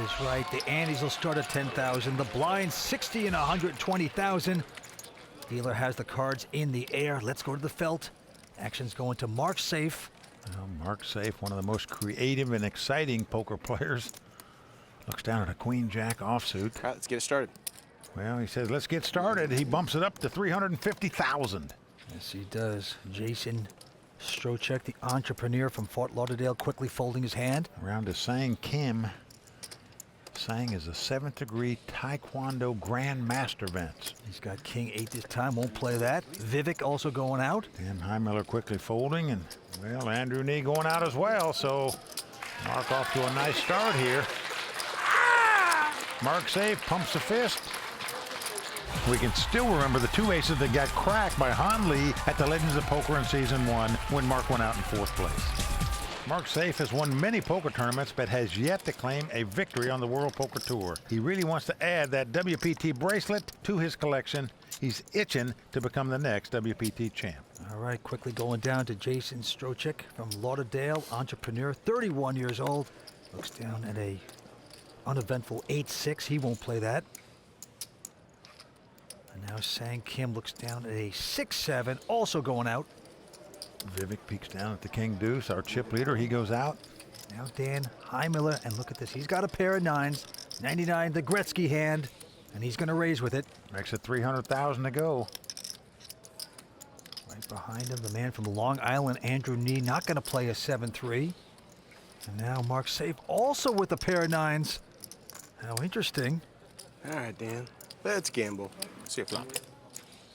is right. The antes will start at 10,000. The blinds 60 and 120,000. Dealer has the cards in the air. Let's go to the felt. Action's going to Mark Seif. Well, Mark Seif, one of the most creative and exciting poker players. Looks down at a queen-jack offsuit. All right, let's get it started. Well, he says, let's get started. He bumps it up to 350,000. Yes, he does. Jason Strocek, the entrepreneur from Fort Lauderdale, quickly folding his hand. Around to Sang Kim. Sang is a 7th degree Taekwondo Grand Master Vince. He's got king 8 this time, won't play that. Vivek also going out. Dan Heimiller quickly folding, and, well, Andrew Nee going out as well, so Mark off to a nice start here. Mark Seif pumps a fist. We can still remember the 2 aces that got cracked by Han Lee at the Legends of Poker in Season 1 when Mark went out in 4th place. Mark Seif has won many poker tournaments but has yet to claim a victory on the World Poker Tour. He really wants to add that WPT bracelet to his collection. He's itching to become the next WPT champ. All right, quickly going down to Jason Strocek from Lauderdale, entrepreneur, 31 years old. Looks down at a uneventful 8-6. He won't play that. And now Sang Kim looks down at a 6-7, also going out. Vivek peeks down at the king deuce, our chip leader. He goes out. Now Dan Heimiller, and look at this. He's got a pair of 9s, 99, the Gretzky hand, and he's going to raise with it. Makes it 300,000 to go. Right behind him, the man from Long Island, Andrew Nee, not going to play a 7-3. And now Mark Seif also with a pair of 9s. How interesting. All right, Dan. Let's gamble. See a flop.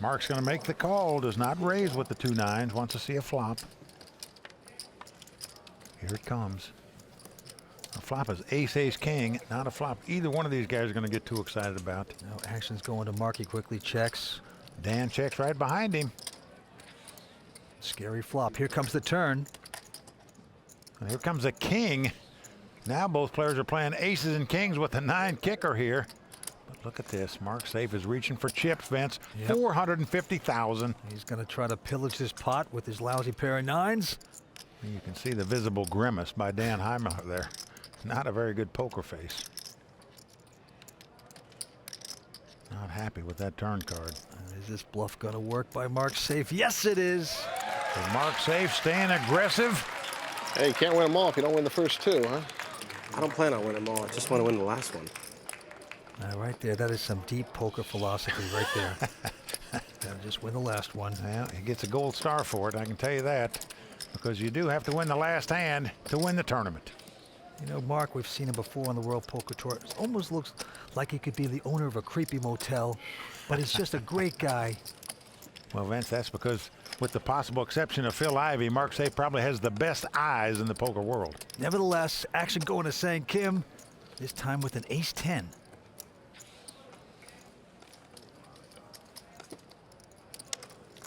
Mark's going to make the call. Does not raise with the 2 9s. Wants to see a flop. Here it comes. A flop is ace, king. Not a flop either one of these guys are going to get too excited about. Now action's going to Mark. He quickly checks. Dan checks right behind him. Scary flop. Here comes the turn. And here comes a king. Now both players are playing aces and kings with the 9 kicker here. But look at this. Mark Seif is reaching for chips, Vince. Yep. 450,000. He's going to try to pillage this pot with his lousy pair of 9s. You can see the visible grimace by Dan Heimiller there. Not a very good poker face. Not happy with that turn card. Is this bluff going to work by Mark Seif? Yes, it is. So Mark Seif staying aggressive. Hey, you can't win them all if you don't win the first 2, huh? I don't plan on winning them all. I just want to win the last one. Right there, that is some deep poker philosophy right there. Gotta just win the last one. Well, he gets a gold star for it, I can tell you that. Because you do have to win the last hand to win the tournament. You know, Mark, we've seen him before on the World Poker Tour. It almost looks like he could be the owner of a creepy motel, but he's just a great guy. Well, Vince, that's because with the possible exception of Phil Ivey, Mark Seif probably has the best eyes in the poker world. Nevertheless, action going to Sang Kim, this time with an ace-10.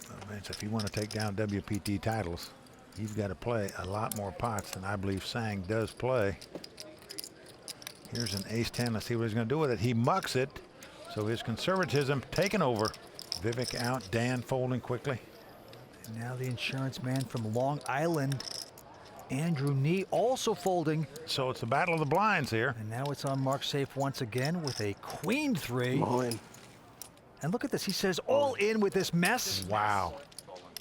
Well, Vince, if you want to take down WPT titles, you've got to play a lot more pots than I believe Sang does play. Here's an ace-10. Let's see what he's going to do with it. He mucks it, so his conservatism taken over. Vivek out, Dan folding quickly. And now the insurance man from Long Island, Andrew Nee, also folding. So it's the battle of the blinds here. And now it's on Mark Seif once again with a queen 3. All in. And look at this. He says all in with this mess. Wow.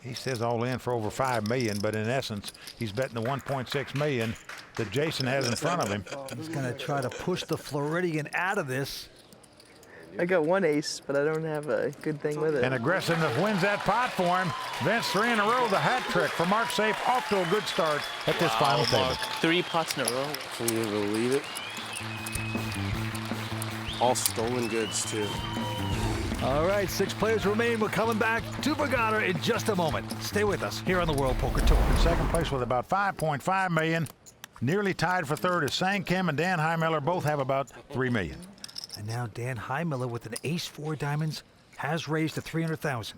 He says all in for over $5 million, but in essence, he's betting the $1.6 million that Jason has in front of him. He's going to try to push the Floridian out of this. I got 1 ace, but I don't have a good thing with it. And aggressiveness wins that pot for him. Vince, 3 in a row, the hat trick for Mark Seif, off to a good start at this final table. 3 pots in a row. Can you believe it? All stolen goods, too. All right, 6 players remain. We're coming back to Borgata in just a moment. Stay with us here on the World Poker Tour. In second place with about $5.5 million. Nearly tied for third is Sang Kim and Dan Heimiller. Both have about $3 million. And now Dan Heimiller with an ace-4 diamonds has raised to $300,000.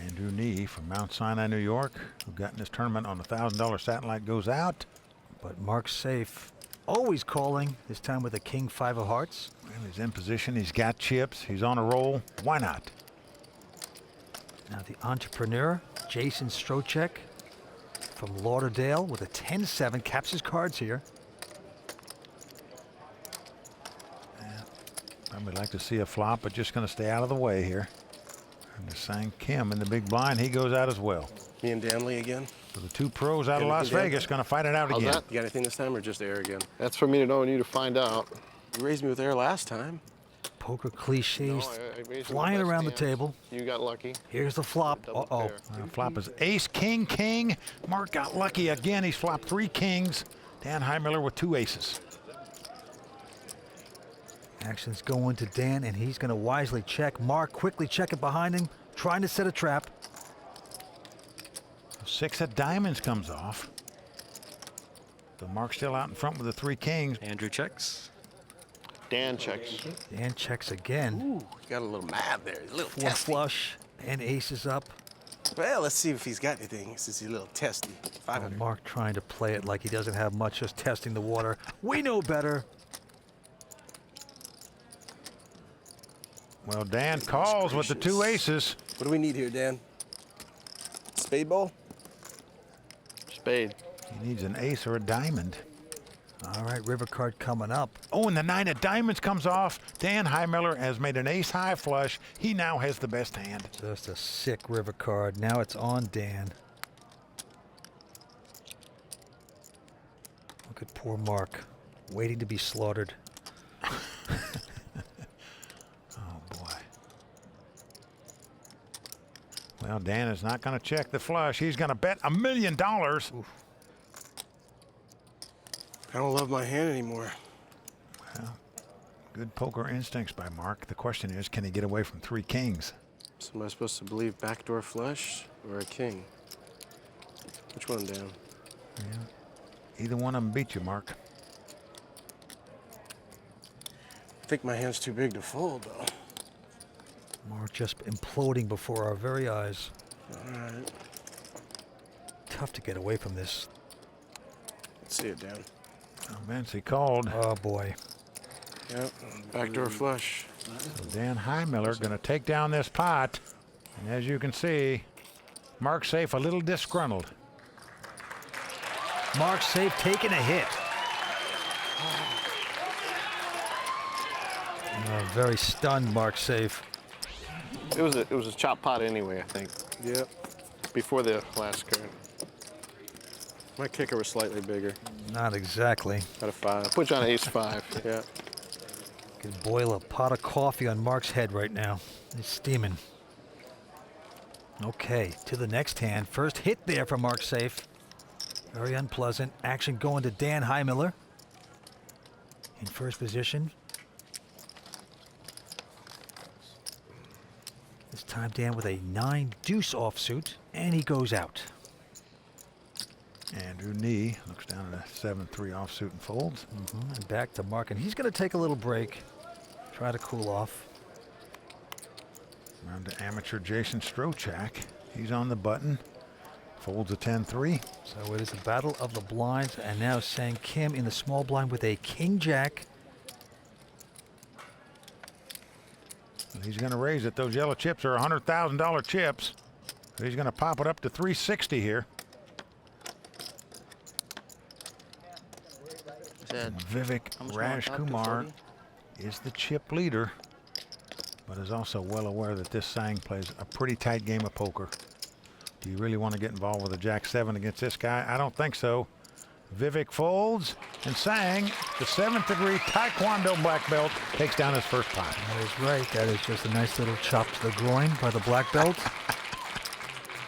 Andrew Nee from Mount Sinai, New York, who got in this tournament on a $1,000 satellite, goes out. But Mark Seif always calling, this time with a king 5 of hearts. Well, he's in position. He's got chips. He's on a roll. Why not? Now the entrepreneur, Jason Strocek from Lauderdale with a 10-7, caps his cards here. I would like to see a flop, but just going to stay out of the way here. And the Sang Kim in the big blind, he goes out as well. Me and Danley again. So the two pros out of Las Vegas going to fight it out How's again. that? You got anything this time or just air again? That's for me to know and you to find out. You raised me with air last time. Poker cliches I raised flying the best around the hands. table. You got lucky. Here's the flop. Double Uh-oh. pair. Flop is ace, king, king. Mark got lucky again. He's flopped 3 kings. Dan Heimiller with 2 aces. Action's going to Dan, and he's going to wisely check. Mark quickly checking behind him, trying to set a trap. 6 of diamonds comes off. So Mark's still out in front with the 3 kings. Andrew checks. Dan checks. Dan checks again. Ooh, he got a little mad there. He's a little 4 testy. flush, and ace is up. Well, let's see if he's got anything since he's a little testy. 500. Mark trying to play it like he doesn't have much, just testing the water. We know better. Well, Dan calls with the 2 aces. What do we need here, Dan? Spade ball? Spade. He needs an ace or a diamond. All right, river card coming up. Oh, and the 9 of diamonds comes off. Dan Heimiller has made an ace high flush. He now has the best hand. Just a sick river card. Now it's on Dan. Look at poor Mark, waiting to be slaughtered. Oh, boy. Well, Dan is not going to check the flush. He's going to bet $1 million. I don't love my hand anymore. Well, good poker instincts by Mark. The question is, can he get away from 3 kings? So am I supposed to believe backdoor flush or a king? Which one, Dan? Either one of them beat you, Mark. I think my hand's too big to fold, though. Mark just imploding before our very eyes. All right. Tough to get away from this. Let's see it, Dan. Vince, he called. Oh, boy. Yep. Backdoor flush. So Dan Heimiller going to take down this pot. And as you can see, Mark Seif a little disgruntled. Mark Seif taking a hit. Very stunned, Mark Seif. It was a chop pot anyway, I think. Yep. Before the last card. My kicker was slightly bigger. Not exactly. Out of 5. Put you on ace 5. Yeah. Could boil a pot of coffee on Mark's head right now. He's steaming. Okay, to the next hand. First hit there from Mark Seif. Very unpleasant. Action going to Dan Heimiller. In first position. This time Dan with a 9 deuce offsuit, and he goes out. Andrew Nee looks down at a 7-3 offsuit and folds. And back to Mark, and he's going to take a little break. Try to cool off. Round to amateur Jason Strochak. He's on the button. Folds a 10-3. So it is a battle of the blinds, and now Sang Kim in the small blind with a king-jack. He's going to raise it. Those yellow chips are $100,000 chips. So he's going to pop it up to 360 here. Vivek Rajkumar is the chip leader, but is also well aware that this Sang plays a pretty tight game of poker. Do you really want to get involved with a Jack-7 against this guy? I don't think so. Vivek folds, and Sang, the 7th degree Taekwondo black belt, takes down his first pot. That is right. That is just a nice little chop to the groin by the black belt.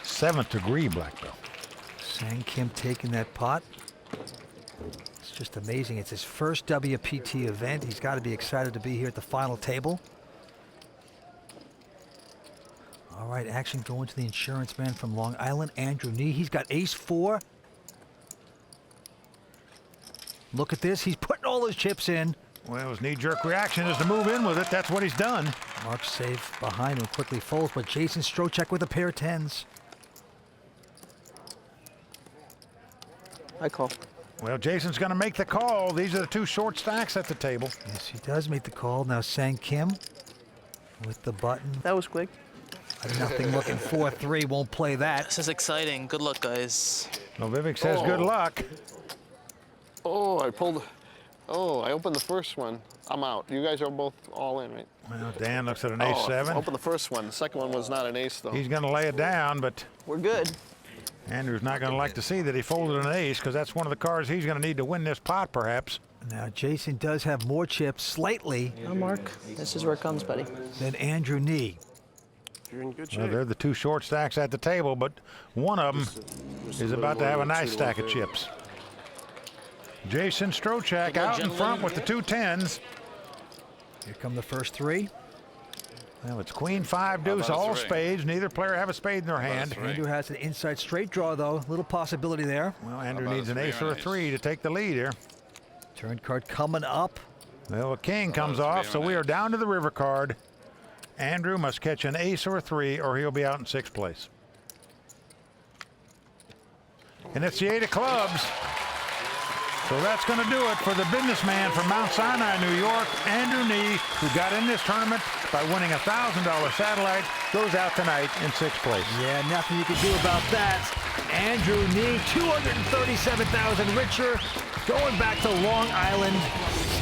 7th degree black belt. Sang Kim taking that pot. It's just amazing. It's his first WPT event. He's got to be excited to be here at the final table. All right, action going to the insurance man from Long Island, Andrew Nee. He's got ace-4. Look at this. He's putting all his chips in. Well, his knee-jerk reaction is to move in with it. That's what he's done. Mark Seif behind him, quickly folds, but Jason Strochak with a pair of 10s. I call. Well, Jason's going to make the call. These are the 2 short stacks at the table. Yes, he does make the call. Now Sang Kim with the button. That was quick. Nothing looking 4-3. Won't play that. This is exciting. Good luck, guys. Well, Vivek says good luck. Oh, I pulled Oh, I opened the first one. I'm out. You guys are both all in, right? Well, Dan looks at an Oh, I ace-7. opened the first one. The second one was not an ace, though. He's going to lay it down, but We're good. Andrew's not going to like to see that he folded an ace because that's one of the cards he's going to need to win this pot, perhaps. Now, Jason does have more chips, slightly, Now, Mark, this is where it comes, buddy. than Andrew Nee. You're in good shape. Well, they're the two short stacks at the table, but one of them is about to have a nice stack of chips. Jason Strocek out in front with the 2 10s. Here come the first 3. Well, it's queen, 5, deuce, all spades. Neither player have a spade in their hand. Andrew has an inside straight draw, though. Little possibility there. Well, Andrew needs an ace or a 3 to take the lead here. Turn card coming up. Well, a king comes off, so we are down to the river card. Andrew must catch an ace or a 3, or he'll be out in 6th place. And it's the 8 of clubs. So that's going to do it for the businessman from Mount Sinai, New York, Andrew Nee, who got in this tournament by winning a $1,000 satellite, goes out tonight in 6th place. Yeah, nothing you can do about that. Andrew Nee, $237,000 richer, going back to Long Island.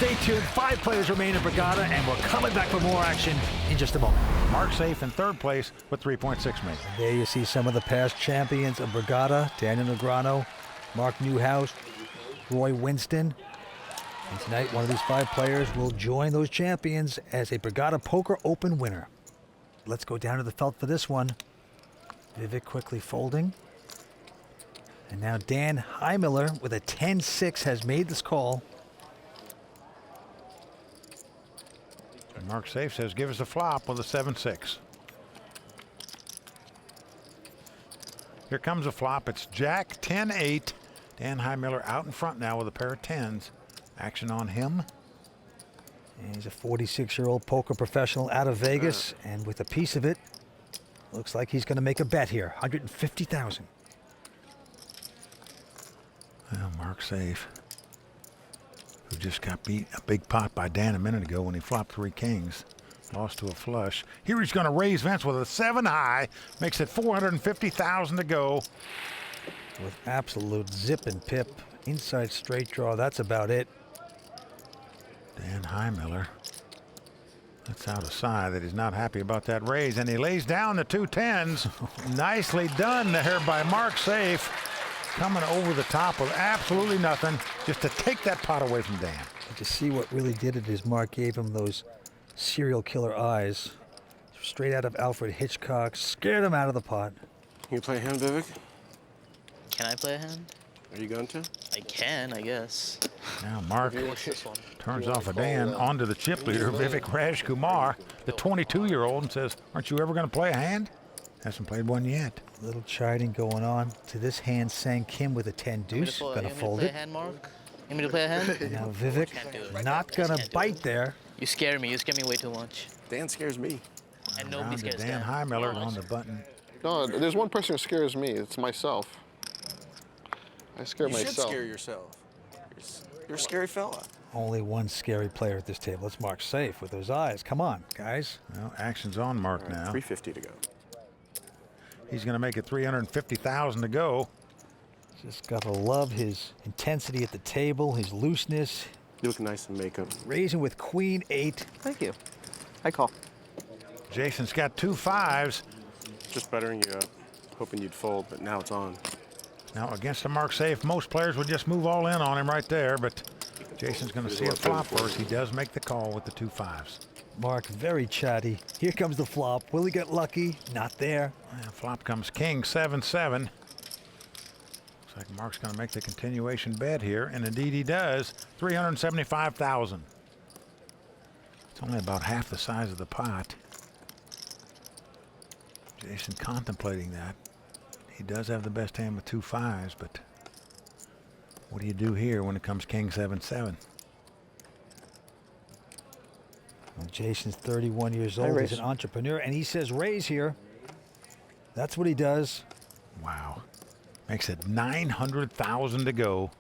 Stay tuned. 5 players remain in Borgata, and we're coming back for more action in just a moment. Mark Seif in 3rd place with 3.6 million. There you see some of the past champions of Borgata: Daniel Negreanu, Mark Newhouse, Roy Winston. And tonight, one of these 5 players will join those champions as a Borgata Poker Open winner. Let's go down to the felt for this one. Vivek quickly folding. And now Dan Heimiller with a 10-6 has made this call. And Mark Seif says, give us a flop with a 7-6. Here comes a flop. It's Jack 10-8. Dan Heimiller out in front now with a pair of 10s. Action on him. And he's a 46-year-old poker professional out of Vegas, and with a piece of it, looks like he's going to make a bet here, $150,000. Well, Mark Seif, who just got beat a big pot by Dan a minute ago when he flopped 3 kings, lost to a flush. Here he's going to raise Vince with a 7 high, makes it $450,000 to go. With absolute zip and pip, inside straight draw, that's about it. Dan Heimiller lets out a sigh that he's not happy about that raise, and he lays down the 2 10s. Nicely done there by Mark Seif, coming over the top with absolutely nothing just to take that pot away from Dan. And to see what really did it is Mark gave him those serial killer eyes, straight out of Alfred Hitchcock, scared him out of the pot. Can you play a hand, Vivek? Can I play a hand? Are you going to? I can, I guess. Now Mark What's this one? turns off a Dan onto the chip leader, Vivek Rajkumar, the 22-year-old, and says, aren't you ever going to play a hand? Hasn't played one yet. Little chiding going on. To this hand, Sang Kim with a 10 deuce, going to fold play it. a hand, Mark? You want me to play a hand? And now Vivek Can't do it. not going to Can't do bite it. there. You scare me. You scare me way too much. Dan scares me. And nobody Round to scares Dan Dan. Heimiller on the button. No, there's one person who scares me. It's myself. I scare You should myself. scare yourself. You're a scary fella. Only one scary player at this table. It's Mark Seif with those eyes. Come on, guys. Well, action's on Mark All right, now. 350 to go. He's going to make it $350,000 to go. Just got to love his intensity at the table, his looseness. You look nice in makeup. Raising with Queen 8. Thank you. I call. Jason's got 2 5s. Just buttering you up, hoping you'd fold, but now it's on. Now against the Mark Seif, most players would just move all in on him right there, but Jason's going to see a flop first. He does make the call with the 2 5s. Mark very chatty. Here comes the flop. Will he get lucky? Not there. Well, flop comes King 7-7. Looks like Mark's going to make the continuation bet here, and indeed he does. $375,000. It's only about half the size of the pot. Jason contemplating that. He does have the best hand with 2 5s, but what do you do here when it comes King 7-7? Well, Jason's 31 years old. raise. He's an entrepreneur, and he says raise here. That's what he does. Wow. Makes it $900,000 to go.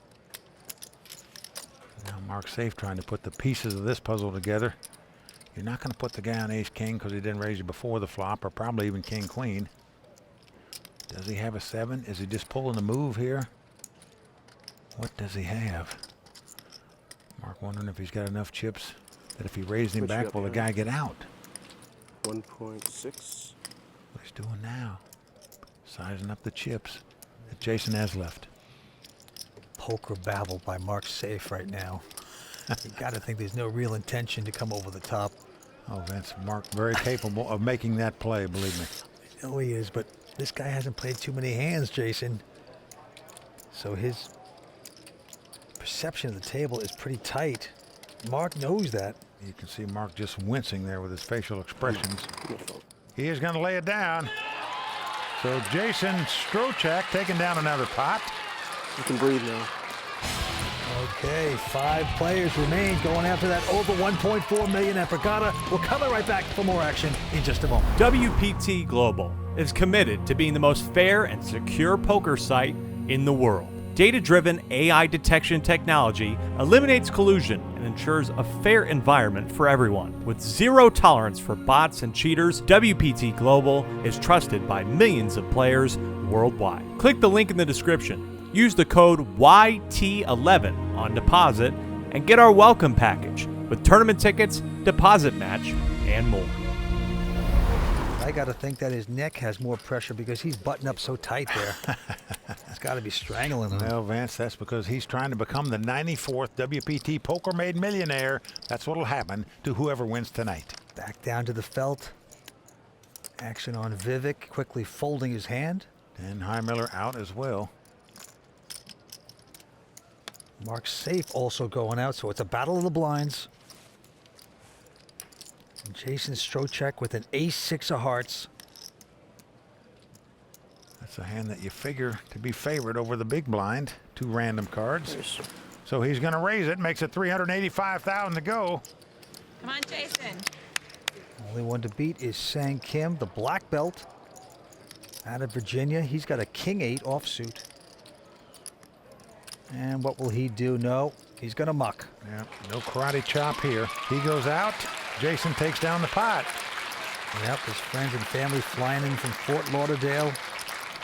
Now Mark Seif trying to put the pieces of this puzzle together. You're not going to put the guy on ace-king because he didn't raise you before the flop, or probably even king-queen. Does he have a 7? Is he just pulling the move here? What does he have? Mark wondering if he's got enough chips that if he raised him What you back, got will the behind? guy get out? 1.6. What he's doing now, sizing up the chips that Jason has left. Poker babble by Mark Seif right now. You got to think there's no real intention to come over the top. Oh, Vince, Mark very capable of making that play, believe me. I know he is, but this guy hasn't played too many hands, Jason. So his perception of the table is pretty tight. Mark knows that. You can see Mark just wincing there with his facial expressions. He is going to lay it down. So Jason Strocek taking down another pot. You can breathe now. Okay, 5 players remain going after that over 1.4 million at Borgata. We'll come right back for more action in just a moment. WPT Global is committed to being the most fair and secure poker site in the world. Data-driven AI detection technology eliminates collusion and ensures a fair environment for everyone. With zero tolerance for bots and cheaters, WPT Global is trusted by millions of players worldwide. Click the link in the description. Use the code YT11 on deposit and get our welcome package with tournament tickets, deposit match, and more. I got to think that his neck has more pressure because he's buttoned up so tight there. It's got to be strangling him. Well, Vance, that's because he's trying to become the 94th WPT Poker Made Millionaire. That's what'll happen to whoever wins tonight. Back down to the felt. Action on Vivek, quickly folding his hand. And Heimiller out as well. Mark Seif also going out, so it's a battle of the blinds. And Jason Strocek with an ace-6 of hearts. That's a hand that you figure to be favored over the big blind. 2 random cards. So he's going to raise it, makes it 385,000 to go. Come on, Jason. Only one to beat is Sang Kim, the black belt out of Virginia. He's got a king-8 offsuit. And what will he do? No, he's going to muck. Yeah, no karate chop here. He goes out. Jason takes down the pot. Yep, his friends and family flying in from Fort Lauderdale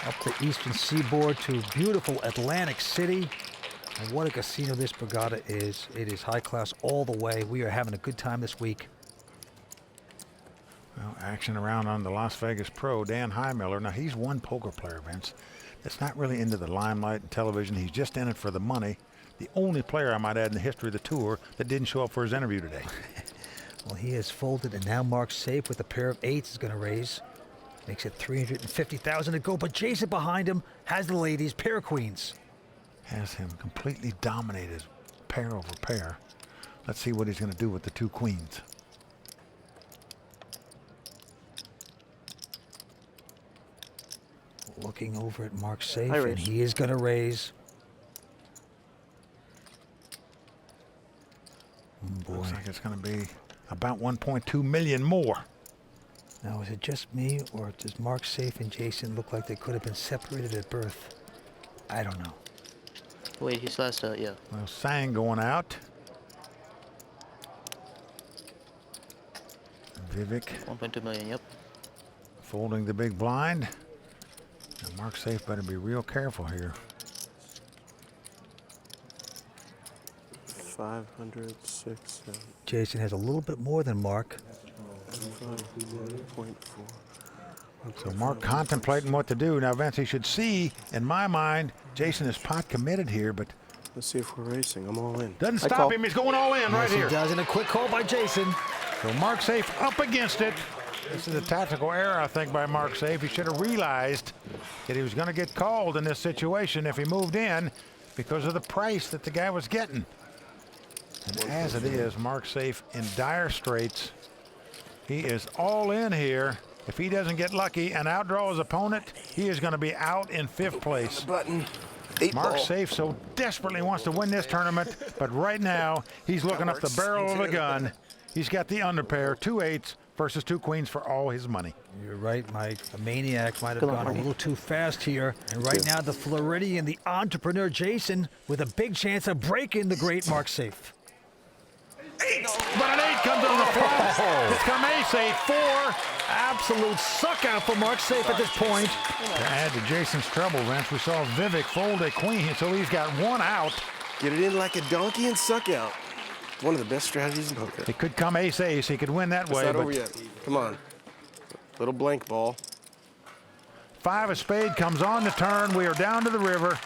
up the eastern seaboard to beautiful Atlantic City. And what a casino this Borgata is. It is high class all the way. We are having a good time this week. Well, action around on the Las Vegas pro, Dan Heimiller. Now, he's one poker player, Vince, that's not really into the limelight and television. He's just in it for the money. The only player, I might add, in the history of the tour that didn't show up for his interview today. Well, he has folded, and now Mark Seif with a pair of 8s is going to raise. Makes it 350,000 to go, but Jason behind him has the ladies, pair of queens. Has him completely dominated pair over pair. Let's see what he's going to do with the 2 queens. Looking over at Mark Seif, I and raise. he is going to raise. Oh, boy. Looks like it's going to be about 1.2 million more. Now, is it just me, or does Mark Seif and Jason look like they could have been separated at birth? I don't know. Wait, he's last out, yeah. Well, Sang going out. Vivek 1.2 million, yep. folding the big blind. Now Mark Seif better be real careful here. 500, 6, 7, Jason has a little bit more than Mark. 5.4. So Mark contemplating what to do. Now, Vince, he should see, in my mind, Jason is pot committed here, but Let's see if we're racing. I'm all in. doesn't I stop call. him. He's going all in right Yes, he here. does, and a quick call by Jason. So Mark Seif up against it. This is a tactical error, I think, by Mark Seif. He should have realized that he was going to get called in this situation if he moved in because of the price that the guy was getting. And as it is, Mark Seif in dire straits. He is all in here. If he doesn't get lucky and outdraw his opponent, he is going to be out in 5th place. Button. 8 Mark ball. Seif so desperately wants to win this tournament, but right now he's looking up the barrel of a gun. He's got the underpair, 2 8s versus 2 queens for all his money. You're right, Mike. The Maniac might have Come on, gone a Mikey. little too fast here. And right now, the Floridian, the entrepreneur Jason, with a big chance of breaking the great Mark Seif. But an 8 comes on the flop. It's come ace 8-4. Absolute suck out for Mark Seif at this point. To add to Jason's trouble, Vince, we saw Vivek fold a queen, so he's got 1 out. Get it in like a donkey and suck out. one of the best strategies in poker. It could come ace-ace. He could win that It's way. not But over yet. Come on. Little blank ball. 5 of spade comes on the turn. We are down to the river.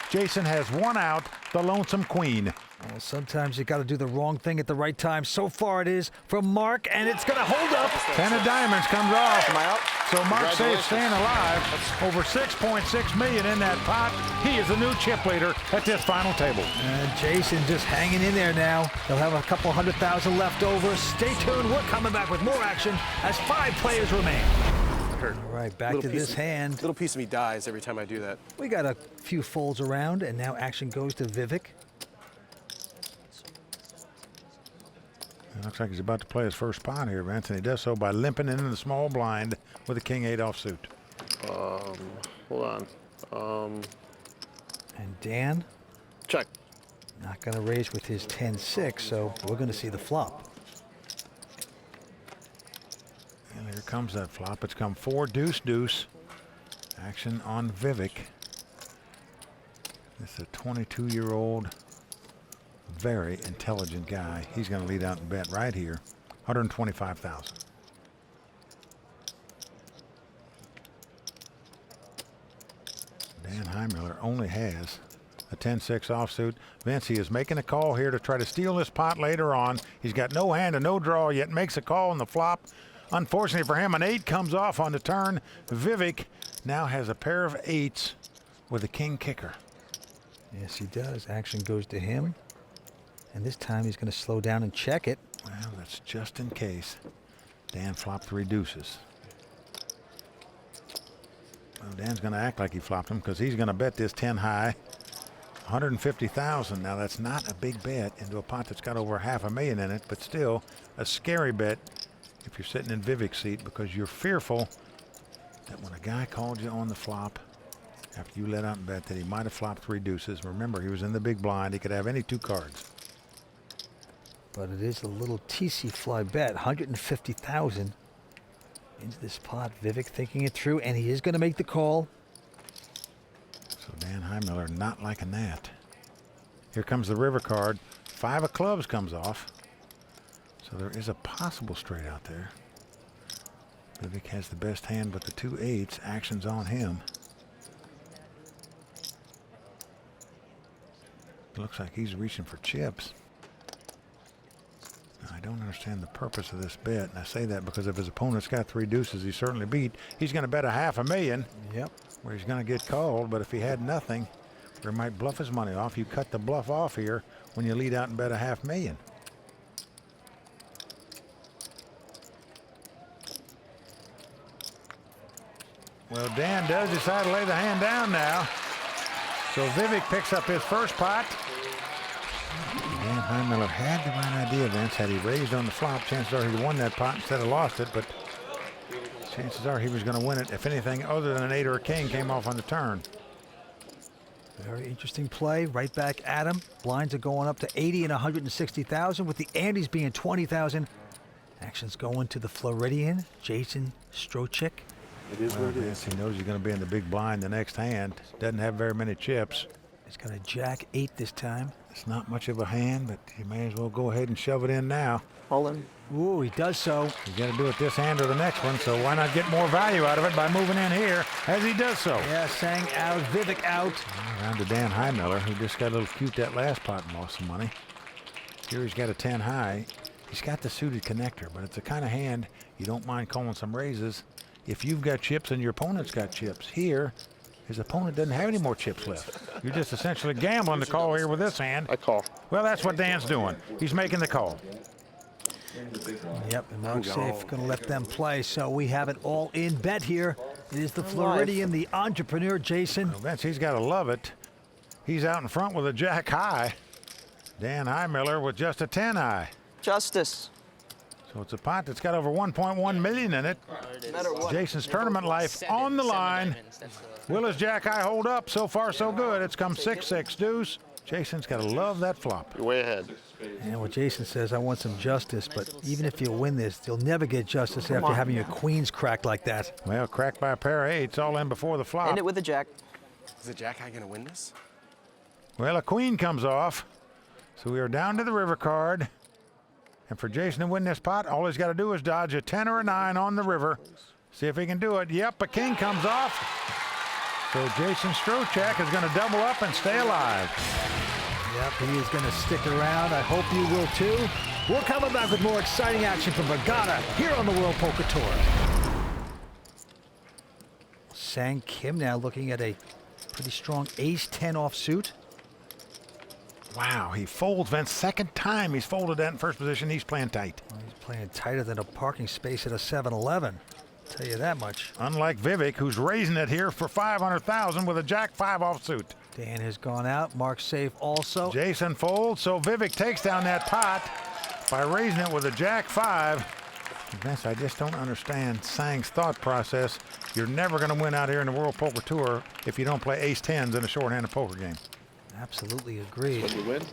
Jason has one out, the lonesome queen. Well, sometimes you got to do the wrong thing at the right time. So far it is from Mark, and it's going to hold up. 10 of diamonds comes off. Am I out? So Mark Seif staying alive. Over $6.6 million in that pot. He is the new chip leader at this final table. And Jason just hanging in there now. He'll have a couple 100,000 left over. Stay tuned. We're coming back with more action as 5 players remain. All right, back to this hand. Little piece of me dies every time I do that. We got a few folds around, and now action goes to Vivek. It looks like he's about to play his first pot here, Vince, and he does so by limping into the small blind with a king-8 offsuit. Hold on. And Dan, Check. not going to raise with his 10-6, so we're going to see the flop. And here comes that flop. It's come 4 deuce-deuce. Action on Vivek. This is a 22-year-old, very intelligent guy. He's going to lead out and bet right here. 125,000. Dan Heimiller only has a 10-6 offsuit. Vince, he is making a call here to try to steal this pot later on. He's got no hand and no draw, yet makes a call on the flop. Unfortunately for him, an 8 comes off on the turn. Vivek now has a pair of 8s with a king kicker. Yes, he does. Action goes to him. And this time he's going to slow down and check it. Well, that's just in case. Dan flopped 3 deuces. Well, Dan's going to act like he flopped them because he's going to bet this 10 high. 150,000. Now, that's not a big bet into a pot that's got over $500,000 in it, but still a scary bet if you're sitting in Vivek's seat because you're fearful that when a guy called you on the flop after you let out and bet that he might have flopped 3 deuces. Remember, he was in the big blind. He could have any 2 cards. But it is a little TC fly bet, 150,000 into this pot. Vivek thinking it through, and he is going to make the call. So Dan Heimiller not liking that. Here comes the river card. 5 of clubs comes off. So there is a possible straight out there. Vivek has the best hand, but the 2 8s. Action's on him. It looks like he's reaching for chips. Now, I don't understand the purpose of this bet, and I say that because if his opponent's got 3 deuces, he certainly beat. He's going to bet a $500,000. Yep. Where he's going to get called, but if he had nothing, or he might bluff his money off. You cut the bluff off here when you lead out and bet a $500,000. Well, Dan does decide to lay the hand down now. So Vivek picks up his first pot. Dan Heimiller had the right idea, Vince. Had he raised on the flop, chances are he'd won that pot instead of lost it, but chances are he was going to win it if anything other than an 8 or a king came off on the turn. Very interesting play. Right back at him. Blinds are going up to 80 and 160,000 with the antes being 20,000. Action's going to the Floridian, Jason Strocek. It is what it is. He knows he's going to be in the big blind the next hand. Doesn't have very many chips. He's got a jack 8 this time. It's not much of a hand, but you may as well go ahead and shove it in now. All in. Ooh, he does so. You got to do it this hand or the next one, so why not get more value out of it by moving in here as he does so. Yeah, sang out, Vivek out. Around to Dan Heimiller, who just got a little cute that last pot and lost some money. Here he's got a 10 high. He's got the suited connector, but it's the kind of hand you don't mind calling some raises if you've got chips and your opponent's got chips. Here, his opponent doesn't have any more chips left. You're just essentially gambling the call here with this hand. I call. Well, that's what Dan's doing. He's making the call. Yep, and Mark Seif going to let them play. So we have an all-in bet here. It is the Floridian, the entrepreneur, Jason. Well, Vince, he's got to love it. He's out in front with a jack high. Dan Heimiller with just a 10 high. Justice. So it's a pot that's got over 1.1 million in it. No matter what. Jason's tournament life on the line. Will his jack high hold up? So far, so good. It's come 6-6 deuce. Jason's got to love that flop. You're way ahead. And what Jason says, I want some justice, but even if you win this, you'll never get justice after having your queens cracked like that. Well, cracked by a pair of 8s, all in before the flop. End it with a jack. Is the jack high going to win this? Well, a queen comes off. So we are down to the river card. And for Jason to win this pot, all he's got to do is dodge a 10 or a 9 on the river. See if he can do it. Yep, a king comes off. So Jason Strocek is going to double up and stay alive. Yep, he is going to stick around. I hope you will too. We're coming back with more exciting action from Borgata here on the World Poker Tour. Sang Kim now looking at a pretty strong ace-10 offsuit. Wow, he folds, Vince. Second time he's folded that in first position. He's playing tight. Well, he's playing tighter than a parking space at a 7-Eleven. Tell you that much. Unlike Vivek, who's raising it here for $500,000 with a Jack-5 offsuit. Dan has gone out. Mark Seif also. Jason folds, so Vivek takes down that pot by raising it with a Jack-5. Vince, I just don't understand Sang's thought process. You're never going to win out here in the World Poker Tour if you don't play ace-10s in a shorthanded poker game. Absolutely agreed. When you win?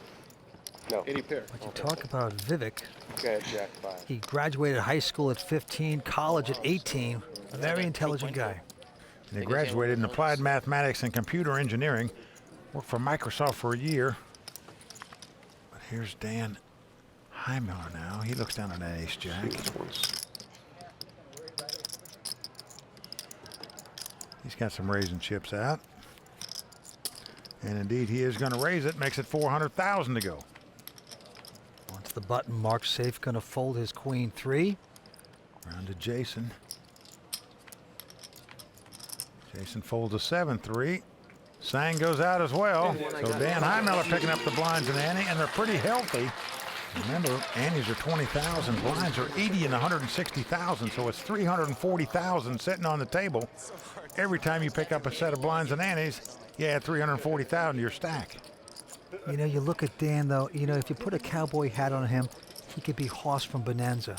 No. Any pair. But you talk about Vivek. Okay, Jack-5. He graduated high school at 15, college at 18. A very intelligent guy. And he graduated in applied mathematics and computer engineering. Worked for Microsoft for a year. But here's Dan Heimiller now. He looks down at that ace-jack. He's got some raising chips out. And indeed, he is going to raise it. Makes it $400,000 to go. Once the button, Mark Seif going to fold his queen 3. Round to Jason. Jason folds a 7-3. Sang goes out as well. So Dan Heimiller picking up the blinds and ante, and they're pretty healthy. Remember, antes are 20,000, blinds are 80 and 160,000, so it's 340,000 sitting on the table. Every time you pick up a set of blinds and antes, you add 340,000 to your stack. You know, you look at Dan, though, you know, if you put a cowboy hat on him, he could be Hoss from Bonanza.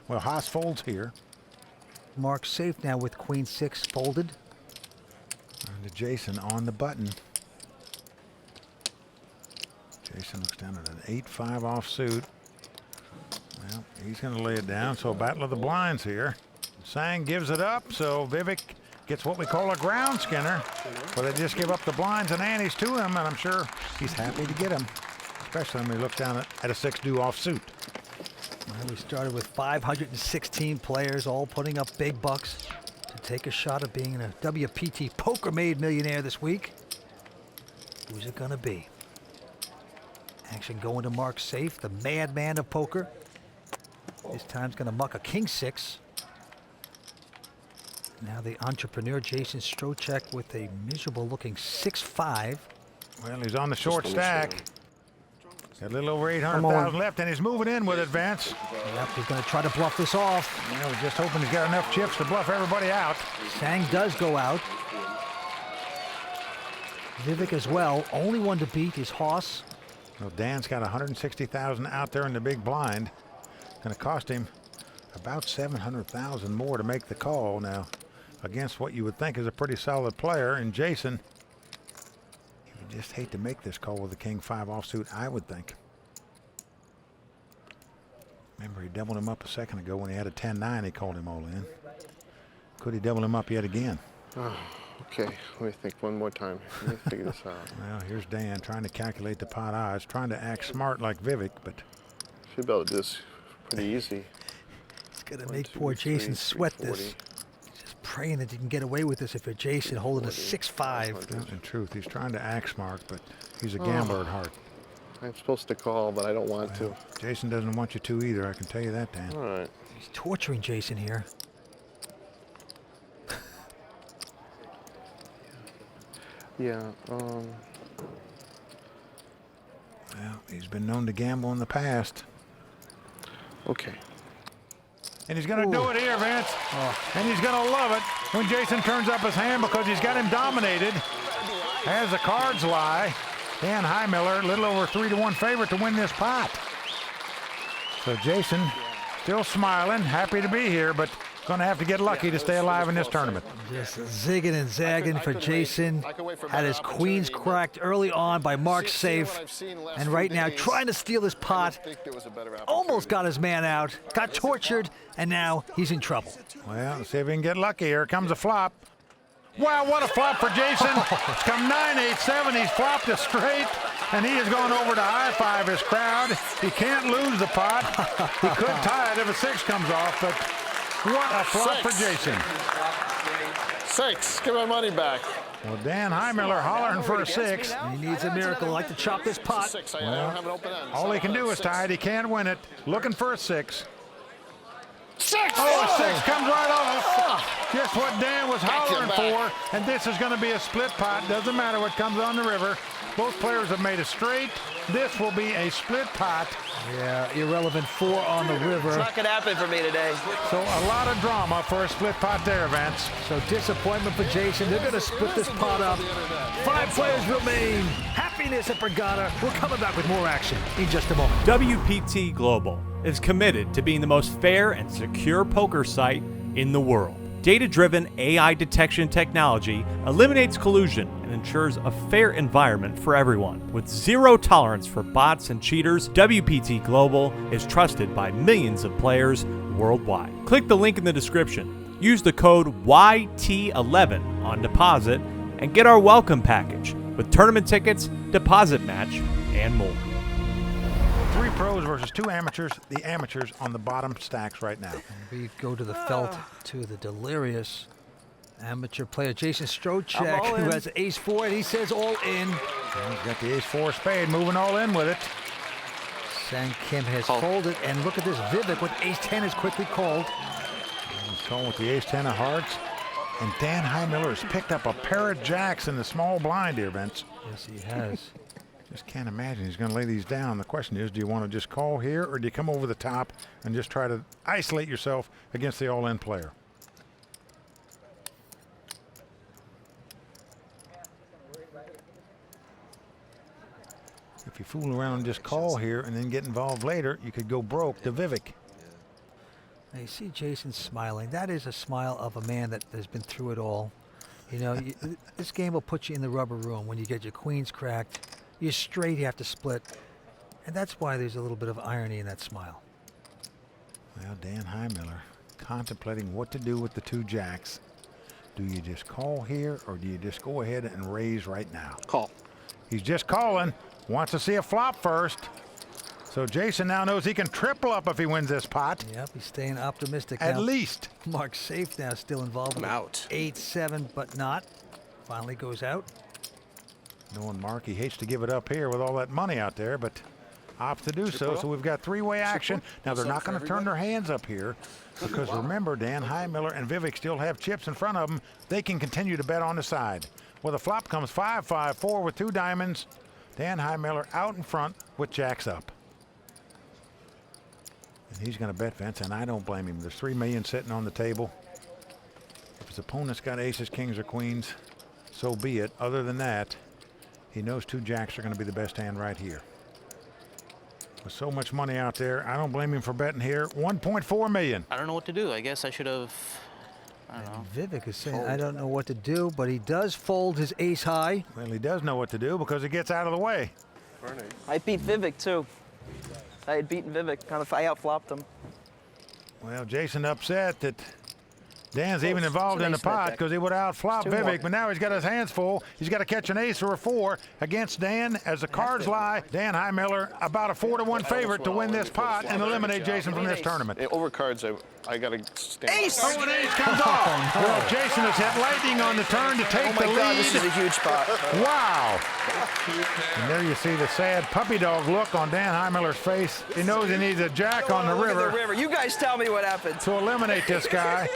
Well, Haas folds here. Mark Seif now with queen 6 folded. And to Jason on the button. Jason looks down at an 8-5 offsuit. Well, he's going to lay it down, so battle of the blinds here. Sang gives it up, so Vivek gets what we call a ground skinner, but they just give up the blinds and antes to him, and I'm sure he's happy to get him, especially when we look down at a 6-2 offsuit. Well, we started with 516 players, all putting up big bucks to take a shot at being a WPT Poker Made millionaire this week. Who's it going to be? Action going to Mark Seif, the madman of poker. This time's going to muck a king 6. Now the entrepreneur Jason Strocek with a miserable looking 6-5. Well, he's on the short stack. Got a little over 800,000 left, and he's moving in with advance. Yep, he's going to try to bluff this off. Yeah, we're just hoping he's got enough chips to bluff everybody out. Sang does go out. Vivek as well. Only one to beat is Hoss. Well, Dan's got 160,000 out there in the big blind. It's going to cost him about 700,000 more to make the call now against what you would think is a pretty solid player. And Jason, he would just hate to make this call with a king 5 offsuit, I would think. Remember, he doubled him up a second ago when he had a 10-9. He called him all in. Could he double him up yet again? Oh, okay, let me think one more time. Let me figure this out. Well, here's Dan trying to calculate the pot odds, trying to act smart like Vivek, but Should be able to do this pretty easy. It's going to make poor Jason sweat this. He's just praying that he can get away with this if you're Jason holding a 6-5. in truth, he's trying to act smart, but he's a gambler at heart. I'm supposed to call, but I don't want to. Jason doesn't want you to either, I can tell you that, Dan. All right. He's torturing Jason here. Yeah. Well, he's been known to gamble in the past. Okay. And he's going to do it here, Vince. And he's going to love it when Jason turns up his hand because he's got him dominated. As the cards lie, Dan Heimiller, a little over 3-1 favorite to win this pot. So Jason still smiling, happy to be here, but going to have to get lucky to stay alive in this tournament. Just zigging and zagging for Jason. Had his queens cracked early on by Mark Seif. And right now trying to steal his pot. Almost got his man out. Got tortured. And now he's in trouble. Well, let's see if he can get lucky. Here comes a flop. Wow, what a flop for Jason. It's come 9-8-7. He's flopped a straight. and he has gone over to high-five his crowd. He can't lose the pot. He could tie it if a 6 comes off, but what a flop for Jason. 6. Give my money back. Well, Dan Heimiller hollering for a 6. He needs a miracle like to chop this pot. 6. I don't have an open end. All he can do is tie it. He can't win it. Looking for a 6. 6. Oh, a 6 comes right off. Just what Dan was hollering for. And this is going to be a split pot. Doesn't matter what comes on the river. Both players have made a straight. This will be a split pot. Yeah, irrelevant 4 on the river. It's not going to happen for me today. So a lot of drama for a split pot there, Vince. So disappointment for Jason. They're going to split this pot up. 5 players remain. Happiness at Borgata. We're coming back with more action in just a moment. WPT Global is committed to being the most fair and secure poker site in the world. Data-driven AI detection technology eliminates collusion and ensures a fair environment for everyone. With zero tolerance for bots and cheaters, WPT Global is trusted by millions of players worldwide. Click the link in the description. Use the code YT11 on deposit and get our welcome package with tournament tickets, deposit match, and more. 3 pros versus 2 amateurs. The amateurs on the bottom stacks right now. We go to the felt to the delirious amateur player Jason I'm Strocek, all who in. has ace 4, and he says all in. Well, he's got the ace-4 spade, moving all in with it. Sang Kim has Call. folded, and look at this. Vivek with ace 10 is quickly called. He's calling with the ace-10 of hearts. And Dan Heimiller has picked up a pair of jacks in the small blind here, Vince. Yes, he has. Just can't imagine he's going to lay these down. The question is, do you want to just call here, or do you come over the top and just try to isolate yourself against the all-in player? If you fool around and just call here and then get involved later, you could go broke to Vivek. Now you see Jason smiling. That is a smile of a man that has been through it all. You know, this game will put you in the rubber room when you get your queens cracked. You're straight, you have to split. And that's why there's a little bit of irony in that smile. Well, Dan Heimiller contemplating what to do with the 2 jacks. Do you just call here, or do you just go ahead and raise right now? Call. He's just calling. Wants to see a flop first. So Jason now knows he can triple up if he wins this pot. Yep, he's staying optimistic At now. least. Mark Seif now still involved. I'm out. 8-7, but not. Finally goes out. Knowing Mark, he hates to give it up here with all that money out there, but opts to do so. So we've got 3-way action. Now they're not going to turn their hands up here because remember, Dan Heimiller and Vivek still have chips in front of them. They can continue to bet on the side. Well, the flop comes 5-5-4 with 2 diamonds. Dan Heimiller out in front with jacks up. And he's going to bet, Vince, and I don't blame him. There's $3 million sitting on the table. If his opponent's got aces, kings, or queens, so be it. Other than that, he knows 2 jacks are going to be the best hand right here. With so much money out there, I don't blame him for betting here. $1.4 million. I don't know what to do. I guess I should have. I don't know. Vivek is saying, I don't know what to do, but he does fold his ace high. Well, he does know what to do because it gets out of the way. I beat Vivek, too. I had beaten Vivek. I outflopped him. Well, Jason upset that Dan's even involved It's an in the ace net pot deck. because he would have outflopped It's 2 more. Vivek, but now he's got his hands full. He's got to catch an ace or a 4 against Dan. As the cards lie, Dan Heimiller about a 4-1 favorite to win this pot and eliminate Jason from this tournament. Over cards, I got to stand. Ace! Oh, an ace comes off. Well, Jason has hit lightning on the turn to take Oh the my God, this is lead. a huge spot. Wow. And there you see the sad puppy dog look on Dan Heimiller's face. He knows he needs a jack on the Look at river the river. You guys tell me what happened. to eliminate this guy.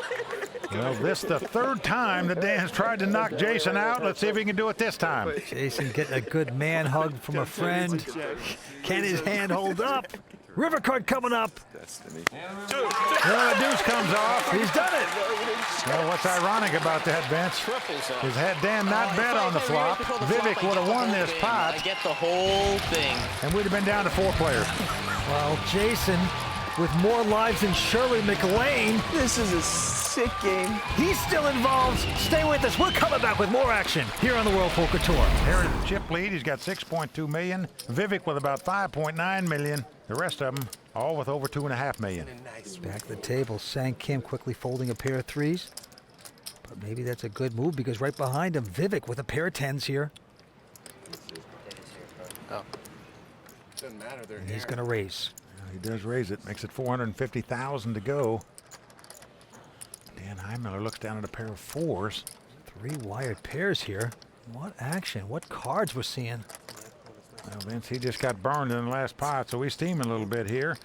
Well, this is the 3rd time that Dan's tried to knock Jason out. Let's see if he can do it this time. Jason getting a good man hug from a friend. Can his hand hold up? River card coming up. Well, the deuce comes off. He's done it. Well, what's ironic about that, Vince, is had Dan not bet on the flop, Vivek would have won this I pot, get the whole thing. and we'd have been down to 4 players. Well, Jason, with more lives than Shirley MacLaine, This is a sick game. he's still involved. Stay with us. We're coming back with more action here on the World Poker Tour. Here's the chip lead. He's got 6.2 million. Vivek with about 5.9 million. The rest of them all with over 2.5 million. Back to the table, Sang Kim quickly folding a pair of 3s. But maybe that's a good move because right behind him, Vivek with a pair of 10s here. Oh. Doesn't matter. They're And he's going to raise. He does raise it. Makes it 450,000 to go. Dan Heimiller looks down at a pair of fours. 3 wired pairs here. What action? What cards we're seeing? Well, Vince, he just got burned in the last pot, so he's steaming a little bit here.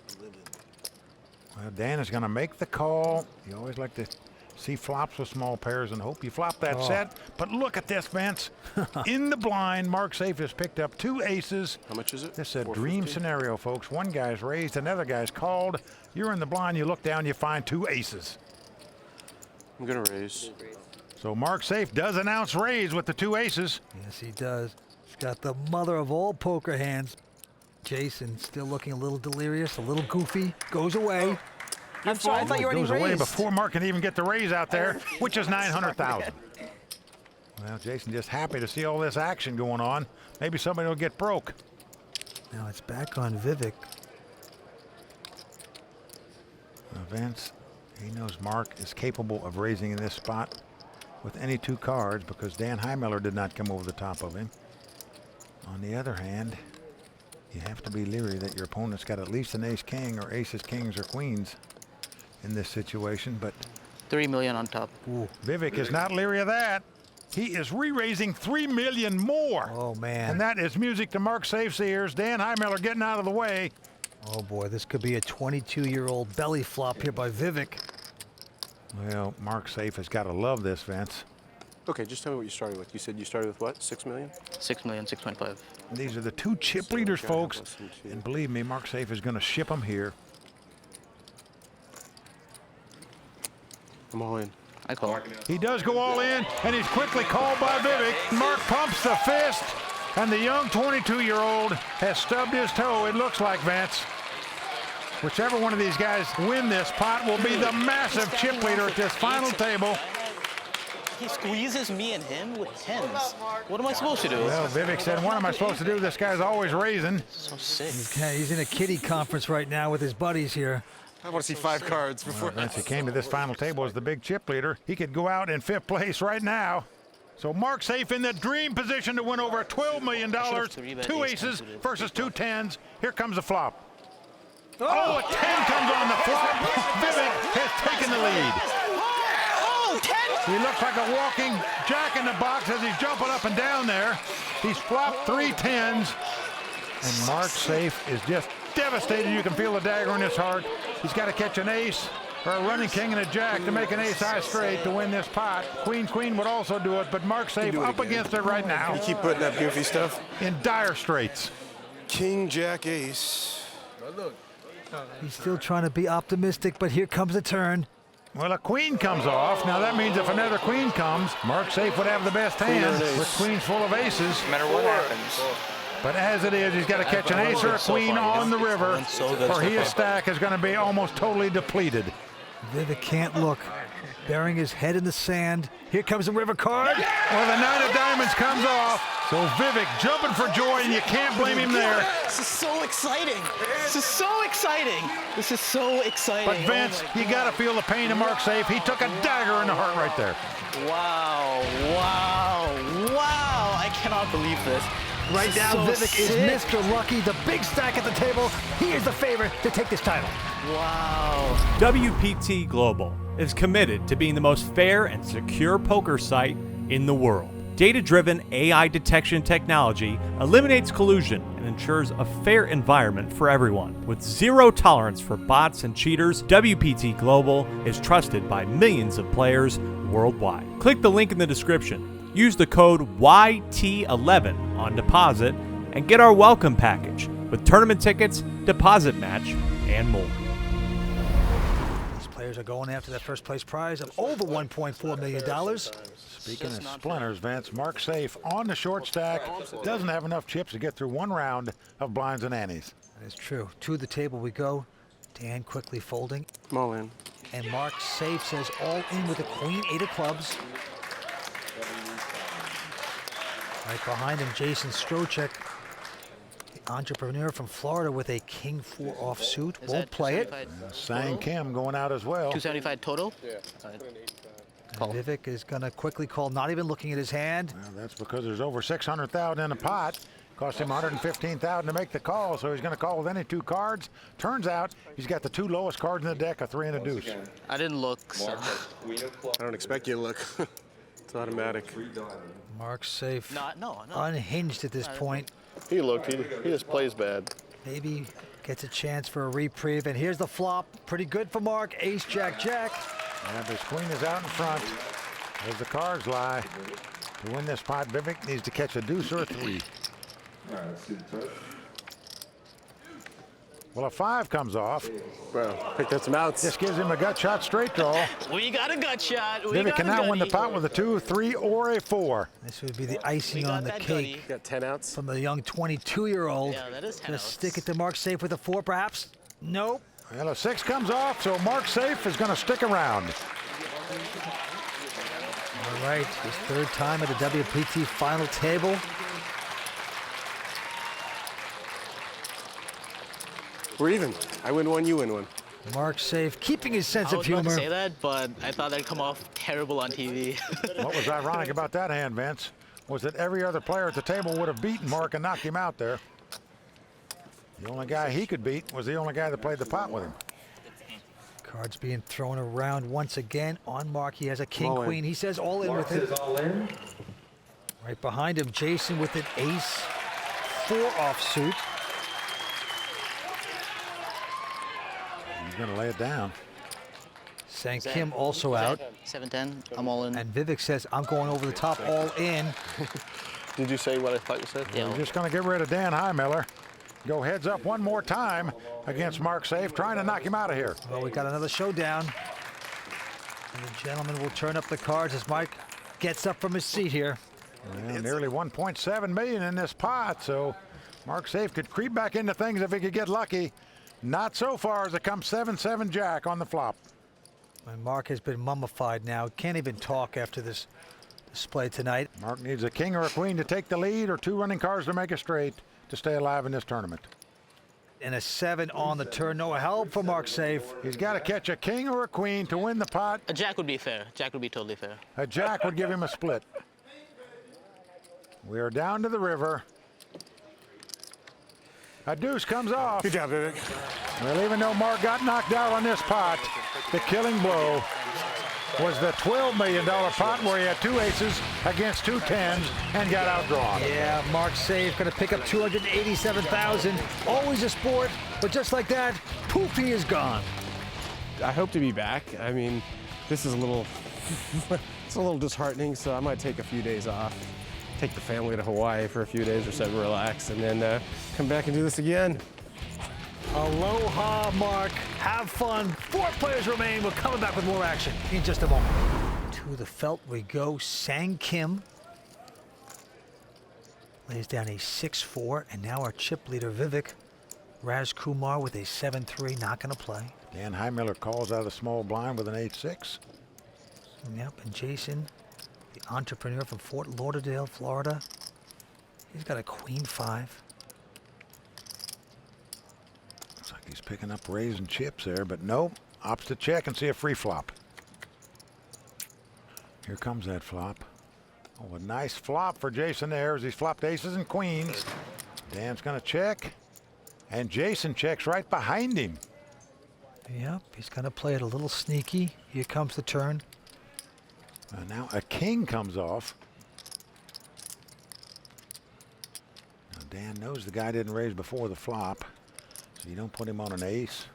Well, Dan is going to make the call. You always like to see flops with small pairs and hope you flop that set. But look at this, Vince. In the blind, Mark Seif has picked up 2 aces. How much is it? This is a dream scenario, folks. One guy's raised, another guy's called. You're in the blind, you look down, you find 2 aces. I'm going to raise. So Mark Seif does announce raise with the 2 aces. Yes, he does. He's got the mother of all poker hands. Jason still looking a little delirious, a little goofy. Goes away. I'm sorry, I thought you already Goes away raised. before Mark can even get the raise out there, which is 900,000. Well, Jason just happy to see all this action going on. Maybe somebody will get broke. Now it's back on Vivek. Vince, he knows Mark is capable of raising in this spot with any 2 cards because Dan Heimiller did not come over the top of him. On the other hand, you have to be leery that your opponent's got at least an ace-king or aces, kings, or queens in this situation, but 3 million on top. Vivek is not leery of that. He is re-raising 3 million more. Oh, man. And that is music to Mark Seif's ears. Dan Heimiller getting out of the way. Oh, boy, this could be a 22-year-old belly flop here by Vivek. Well, Mark Seif has got to love this, Vince. Okay, just tell me what you started with. You said you started with what? 6 million? 6 million, 6.5. These are the 2 chip leaders, folks. And believe me, Mark Seif is going to ship them here. I'm all in. I call. He does go all in, and he's quickly called by Vivek. Mark pumps the fist, and the young 22-year-old has stubbed his toe, it looks like, Vince. Whichever one of these guys win this pot will be the massive chip leader at this final table. He squeezes me and him with 10s. What am I supposed to do? Well, Vivek said, what am I supposed to do? This guy's always raising. So sick. He's in a kiddie conference right now with his buddies here. I want to see 5 cards before. Vince, he came to this final table as the big chip leader. He could go out in 5th place right now. So Mark Seif in the dream position to win over $12 million. 2 aces versus 2 10s. Here comes the flop. Oh, a 10 comes on the flop. Vivek has taken the lead. Oh, 10! He looks like a walking jack in the box as he's jumping up and down there. He's flopped 3 10s. And Mark Seif is just devastated. You can feel the dagger in his heart. He's got to catch an ace or a running king and a jack to make an ace high straight to win this pot. Queen would also do it, but Mark Seif up against it right now. You keep putting up goofy stuff. In dire straits. King, jack, ace. He's still trying to be optimistic, but here comes a turn. Well, a queen comes off. Now that means if another queen comes, Mark Seif would have the best hand with queens full of aces. No matter what happens. But as it is, he's got to catch an ace or a queen on the river, or his stack is going to be almost totally depleted. Vivek can't look. Burying his head in the sand. Here comes the river card. Well, the 9 of diamonds comes off. So Vivek jumping for joy, and you can't blame him there. This is so exciting. This is so exciting. This is so exciting. But Vince, you got to feel the pain of Mark Seif. He took a dagger in the heart right there. Wow, wow, wow. I cannot believe this. Right now, So Vivek is sick. Mr. Lucky, the big stack at the table. He is the favorite to take this title. Wow. WPT Global is committed to being the most fair and secure poker site in the world. Data-driven AI detection technology eliminates collusion and ensures a fair environment for everyone. With zero tolerance for bots and cheaters, WPT Global is trusted by millions of players worldwide. Click the link in the description. Use the code YT11 on deposit and get our welcome package with tournament tickets, deposit match, and more. These players are going after that first place prize of over $1.4 million. Speaking of splinters, Vince, Mark Seif on the short stack doesn't have enough chips to get through 1 round of blinds and antes. That is true. To the table we go. Dan quickly folding. I'm all in. And Mark Seif says all in with a queen, 8 of clubs. Right behind him, Jason Strocek, the entrepreneur from Florida with a king 4 offsuit. Won't play it. Sang Kim going out as well. 275 total? And Vivek is going to quickly call, not even looking at his hand. Well, that's because there's over 600,000 in the pot. Cost him $115,000 to make the call, so he's going to call with any 2 cards. Turns out he's got the 2 lowest cards in the deck, a 3 and a deuce. I didn't look, so. I don't expect you to look. It's automatic. Mark Seif No. unhinged at this point. He looked. He just plays bad. Maybe gets a chance for a reprieve. And here's the flop. Pretty good for Mark. Ace, Jack, Jack. And his queen is out in front. As the cards lie. To win this pot, Vivek needs to catch a deuce or a 3. Well, a 5 comes off. Bro, picked up some outs. This gives him a gut shot straight draw. We got a gut shot. Vivek can now win the pot with a 2, 3, or a 4. This would be the icing on the cake. Got 10 outs. From the young 22-year-old. Yeah, that is 10 Just outs. stick it to Mark Seif with a 4, perhaps? Nope. Well, a 6 comes off, so Mark Seif is going to stick around. All right, his 3rd time at the WPT final table. We're even. I win 1, you win 1. Mark Seif keeping his sense I of was about humor. to say that, but I thought that'd come off terrible on TV. What was ironic about that hand, Vince, was that every other player at the table would have beaten Mark and knocked him out there. The only guy he could beat was the only guy that played the pot with him. Cards being thrown around once again on Mark. He has a king, All in. queen. He says all in with it. All in. Right behind him, Jason with an ace, 4 offsuit. He's going to lay it down. Sang Kim also out. 7-10, I'm all in. And Vivek says, I'm going over the top all in. Did you say what I thought you said? Yeah. We're just going to get rid of Dan Heimiller. Go heads up one more time against Mark Seif, trying to knock him out of here. Well, we got another showdown. And the gentleman will turn up the cards as Mike gets up from his seat here. Well, nearly 1.7 million in this pot, so Mark Seif could creep back into things if he could get lucky. Not so far as it comes 7-7 Jack on the flop. And Mark has been mummified now. Can't even talk after this display tonight. Mark needs a king or a queen to take the lead or 2 running cards to make it straight to stay alive in this tournament. And a 7 on the turn. No help for Mark Seif. He's got to catch a king or a queen to win the pot. A jack would be fair. Jack would be totally fair. A jack would give him a split. We are down to the river. A deuce comes off. Good job, Vivek. Well, even though Mark got knocked out on this pot, the killing blow was the $12 million pot where he had 2 aces against 2 10s and got outdrawn. Yeah, Mark Seif going to pick up $287,000. Always a sport, but just like that, poof, he is gone. I hope to be back. I mean, this is a little, it's a little disheartening, so I might take a few days off. Take the family to Hawaii for a few days or so to relax, and then come back and do this again. Aloha, Mark. Have fun. 4 players remain. We're coming back with more action in just a moment. To the felt we go. Sang Kim lays down a 6-4, and now our chip leader, Vivek Rajkumar, with a 7-3, not going to play. Dan Heimiller calls out a small blind with an 8-6. Yep, and Jason, the entrepreneur from Fort Lauderdale, Florida, he's got a queen 5. Looks like he's picking up raising chips there, but nope. Opts to check and see a free flop. Here comes that flop. Oh, a nice flop for Jason there as he's flopped aces and queens. Dan's going to check, and Jason checks right behind him. Yep, he's going to play it a little sneaky. Here comes the turn. Now a king comes off. Now Dan knows the guy didn't raise before the flop, so you don't put him on an ace.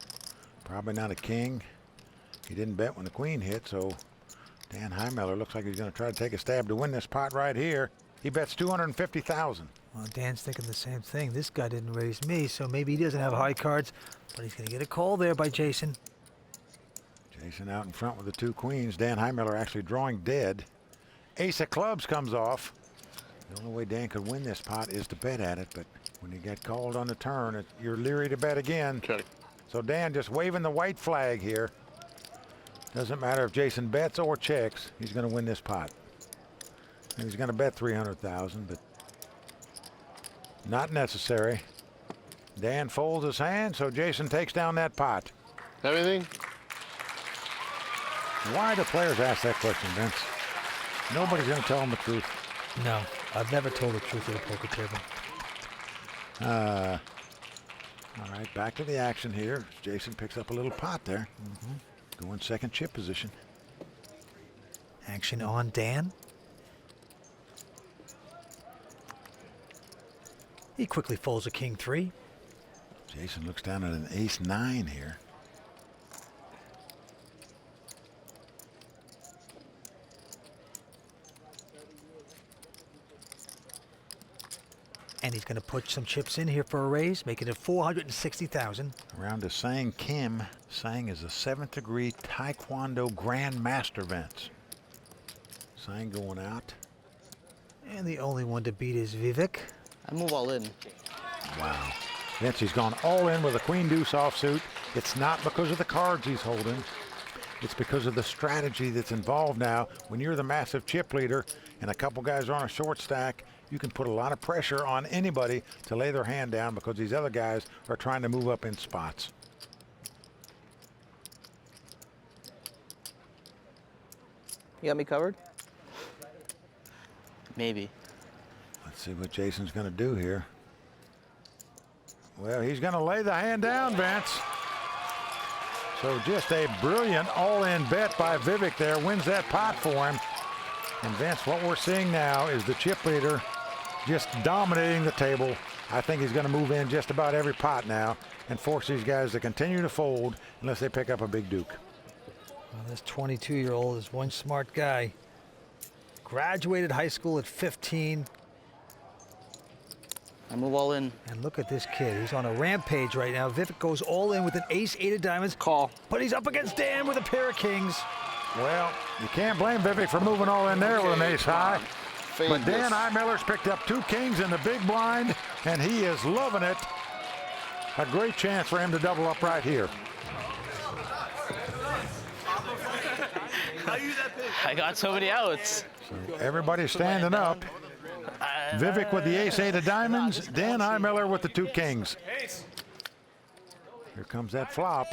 Probably not a king. He didn't bet when the queen hit, so Dan Heimiller looks like he's going to try to take a stab to win this pot right here. He bets $250,000. Well, Dan's thinking the same thing. This guy didn't raise me, so maybe he doesn't have high cards, but he's going to get a call there by Jason. Jason out in front with the 2 queens. Dan Heimiller actually drawing dead. Ace of clubs comes off. The only way Dan could win this pot is to bet at it, but when you get called on the turn, you're leery to bet again. Okay. So Dan just waving the white flag here. Doesn't matter if Jason bets or checks, he's going to win this pot. And he's going to bet $300,000, but not necessary. Dan folds his hand, so Jason takes down that pot. Everything? Why do players ask that question, Vince? Nobody's going to tell them the truth. No, I've never told the truth at a poker table. All right, back to the action here. Jason picks up a little pot there. Going second chip position. Action on Dan. He quickly folds a king 3. Jason looks down at an ace 9 here. And he's going to put some chips in here for a raise, making it 460,000. Around to Sang Kim. Sang is a 7th degree Taekwondo Grand Master, Vince. Sang going out. And the only one to beat is Vivek. I move all in. Wow. Vince, he's gone all in with a queen deuce offsuit. It's not because of the cards he's holding. It's because of the strategy that's involved now. When you're the massive chip leader and a couple guys are on a short stack, you can put a lot of pressure on anybody to lay their hand down because these other guys are trying to move up in spots. You got me covered? Maybe. Let's see what Jason's going to do here. Well, he's going to lay the hand down, Vince. So just a brilliant all-in bet by Vivek there. Wins that pot for him. And Vince, what we're seeing now is the chip leader just dominating the table. I think he's going to move in just about every pot now and force these guys to continue to fold unless they pick up a big duke. Well, this 22-year-old is one smart guy. Graduated high school at 15. I move all in. And look at this kid. He's on a rampage right now. Vivek goes all in with an ace-8 of diamonds. Call. But he's up against Dan with a pair of kings. Well, you can't blame Vivek for moving all in there with an ace high. Fade But Dan this. Heimiller's picked up 2 kings in the big blind, and he is loving it. A great chance for him to double up right here. I got so many outs. So everybody's standing up. Vivek with the ace-8 of diamonds, Dan Heimiller with the 2 kings. Here comes that flop.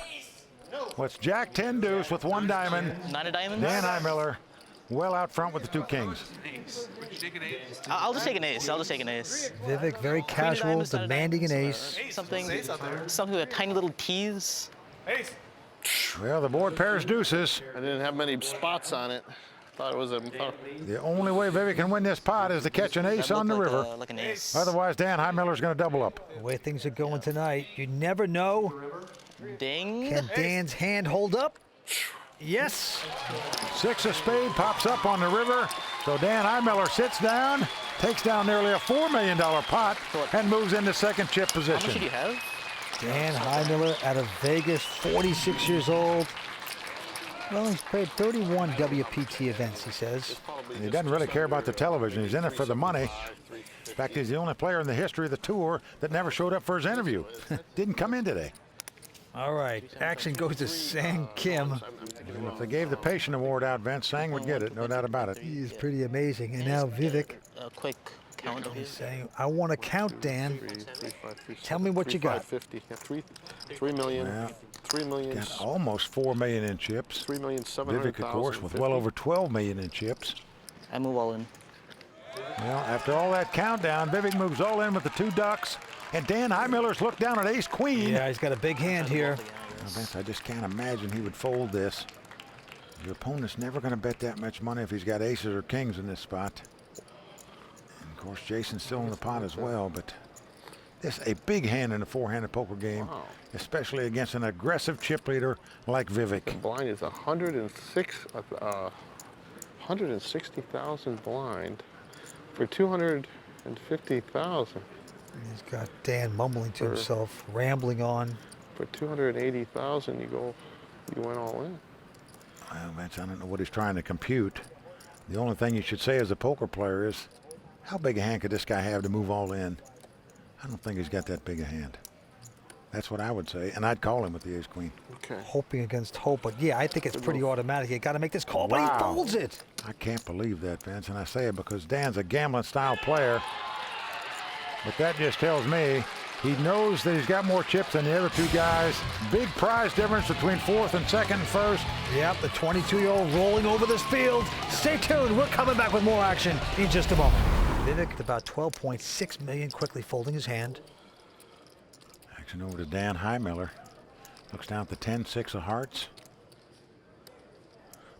What's Jack 10 deuce with 1 diamond. 9 of diamonds? Dan Heimiller well out front with the 2 kings. I'll just take an ace. I'll just take an ace. Vivek very casual, diamonds, nine of demanding an diamonds, ace. Something with a tiny little tease. Well, the board pairs deuces. I didn't have many spots on it. Thought it was a. The only way Vivek can win this pot is to catch an ace That on the looked river. like an ace. Otherwise, Dan Heimiller's going to double up. The way things are going tonight, you never know. Ding. Can Dan's hand hold up? Yes. 6 of spade pops up on the river. So Dan Heimiller sits down, takes down nearly a $4 million pot, and moves into second chip How much did position. you have? Dan Heimiller out of Vegas, 46 years old. Well, he's played 31 WPT events, he says. And he doesn't really care about the television. He's in it for the money. In fact, he's the only player in the history of the tour that never showed up for his interview. Didn't come in today. All right, action goes to Sang Kim. And if they gave the patient award out, Vince, Sang would get it, no doubt about it. He is pretty amazing. And now Vivek A quick count of his. saying, I want to count, Dan. Tell me what you got. 550. Yeah, 3 million. Well, 3 million. Got almost $4 million in chips. 3,700,000. Vivek, of course, with well over $12 million in chips. I move all in. Well, after all that countdown, Vivek moves all in with the 2 ducks. And Dan Heimiller's looked down at ace-queen. Yeah, he's got a big hand here. Now, Vince, I just can't imagine he would fold this. Your opponent's never going to bet that much money if he's got aces or kings in this spot. And of course, Jason's still in the pot as well, but this is a big hand in a 4-handed poker game, especially against an aggressive chip leader like Vivek. Blind is 160,000 blind for 250,000. He's got Dan mumbling to himself, rambling on. For 280,000, you went all in. Well, Vince, I don't know what he's trying to compute. The only thing you should say as a poker player is, how big a hand could this guy have to move all in? I don't think he's got that big a hand. That's what I would say, and I'd call him with the ace-queen. Okay. Hoping against hope, but yeah, I think it's pretty automatic. You got to make this call, but he folds it. I can't believe that, Vince, and I say it because Dan's a gambling-style player. But that just tells me he knows that he's got more chips than the other 2 guys. Big prize difference between 4th and 2nd and 1st. Yep, the 22-year-old rolling over this field. Stay tuned. We're coming back with more action in just a moment. Vivek, about 12.6 million, quickly folding his hand. Action over to Dan Heimiller. Looks down at the 10-6 of hearts.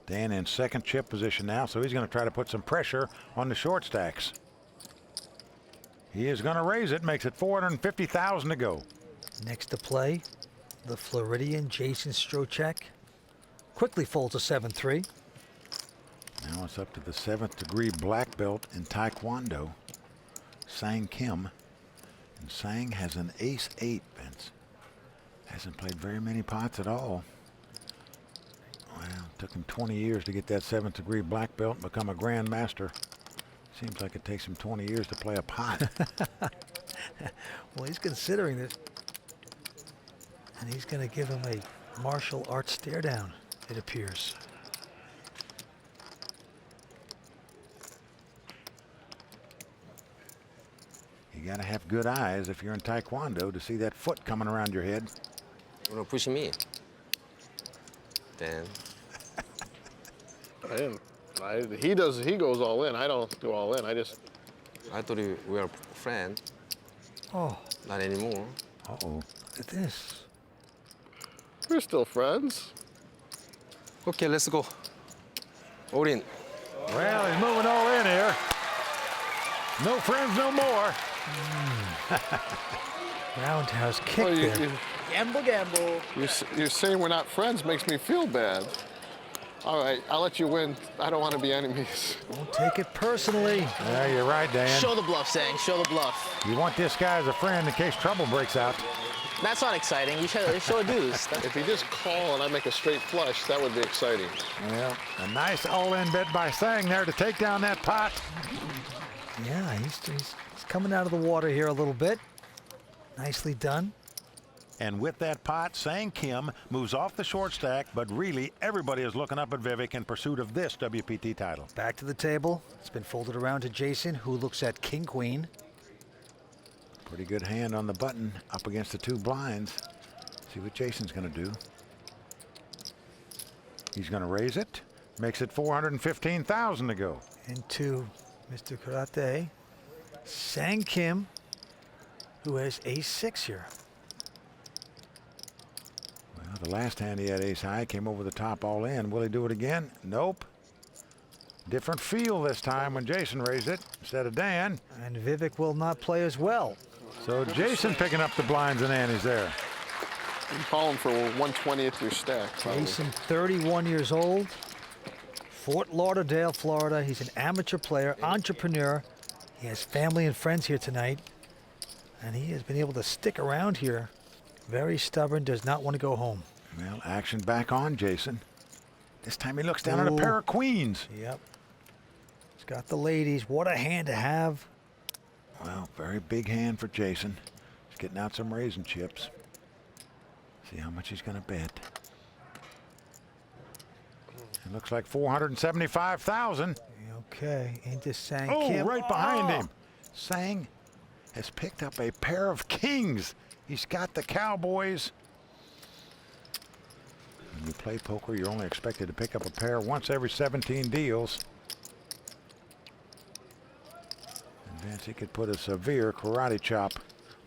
Dan in second chip position now, so he's going to try to put some pressure on the short stacks. He is going to raise it, makes it 450,000 to go. Next to play, the Floridian Jason Strocek quickly folds a 7-3. Now it's up to the 7th degree black belt in Taekwondo, Sang Kim. And Sang has an ace-8, Vince. Hasn't played very many pots at all. Well, it took him 20 years to get that 7th degree black belt and become a grandmaster. Seems like it takes him 20 years to play a pot. Well, he's considering this. And he's going to give him a martial arts stare down, it appears. You got to have good eyes if you're in Taekwondo to see that foot coming around your head. You want to push me? Damn. He goes all in. I don't go all in. I thought we were friends. Oh. Not anymore. Uh-oh. Look at this. We're still friends. Okay, let's go. All in. Well, he's moving all in here. No friends no more. Roundhouse kick there. Gamble, gamble. You're saying we're not friends makes me feel bad. All right, I'll let you win. I don't want to be enemies. Don't take it personally. Yeah, you're right, Dan. Show the bluff, Sang. Show the bluff. You want this guy as a friend in case trouble breaks out. That's not exciting. You show a deuce. If he just call and I make a straight flush, that would be exciting. Well, a nice all-in bet by Sang there to take down that pot. Yeah, he's coming out of the water here a little bit. Nicely done. And with that pot, Sang Kim moves off the short stack, but really everybody is looking up at Vivek in pursuit of this WPT title. Back to the table. It's been folded around to Jason, who looks at King Queen. Pretty good hand on the button up against the 2 blinds. See what Jason's going to do. He's going to raise it. Makes it 415,000 to go. Into Mr. Karate, Sang Kim, who has ace-6 here. Well, the last hand he had ace high, came over the top all in. Will he do it again? Nope. Different feel this time when Jason raised it instead of Dan. And Vivek will not play as well. So Jason picking up the blinds and antes there. You call him for 1/20th your stack. Probably. Jason, 31 years old, Fort Lauderdale, Florida. He's an amateur player, entrepreneur. He has family and friends here tonight. And he has been able to stick around here. Very stubborn, does not want to go home. Well, action back on Jason. This time he looks down at a pair of queens. Yep. He's got the ladies. What a hand to have. Well, very big hand for Jason. He's getting out some raisin chips. See how much he's going to bet. It looks like 475,000. Okay, into Sang Oh, Kim. right behind him. Sang has picked up a pair of kings. He's got the Cowboys. When you play poker, you're only expected to pick up a pair once every 17 deals. And Vince, he could put a severe karate chop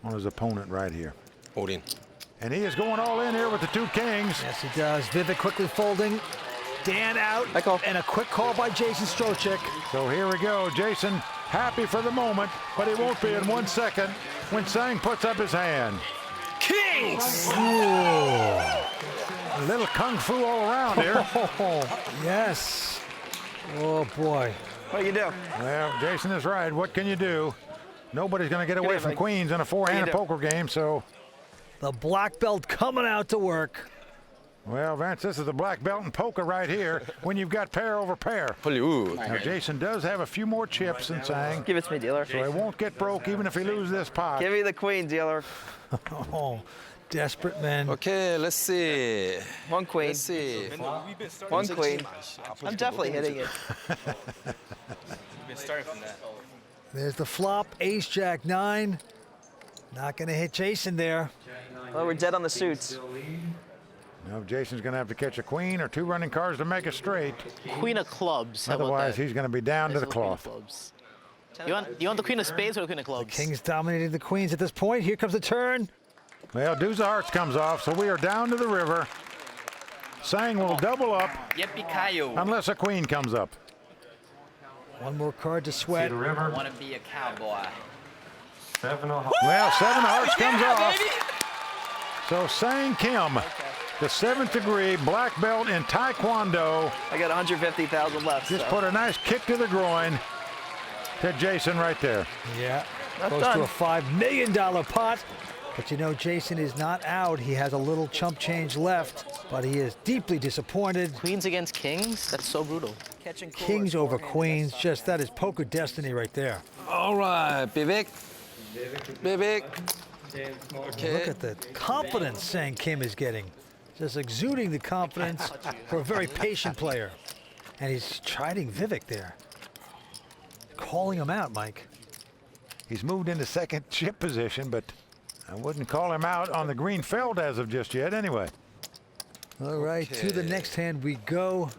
on his opponent right here. All in. And he is going all in here with the 2 kings. Yes, he does. Vivek quickly folding. Dan out. I call. And a quick call by Jason Strocek. So here we go. Jason happy for the moment, but he won't be in 1 second when Sang puts up his hand. Kings! A little kung fu all around here. Yes. Oh, boy. What do you do? Well, Jason is right. What can you do? Nobody's going to get away in, from Mike. queens in a 4-handed do? poker game, so... The black belt coming out to work. Well, Vance, this is the black belt in poker right here when you've got pair over pair. Hollywood. Now, Jason does have a few more chips than Sang, Give it to me, dealer. so he won't get broke even if he loses this pot. Give me the queen, dealer. Oh, desperate men. Okay, let's see. 1 queen. Let's see. 1 queen. I'm definitely hitting it. There's the flop, ace, jack, 9. Not going to hit Jason there. Well, we're dead on the suits. Now, Jason's going to have to catch a queen or 2 running cards to make it straight. Queen of clubs. How about Otherwise, that? he's going to be down to the Queen of cloth. clubs. You want the queen of spades or the queen of clubs? Kings dominating the queens at this point. Here comes the turn. Well, deuce of hearts comes off, so we are down to the river. Sang will double up unless a queen comes up. One more card to sweat. Want to be a cowboy. Well, 7 of hearts comes off. So Sang Kim, the 7th degree black belt in Taekwondo. I got 150,000 left. Just so. put a nice kick to the groin to Jason right there. Yeah, Not close done. to a $5 million pot. But you know, Jason is not out. He has a little chump change left, but he is deeply disappointed. Queens against kings? That's so brutal. Catching Kings over queens, just that is poker destiny right there. All right, Vivek. Vivek. Okay. Look at the confidence Sang Kim is getting. Just exuding the confidence for a very patient player. And he's chiding Vivek there. Calling him out, Mike. He's moved into second chip position, but I wouldn't call him out on the green felt as of just yet anyway. All right, to the next hand we go.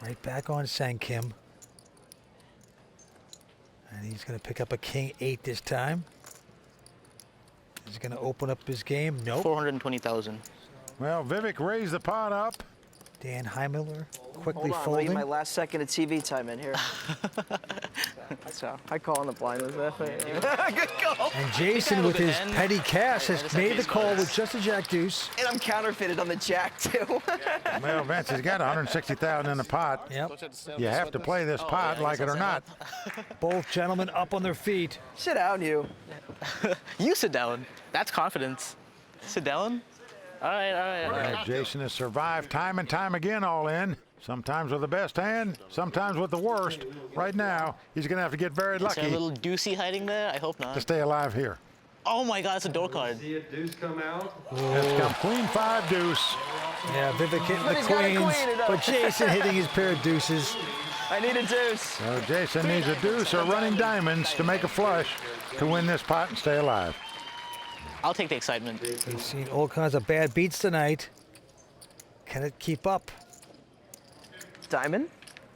Right back on Sang Kim. And he's going to pick up a king 8 this time. He's going to open up his game. Nope. 420,000. Well, Vivek raised the pot up. Dan Heimiller quickly Hold on, I'll folding. get my last second of TV time in here. So I call on the blind with that. Good call. And Jason, with his petty cash, has made the call with just a jack deuce. And I'm counterfeited on the jack too. Well, Vince has got 160,000 in the pot. Yep. You have to play this pot, like it or not. Both gentlemen up on their feet. Sit down, you. You sit down. That's confidence. Sit down. All right, all right, all right. Well, Jason has survived time and time again all in. Sometimes with the best hand, sometimes with the worst. Right now, he's going to have to get very Is there a lucky little deucey hiding there? I hope to not. stay alive here. Oh my God, it's a door card. Has come queen 5 deuce. Yeah, Vivek hitting the he's got a queens, queen, but Jason hitting his pair of deuces. I need a deuce. So Jason needs a deuce or running diamonds to make a flush to win this pot and stay alive. I'll take the excitement. We've seen all kinds of bad beats tonight. Can it keep up? Diamond.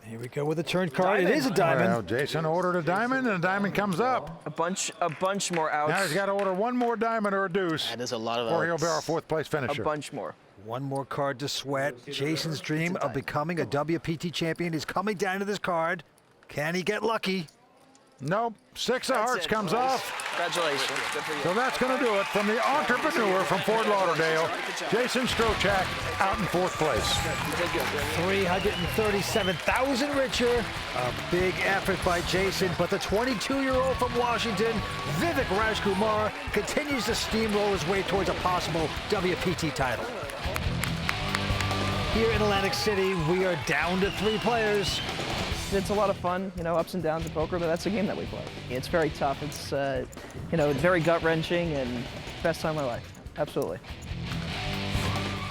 Here we go with a turn card. It is a Well, diamond. Jason ordered a diamond, and a diamond comes up. A bunch more outs. Now he's got to order one more diamond or a deuce, That is a lot of or he'll be our outs. 4th place a finisher. bunch more. One more card to sweat. Jason's dream of becoming a WPT champion is coming down to this card. Can he get lucky? Nope. 6 of That's hearts it, comes boys. off. Congratulations. Good for you. So that's going to do it from the entrepreneur from Fort Lauderdale, Jason Strochak, out in 4th place. 337,000 richer. A big effort by Jason, but the 22-year-old from Washington, Vivek Rajkumar, continues to steamroll his way towards a possible WPT title. Here in Atlantic City, we are down to 3 players. It's a lot of fun, you know, ups and downs of poker, but that's the game that we play. It's very tough. It's, you know, it's very gut-wrenching and best time of my life. Absolutely.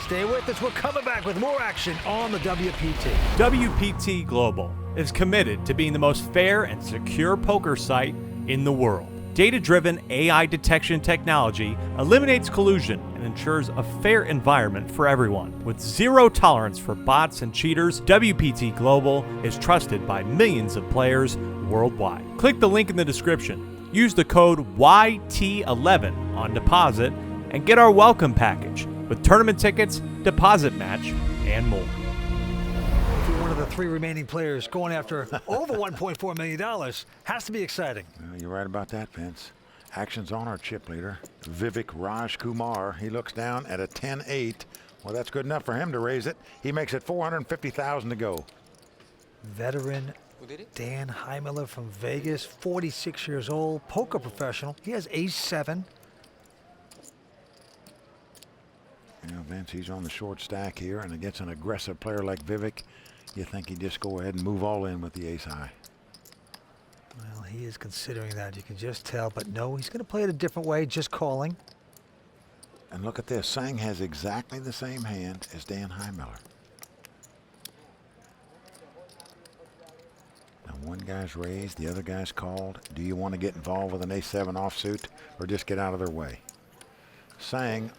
Stay with us. We're coming back with more action on the WPT. WPT Global is committed to being the most fair and secure poker site in the world. Data-driven AI detection technology eliminates collusion and ensures a fair environment for everyone. With zero tolerance for bots and cheaters, WPT Global is trusted by millions of players worldwide. Click the link in the description. Use the code YT11 on deposit and get our welcome package with tournament tickets, deposit match, and more. One of the 3 remaining players going after over $1.4 million. Has to be exciting. Well, you're right about that, Vince. Action's on our chip leader, Vivek Rajkumar. He looks down at a 10-8. Well, that's good enough for him to raise it. He makes it 450,000 to go. Veteran Dan Heimiller from Vegas, 46 years old, poker professional. He has ace-7. You know, Vince, he's on the short stack here, and against an aggressive player like Vivek, you think he'd just go ahead and move all in with the ace-high. Well, he is considering that. You can just tell, but no, he's going to play it a different way, just calling. And look at this. Sang has exactly the same hand as Dan Heimiller. Now, one guy's raised, the other guy's called. Do you want to get involved with an ace-7 offsuit or just get out of their way? Sang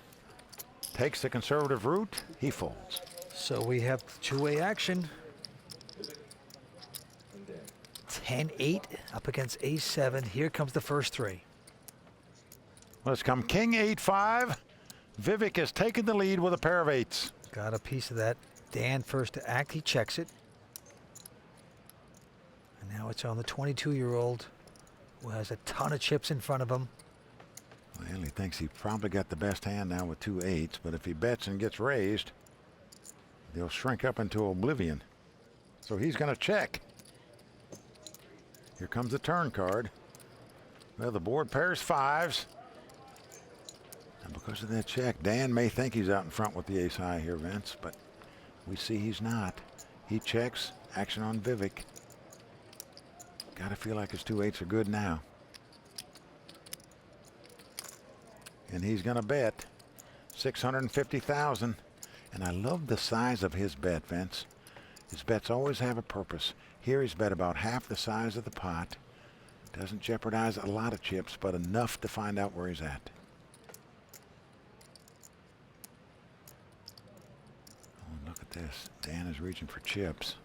takes the conservative route. He folds. So we have two-way action. 10-8 up against ace-7. Here comes the first 3. Let's come king 8-5. Vivek has taken the lead with a pair of eights. Got a piece of that. Dan first to act, he checks it. And now it's on the 22-year-old who has a ton of chips in front of him. Well, he thinks he probably got the best hand now with 2 eights, but if he bets and gets raised, they'll shrink up into oblivion. So he's going to check. Here comes the turn card. Well, the board pairs fives. And because of that check, Dan may think he's out in front with the ace high here, Vince, but we see he's not. He checks. Action on Vivek. Got to feel like his 2 eights are good now. And he's going to bet $650,000. And I love the size of his bet, Vince. His bets always have a purpose. Here he's bet about half the size of the pot. Doesn't jeopardize a lot of chips, but enough to find out where he's at. Oh, look at this. Dan is reaching for chips.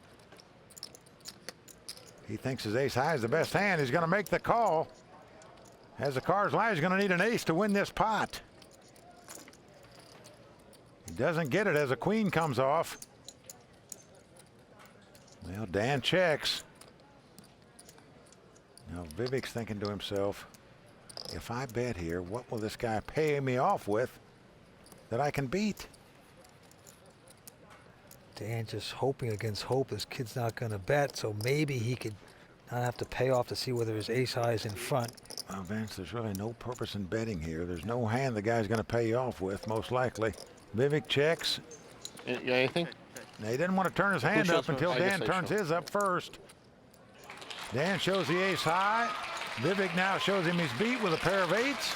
He thinks his ace high is the best hand. He's going to make the call. As the cards lie, he's going to need an ace to win this pot. He doesn't get it as a queen comes off. Well, Dan checks. Now Vivek's thinking to himself, if I bet here, what will this guy pay me off with that I can beat? Dan just hoping against hope this kid's not going to bet, so maybe he could not have to pay off to see whether his ace high is in front. Well, Vince, there's really no purpose in betting here. There's no hand the guy's going to pay you off with, most likely. Vivek checks. Anything? Now, he didn't want to turn his hand up until Dan turns his up first. Dan shows the ace high. Vivek now shows him he's beat with a pair of eights.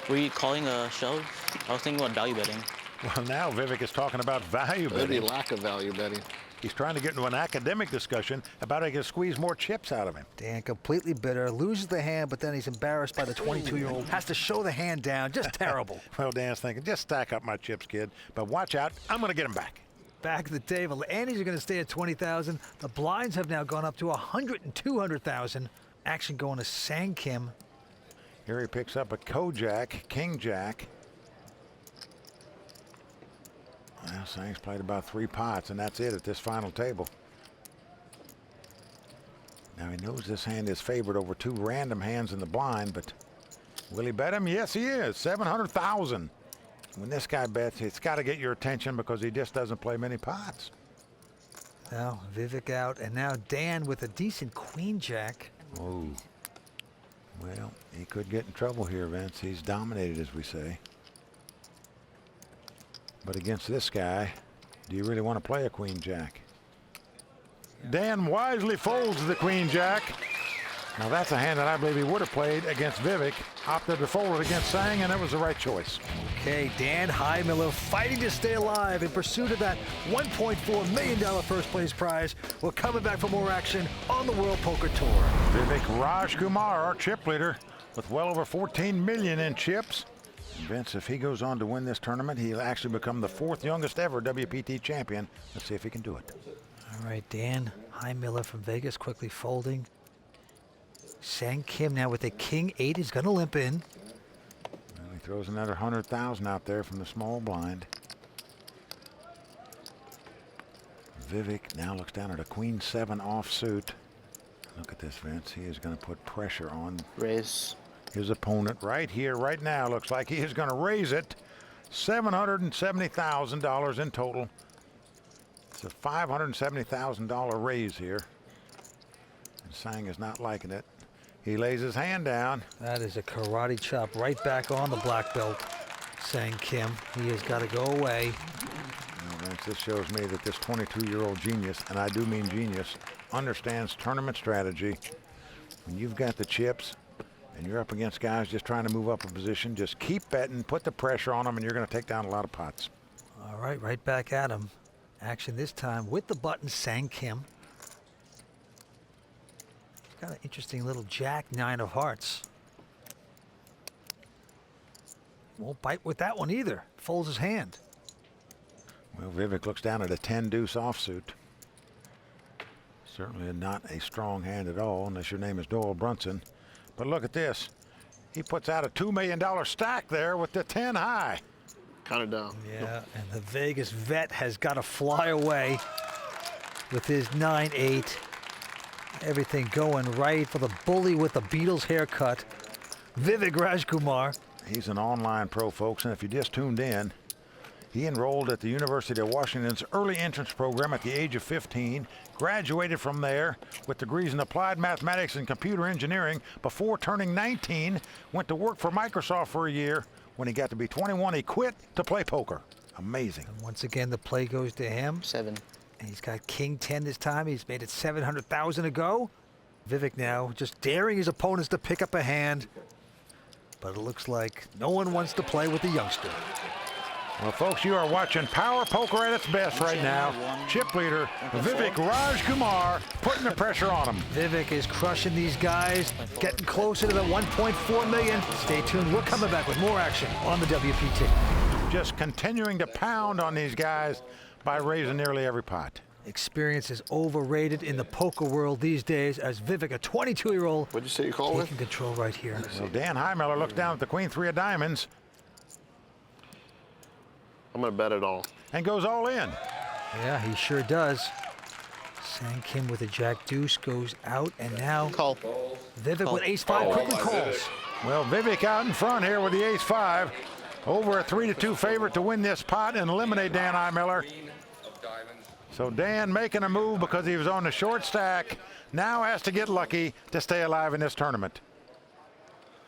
Were you calling a shove? I was thinking about value betting. Well, now Vivek is talking about value betting. Maybe lack of value betting. He's trying to get into an academic discussion about how he can squeeze more chips out of him. Dan completely bitter, loses the hand, but then he's embarrassed by the 22-year-old. Has to show the hand down. Just terrible. Well, Dan's thinking, just stack up my chips, kid. But watch out, I'm going to get him back. Back at the table, Andes are going to stay at 20,000. The blinds have now gone up to 100 and 200,000. Action going to Sang Kim. Here he picks up a Kojak, King Jack. Well, Sang's played about 3 pots, and that's it at this final table. Now he knows this hand is favored over 2 random hands in the blind, but will he bet him? Yes, he is. 700,000. When this guy bets, it's got to get your attention because he just doesn't play many pots. Now Vivek out, and now Dan with a decent queen jack. Oh. Well, he could get in trouble here, Vince. He's dominated, as we say. But against this guy, do you really want to play a queen jack? Dan wisely folds the queen jack. Now that's a hand that I believe he would have played against Vivek. Opted to fold it against Sang, and it was the right choice. Okay, Dan Heimiller fighting to stay alive in pursuit of that $1.4 million first place prize. We're coming back for more action on the World Poker Tour. Vivek Rajkumar, our chip leader, with well over 14 million in chips. Vince, if he goes on to win this tournament, he'll actually become the 4th youngest ever WPT champion. Let's see if he can do it. All right, Dan Heimiller from Vegas quickly folding. Sang Kim now with a king 8 is going to limp in. Well, he throws another 100,000 out there from the small blind. Vivek now looks down at a queen 7 offsuit. Look at this, Vince. He is going to put pressure on Raise. his opponent right here, right now. Looks like he is going to raise it. $770,000 in total. It's a $570,000 raise here. And Sang is not liking it. He lays his hand down. That is a karate chop right back on the black belt. Sang Kim. He has got to go away. Well, Vince, this shows me that this 22-year-old genius, and I do mean genius, understands tournament strategy. When you've got the chips and you're up against guys just trying to move up a position, just keep betting, put the pressure on them, and you're going to take down a lot of pots. All right, right back at him. Action this time with the button, Sang Kim. Got an interesting little jack 9 of hearts. Won't bite with that one either. Folds his hand. Well, Vivek looks down at a 10 deuce offsuit. Certainly not a strong hand at all, unless your name is Doyle Brunson. But look at this. He puts out a $2 million stack there with the 10 high. Kind of down. Yeah, and the Vegas vet has got to fly away with his 9-8. Everything going right for the bully with the Beatles haircut, Vivek Rajkumar. He's an online pro, folks, and if you just tuned in, he enrolled at the University of Washington's early entrance program at the age of 15, graduated from there with degrees in applied mathematics and computer engineering. Before turning 19, went to work for Microsoft for a year. When he got to be 21, he quit to play poker. Amazing. And once again, the play goes to him. 7. And he's got King 10 this time. He's made it 700,000 to go. Vivek now just daring his opponents to pick up a hand. But it looks like no one wants to play with the youngster. Well, folks, you are watching Power Poker at its best right now. Chip leader Vivek Rajkumar putting the pressure on him. Vivek is crushing these guys, getting closer to the 1.4 million. Stay tuned. We're coming back with more action on the WPT. Just continuing to pound on these guys by raising nearly every pot. Experience is overrated in the poker world these days as Vivek, a 22-year-old, What'd you say you call with? taking control right here. Well, Dan Heimiller looks down at the Queen 3 of diamonds I'm going to bet it all. and goes all in. Yeah, he sure does. Sang Kim with a jack deuce goes out, and now Call. Vivek with ace-5 quickly calls. Well, Vivek out in front here with the ace-5. Over a 3-2 favorite to win this pot and eliminate Dan Heimiller. So Dan making a move because he was on the short stack. Now has to get lucky to stay alive in this tournament.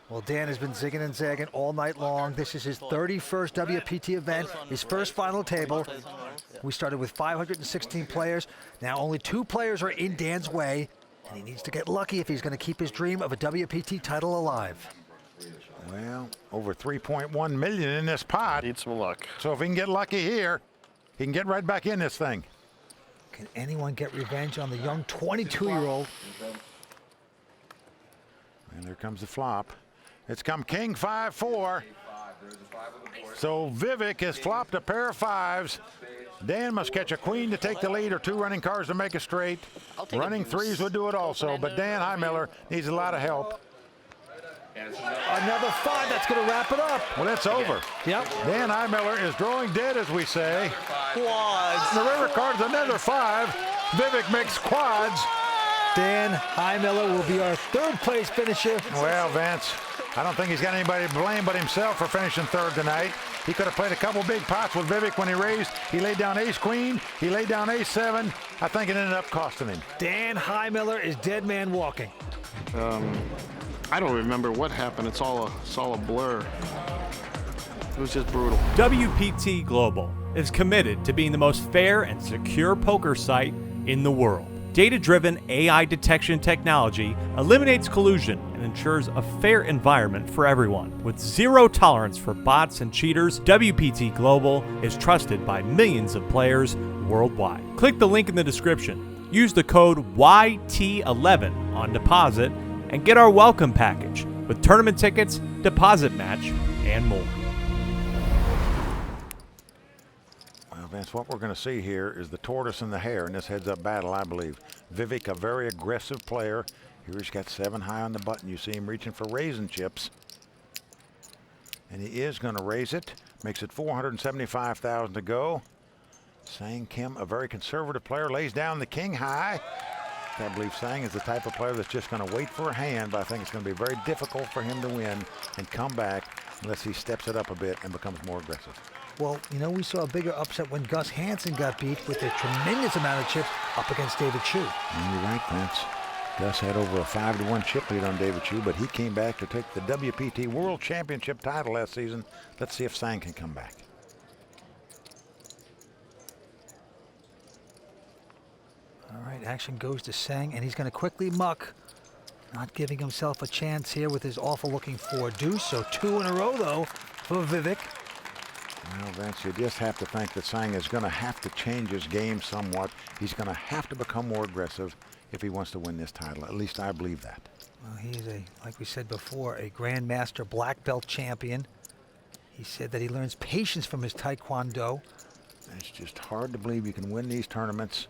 Well, Dan has been zigging and zagging all night long. This is his 31st WPT event, his first final table. We started with 516 players. Now only 2 players are in Dan's way, and he needs to get lucky if he's going to keep his dream of a WPT title alive. Well, over 3.1 million in this pot. Need some luck. So if he can get lucky here, he can get right back in this thing. Can anyone get revenge on the young 22-year-old? And there comes the flop. It's come King 5-4. So Vivek has flopped a pair of 5s. Dan must catch a queen to take the lead or 2 running cards to make a straight. Running 3s would do it also, but Dan Heimiller needs a lot of help. Another 5, that's going to wrap it up. Well, it's over. Yep. Dan Heimiller is drawing dead, as we say. Quads. The river card's another 5. Vivek makes quads. Dan Heimiller will be our 3rd place finisher. Well, Vince, I don't think he's got anybody to blame but himself for finishing 3rd tonight. He could have played a couple big pots with Vivek when he raised. He laid down ace-queen. He laid down ace-7. I think it ended up costing him. Dan Heimiller is dead man walking. I don't remember what happened. It's all a blur. It was just brutal. WPT Global is committed to being the most fair and secure poker site in the world. Data-driven AI detection technology eliminates collusion and ensures a fair environment for everyone. With zero tolerance for bots and cheaters, WPT Global is trusted by millions of players worldwide. Click the link in the description. Use the code YT11 on deposit and get our welcome package with tournament tickets, deposit match, and more. Well, Vince, what we're going to see here is the tortoise and the hare in this heads-up battle, I believe. Vivek, a very aggressive player. Here he's got 7 high on the button. You see him reaching for raising chips. And he is going to raise it. Makes it 475,000 to go. Sang Kim, a very conservative player, lays down the king high. I believe Sang is the type of player that's just going to wait for a hand, but I think it's going to be very difficult for him to win and come back unless he steps it up a bit and becomes more aggressive. Well, you know, we saw a bigger upset when Gus Hansen got beat with a tremendous amount of chips up against David Chu. And you're right, Vince. Gus had over a 5-1 chip lead on David Chu, but he came back to take the WPT World Championship title last season. Let's see if Sang can come back. All right, action goes to Sang, and he's going to quickly muck. Not giving himself a chance here with his awful-looking 4 deuce. So 2 in a row, though, for Vivek. Well, Vince, you just have to think that Sang is going to have to change his game somewhat. He's going to have to become more aggressive if he wants to win this title. At least I believe that. Well, he is like we said before, a Grandmaster black belt champion. He said that he learns patience from his Taekwondo. It's just hard to believe you can win these tournaments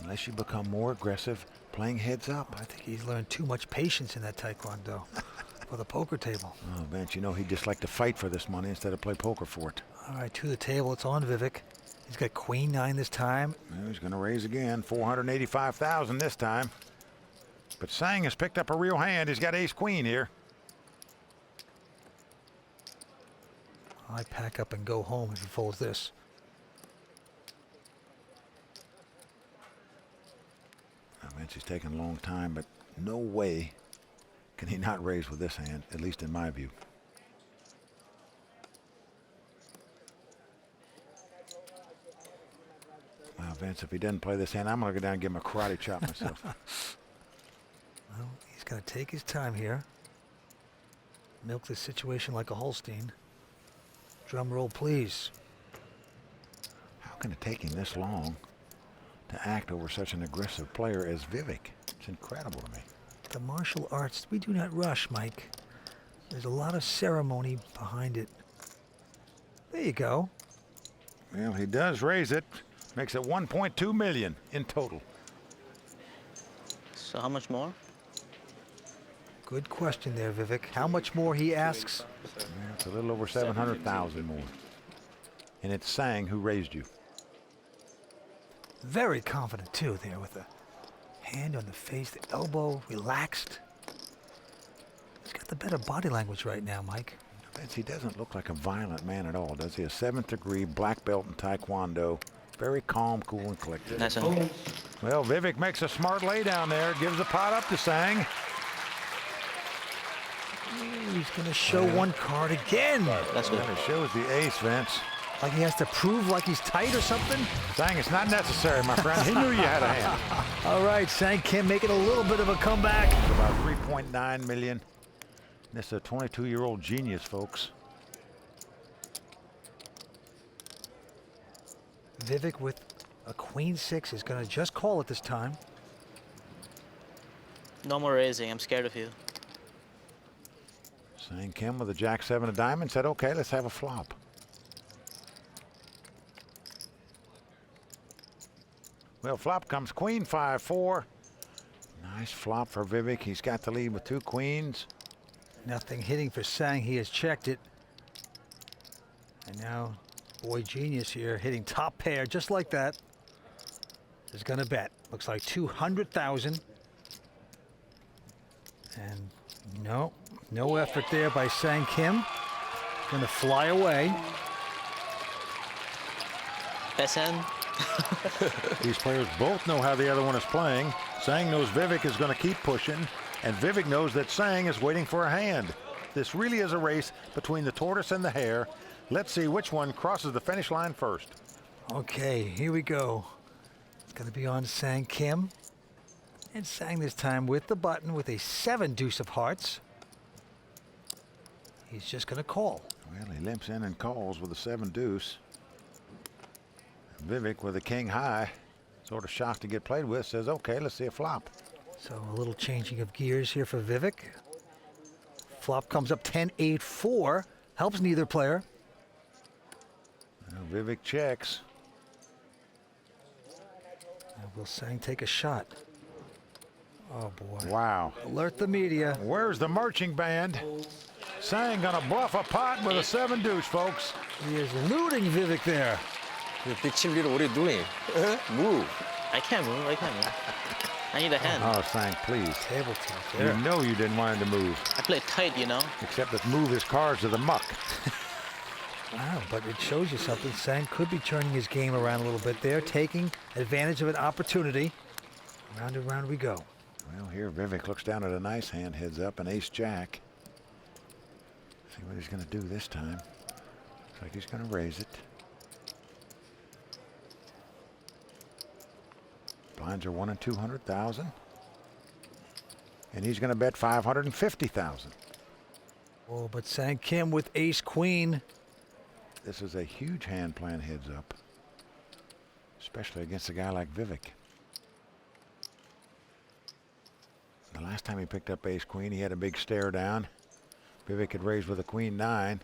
unless you become more aggressive playing heads up. I think he's learned too much patience in that Taekwondo. for the poker table. Oh, Vince, you know he'd just like to fight for this money instead of play poker for it. All right, to the table. It's on Vivek. He's got queen 9 this time. Well, he's going to raise again, 485,000 this time. But Sang has picked up a real hand. He's got ace queen here. I pack up and go home if he folds this. Now, Vince, he's taking a long time, but no way can he not raise with this hand, at least in my view. Wow, Vince, if he doesn't play this hand, I'm going to go down and give him a karate chop myself. Well, he's going to take his time here. Milk this situation like a Holstein. Drum roll, please. How can it take him this long to act over such an aggressive player as Vivek? It's incredible to me. The martial arts, we do not rush, Mike. There's a lot of ceremony behind it. There you go. Well, he does raise it. Makes it 1.2 million in total. So how much more? Good question there, Vivek. How much more, he asks? Yeah, it's a little over 700,000 more. And it's Sang who raised you. Very confident, too, there with the hand on the face, the elbow relaxed. He's got the better body language right now, Mike. Vince, he doesn't look like a violent man at all, does he? A 7th degree black belt in Taekwondo. Very calm, cool, and collected. Nice one. Well, Vivek makes a smart lay down there. Gives the pot up to Sang. He's going to show one card again. That's good. And it shows the ace, Vince. Like he has to prove like he's tight or something? Sang, it's not necessary, my friend. He knew you had a hand. All right, Sang Kim making a little bit of a comeback. It's about 3.9 million. This is a 22-year-old genius, folks. Vivek with a queen 6 is going to just call it this time. No more raising. I'm scared of you. Sang Kim with a jack 7 of diamonds said, okay, let's have a flop. Well, flop comes queen 5-4. Nice flop for Vivek. He's got the lead with 2 queens. Nothing hitting for Sang. He has checked it. And now, boy genius here, hitting top pair just like that. Is going to bet. Looks like 200,000. And no effort there by Sang Kim. Going to fly away. Best hand. These players both know how the other one is playing. Sang knows Vivek is going to keep pushing, and Vivek knows that Sang is waiting for a hand. This really is a race between the tortoise and the hare. Let's see which one crosses the finish line first. Okay, here we go. It's going to be on Sang Kim. And Sang this time with the button with a 7 deuce of hearts. He's just going to call. Well, he limps in and calls with a 7 deuce. Vivek with a king high, sort of shocked to get played with, says, okay, let's see a flop. So a little changing of gears here for Vivek. Flop comes up 10-8-4. Helps neither player. Well, Vivek checks. And will Sang take a shot? Oh, boy. Wow. Alert the media. Where's the marching band? Sang gonna bluff a pot with a 7 deuce, folks. He is looting Vivek there. Big chim leader, what are you doing? Move. I can't move. I need a hand. Oh, Sang, please. Tabletop You there. know you didn't want him to move. I play tight, you know. Except that move his cards to the muck. Wow, but it shows you something. Sang could be turning his game around a little bit there, taking advantage of an opportunity. Round and round we go. Well, here Vivek looks down at a nice hand, heads up, an ace-jack. See what he's going to do this time. Looks like he's going to raise it. Blinds are 1 in 200,000. And he's going to bet 550,000. Oh, but Sang Kim with ace-queen. This is a huge hand playing heads up, especially against a guy like Vivek. The last time he picked up ace-queen, he had a big stare down. Vivek had raised with a queen 9.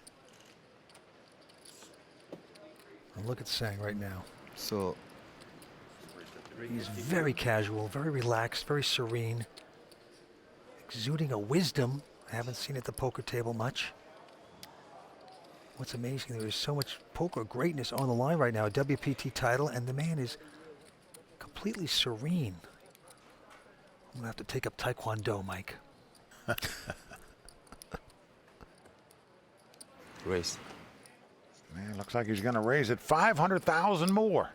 And look at Sang right now. So, He's very casual, very relaxed, very serene. Exuding a wisdom Haven't seen it at the poker table much. What's amazing, there is so much poker greatness on the line right now, a WPT title, and the man is completely serene. I'm gonna have to take up Taekwondo, Mike. Race. Man, looks like he's going to raise it 500,000 more.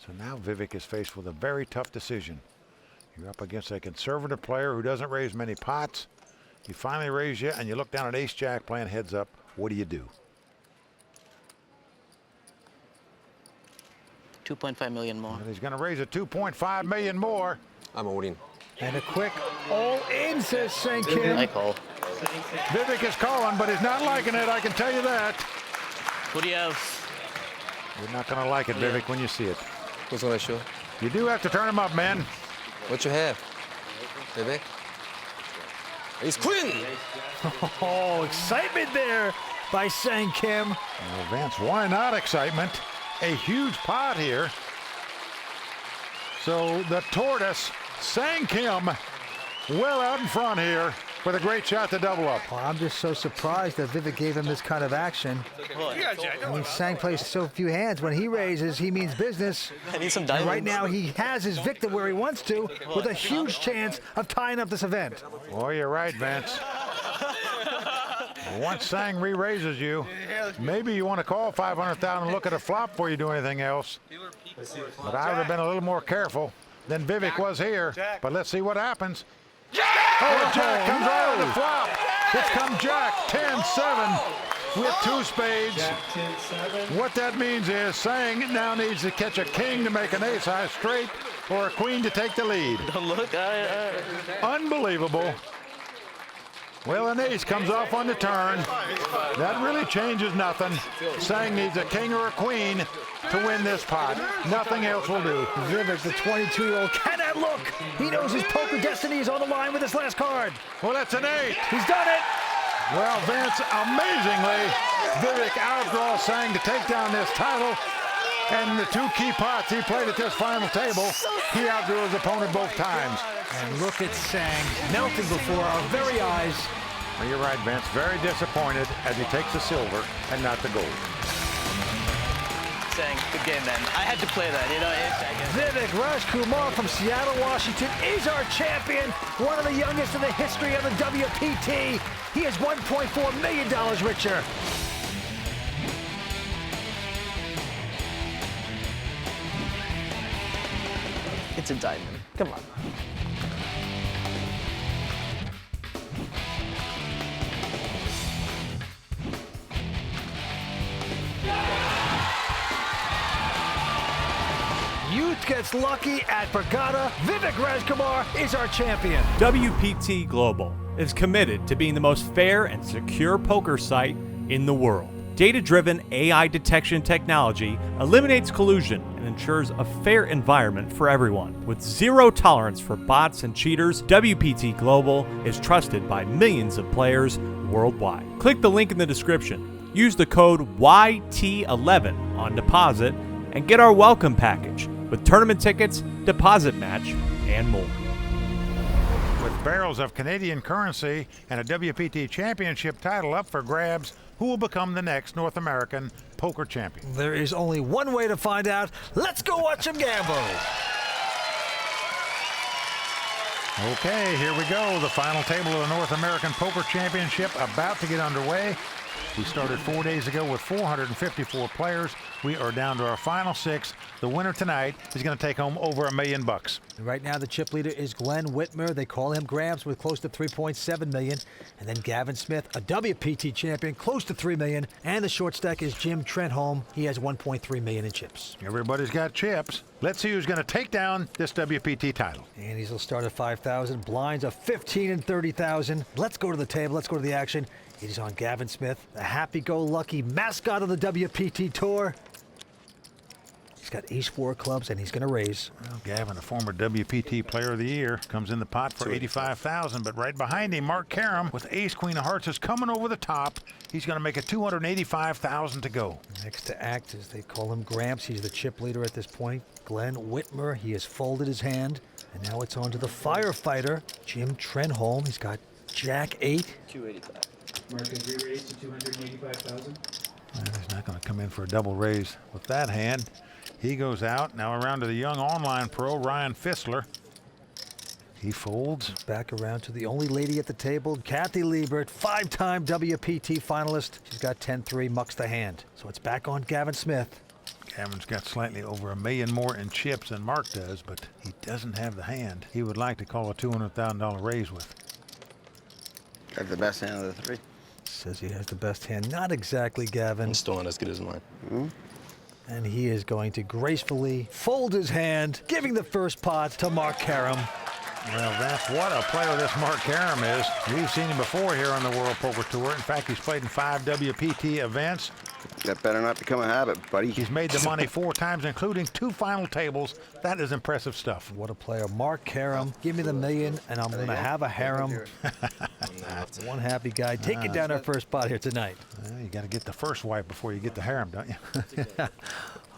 So now Vivek is faced with a very tough decision. You're up against a conservative player who doesn't raise many pots. He finally raised you, and you look down at ace-jack playing heads up. What do you do? 2.5 million more. And he's going to raise it 2.5 million more. I'm all in. And a quick all-in, says St. Kim. I call. Vivek is calling, but he's not liking it, I can tell you that. What do you have? You're not going to like it, Vivek, when you see it. What's gonna show? You do have to turn him up, man. What you have? Vivek? Ace Queen! Oh, excitement there by St. Kim. Well, Vance, why not excitement? A huge pot here. So the tortoise, St. Kim, well out in front here with a great shot to double up. Well, I'm just so surprised that Vivek gave him this kind of action. I mean, Sang plays so few hands. When he raises, he means business. I need some And diamonds. right now, he has his victim where he wants to, with a huge chance of tying up this event. Oh, you're right, Vance. Once Sang re-raises you, maybe you want to call 500,000 and look at a flop before you do anything else. But I would have been a little more careful than Vivek was here. But let's see what happens. Oh, Jack comes out of the flop. Here comes Jack, 10-7 with two spades. What that means is Sang now needs to catch a king to make an ace-high straight or a queen to take the lead. Don't look. Unbelievable. Well, an ace comes off on the turn. That really changes nothing. Sang needs a king or a queen to win this pot. Nothing else will do. Vivek, the 22-year-old, cannot look. He knows his poker destiny is on the line with this last card. Well, that's an 8. He's done it. Well, Vince, amazingly, Vivek outdraws Sang to take down this title. And the two key pots he played at this final table, he outdrew his opponent both times. And look at Sang melting before our very eyes. Well, you're right, Vince. Very disappointed as he takes the silver and not the gold. Saying good game, man. I had to play that, you know. Vivek Rajkumar from Seattle, Washington is our champion, one of the youngest in the history of the WPT. He is $1.4 million richer. It's a diamond. Come on. Youth gets lucky at Borgata. Vivek Rajkumar is our champion. WPT Global is committed to being the most fair and secure poker site in the world. Data-driven AI detection technology eliminates collusion and ensures a fair environment for everyone. With zero tolerance for bots and cheaters, WPT Global is trusted by millions of players worldwide. Click the link in the description. Use the code YT11 on deposit and get our welcome package with tournament tickets, deposit match, and more. With barrels of Canadian currency and a WPT championship title up for grabs, who will become the next North American poker champion? There is only one way to find out. Let's go watch him gamble. Okay, here we go. The final table of the North American Poker Championship about to get underway. We started 4 days ago with 454 players. We are down to our final 6. The winner tonight is going to take home over $1 million. Right now, the chip leader is Glen Witmer. They call him Gramps with close to $3.7 million. And then Gavin Smith, a WPT champion, close to $3 million. And the short stack is Jim Trentholm. He has $1.3 million in chips. Everybody's got chips. Let's see who's going to take down this WPT title. Andes will start at 5,000. Blinds of 15 and 30,000. Let's go to the table. Let's go to the action. It is on Gavin Smith, the happy-go-lucky mascot of the WPT Tour. He's got ace-4 of clubs, and he's going to raise. Well, Gavin, a former WPT Player of the Year, comes in the pot for $85,000, but right behind him, Mark Karam with ace-queen of hearts is coming over the top. He's going to make it $285,000 to go. Next to act, as they call him, Gramps. He's the chip leader at this point. Glen Witmer, he has folded his hand, and now it's on to the firefighter, Jim Trenholm. He's got Jack 8. 285. Market re-raise to 285,000. He's not going to come in for a double raise with that hand. He goes out. Now around to the young online pro, Ryan Fissler. He folds. Back around to the only lady at the table, Kathy Liebert, 5-time WPT finalist. She's got 10-3, mucks the hand. So it's back on Gavin Smith. Gavin's got slightly over $1 million more in chips than Mark does, but he doesn't have the hand he would like to call a $200,000 raise with. Got the best hand of the three. Says he has the best hand. Not exactly, Gavin. It's still not as good as mine. And he is going to gracefully fold his hand, giving the first pot to Mark Karam. Well, that's what a player this Mark Karam is. We've seen him before here on the World Poker Tour. In fact, he's played in 5 WPT events. That better not become a habit, buddy. He's made the money 4 times, including 2 final tables. That is impressive stuff. What a player. Mark Karam, give me the $1 million, and I'm going to have a harem. One happy guy. Taking down our first spot here tonight. Well, you got to get the first wipe before you get the harem, don't you?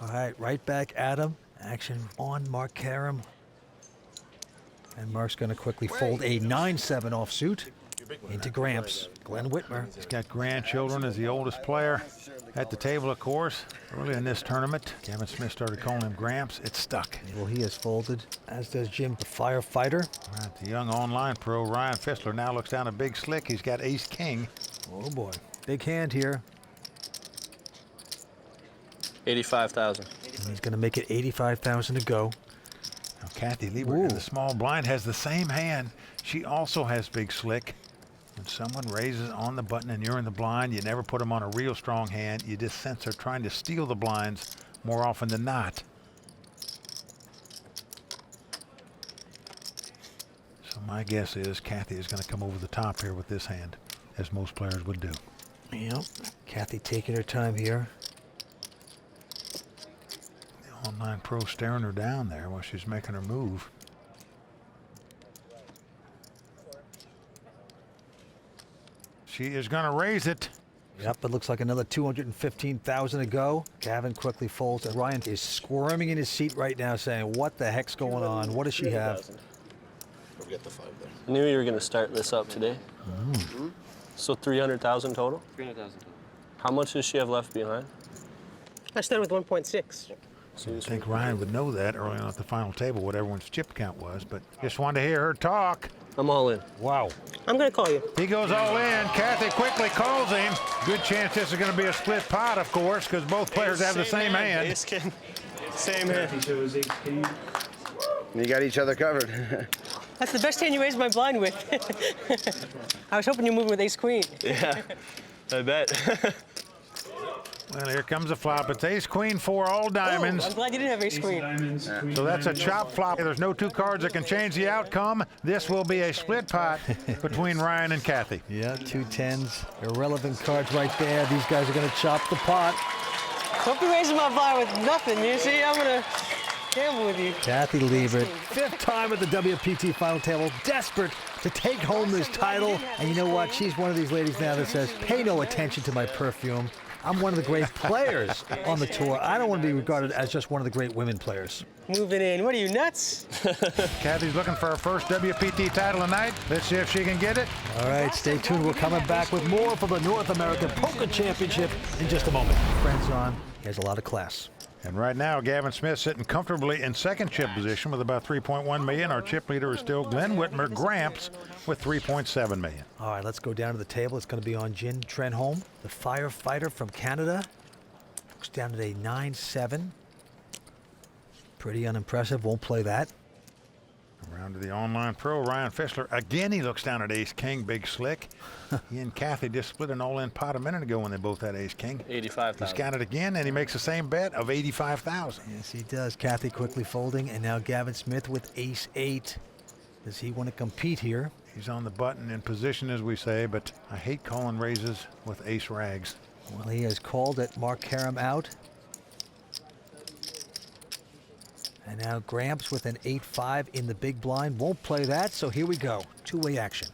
All right, right back at him. Action on Mark Karam. And Mark's going to quickly fold a 9-7 offsuit into Gramps. Glen Witmer. He's got grandchildren as the oldest player at the table, of course. Early in this tournament, Gavin Smith started calling him Gramps. It stuck. Well, he has folded, as does Jim, the firefighter. All right, the young online pro, Ryan Fissler, now looks down a big slick. He's got ace-king. Oh, boy. Big hand here. 85,000. And he's going to make it 85,000 to go. Now, Kathy Liebert in the small blind has the same hand. She also has big slick. When someone raises on the button and you're in the blind, you never put them on a real strong hand. You just sense they're trying to steal the blinds more often than not. So my guess is Kathy is going to come over the top here with this hand, as most players would do. Yep. Kathy taking her time here. The online pro staring her down there while she's making her move. She is going to raise it. Yep, it looks like another 215,000 to go. Gavin quickly folds, and Ryan is squirming in his seat right now saying, what the heck's going on? What does she have? Forget the 5 there. I knew you were going to start this up today. So 300,000 total? 300,000. How much does she have left behind? I started with 1.6. I think Ryan would know that early on at the final table, what everyone's chip count was, but just wanted to hear her talk. I'm all in. Wow. I'm going to call you. He goes all in. Kathy quickly calls him. Good chance this is going to be a split pot, of course, because both players have the same hand. Ace king. Same hand. He shows ace king. You got each other covered. That's the best hand you raised my blind with. I was hoping you moved with ace queen. Yeah, I bet. Well, here comes a flop. It's ace queen 4, all diamonds. Oh, I'm glad you didn't have ace queen. Diamonds, queen So that's a diamonds. chop flop. There's no 2 cards that can change the outcome. This will be a split pot between Ryan and Kathy. Yeah, 2 10s. Irrelevant cards right there. These guys are going to chop the pot. Don't be raising my blind with nothing. You see, I'm going to gamble with you. Kathy Liebert, 5th time at the WPT final table, desperate to take home this title. And you know what? She's one of these ladies now that says, pay no attention to my perfume. I'm one of the great players on the tour. I don't want to be regarded as just one of the great women players. Moving in. What are you, nuts? Kathy's looking for her first WPT title tonight. Let's see if she can get it. All right, stay tuned. We're coming back with more for the North American Poker Championship in just a moment. Friends on. He has a lot of class. And right now, Gavin Smith sitting comfortably in second chip position with about 3.1 million. Our chip leader is still Glen Witmer, Gramps, with 3.7 million. All right, let's go down to the table. It's going to be on Jim Trenholm, the firefighter from Canada. Looks down at a 9-7. Pretty unimpressive. Won't play that. Around to the online pro, Ryan Fissler. Again, he looks down at ace-king, big slick. He and Kathy just split an all-in pot a minute ago when they both had ace-king. 85,000. He's got it again, and he makes the same bet of 85,000. Yes, he does. Kathy quickly folding, and now Gavin Smith with ace-8. Does he want to compete here? He's on the button in position, as we say, but I hate calling raises with ace rags. Well, he has called it. Mark Karam out. And now Gramps with an 8-5 in the big blind. Won't play that, so here we go. Two-way action.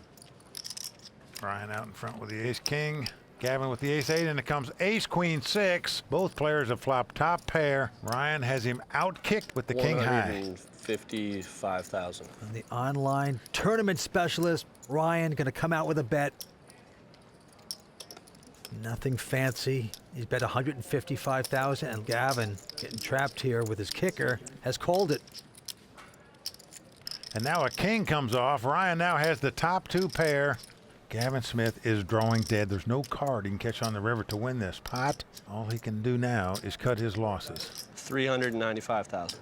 Ryan out in front with the ace-king. Gavin with the ace-8, and it comes ace-queen-6. Both players have flopped top pair. Ryan has him out-kicked with the king high. 155,000. And the online tournament specialist, Ryan, going to come out with a bet. Nothing fancy. He's bet 155,000, and Gavin, getting trapped here with his kicker, has called it. And now a king comes off. Ryan now has the top two pair. Gavin Smith is drawing dead. There's no card he can catch on the river to win this pot. All he can do now is cut his losses. 395,000.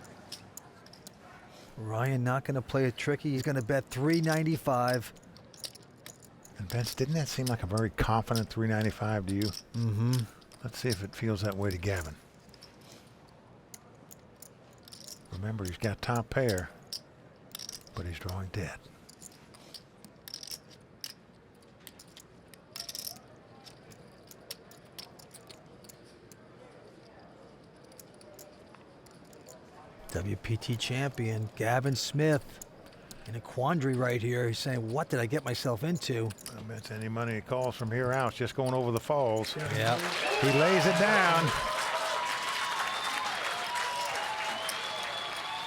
Ryan not going to play it tricky. He's going to bet 395. And Vince, didn't that seem like a very confident 395 to you? Mm-hmm. Let's see if it feels that way to Gavin. Remember, he's got top pair, but he's drawing dead. WPT champion Gavin Smith in a quandary right here. He's saying, what did I get myself into? I bet any money he calls from here out, just going over the falls. Yeah. He lays it down.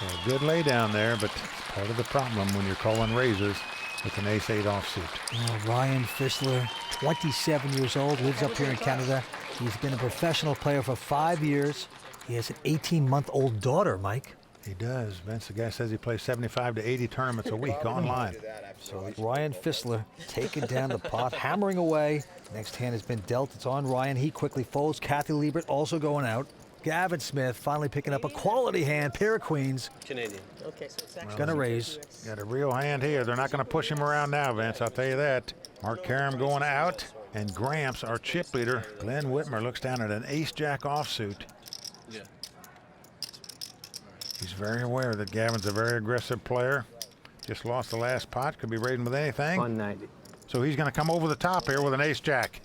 So a good lay down there, but it's part of the problem when you're calling raises with an ace-8 offsuit. Ryan Fischler, 27 years old, lives up here in Canada. He's been a professional player for 5 years. He has an 18-month-old daughter, Mike. He does. Vince, the guy says he plays 75 to 80 tournaments a week online. So Ryan Fischler taking down the pot, hammering away. Next hand has been dealt. It's on Ryan. He quickly folds. Kathy Liebert also going out. Gavin Smith finally picking up a quality hand, pair of queens. Canadian. Okay, so it's He's going to raise. Got a real hand here. They're not going to push him around now, Vince. I'll tell you that. Mark Karam going out. And Gramps, our chip leader, Glen Witmer, looks down at an ace-jack offsuit. Yeah. He's very aware that Gavin's a very aggressive player. Just lost the last pot. Could be raiding with anything. 190. So he's going to come over the top here with an ace-jack.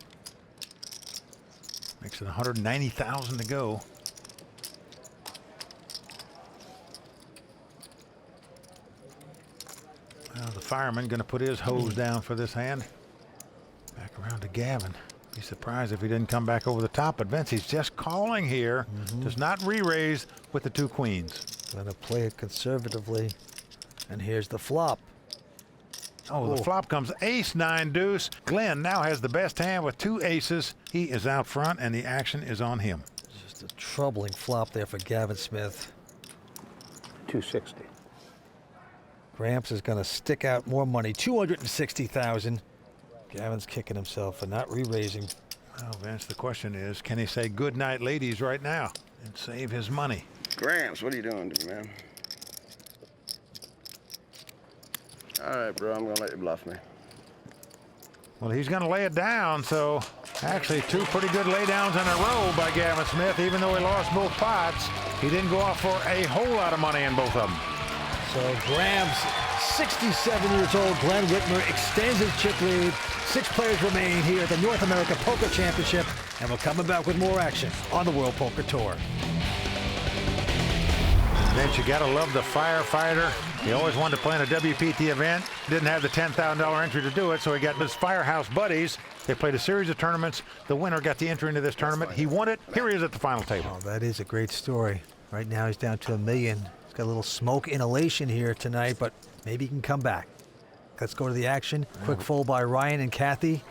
Makes it 190,000 to go. Well, the fireman going to put his hose down for this hand. Back around to Gavin. Be surprised if he didn't come back over the top. But Vince, he's just calling here. Does not re-raise with the two queens. Going to play it conservatively. And here's the flop. Oh, the flop comes ace-9 deuce. Glenn now has the best hand with two aces. He is out front, and the action is on him. Just a troubling flop there for Gavin Smith. 260. Gramps is going to stick out more money, 260,000. Gavin's kicking himself for not re-raising. Well, Vince, the question is, can he say good night, ladies, right now and save his money? Gramps, what are you doing to me, man? All right, bro, I'm gonna let you bluff me. Well, he's going to lay it down, so actually two pretty good laydowns in a row by Gavin Smith. Even though he lost both pots, he didn't go off for a whole lot of money in both of them. So Gramps, 67 years old, Glen Witmer extends his chip lead. 6 players remain here at the North America Poker Championship, and we're coming back with more action on the World Poker Tour. Vince, you got to love the firefighter. He always wanted to play in a WPT event. Didn't have the $10,000 entry to do it, so he got his Firehouse buddies. They played a series of tournaments. The winner got the entry into this tournament. He won it. Here he is at the final table. Oh, that is a great story. Right now he's down to $1 million. He's got a little smoke inhalation here tonight, but maybe he can come back. Let's go to the action. Quick fold by Ryan and Kathy.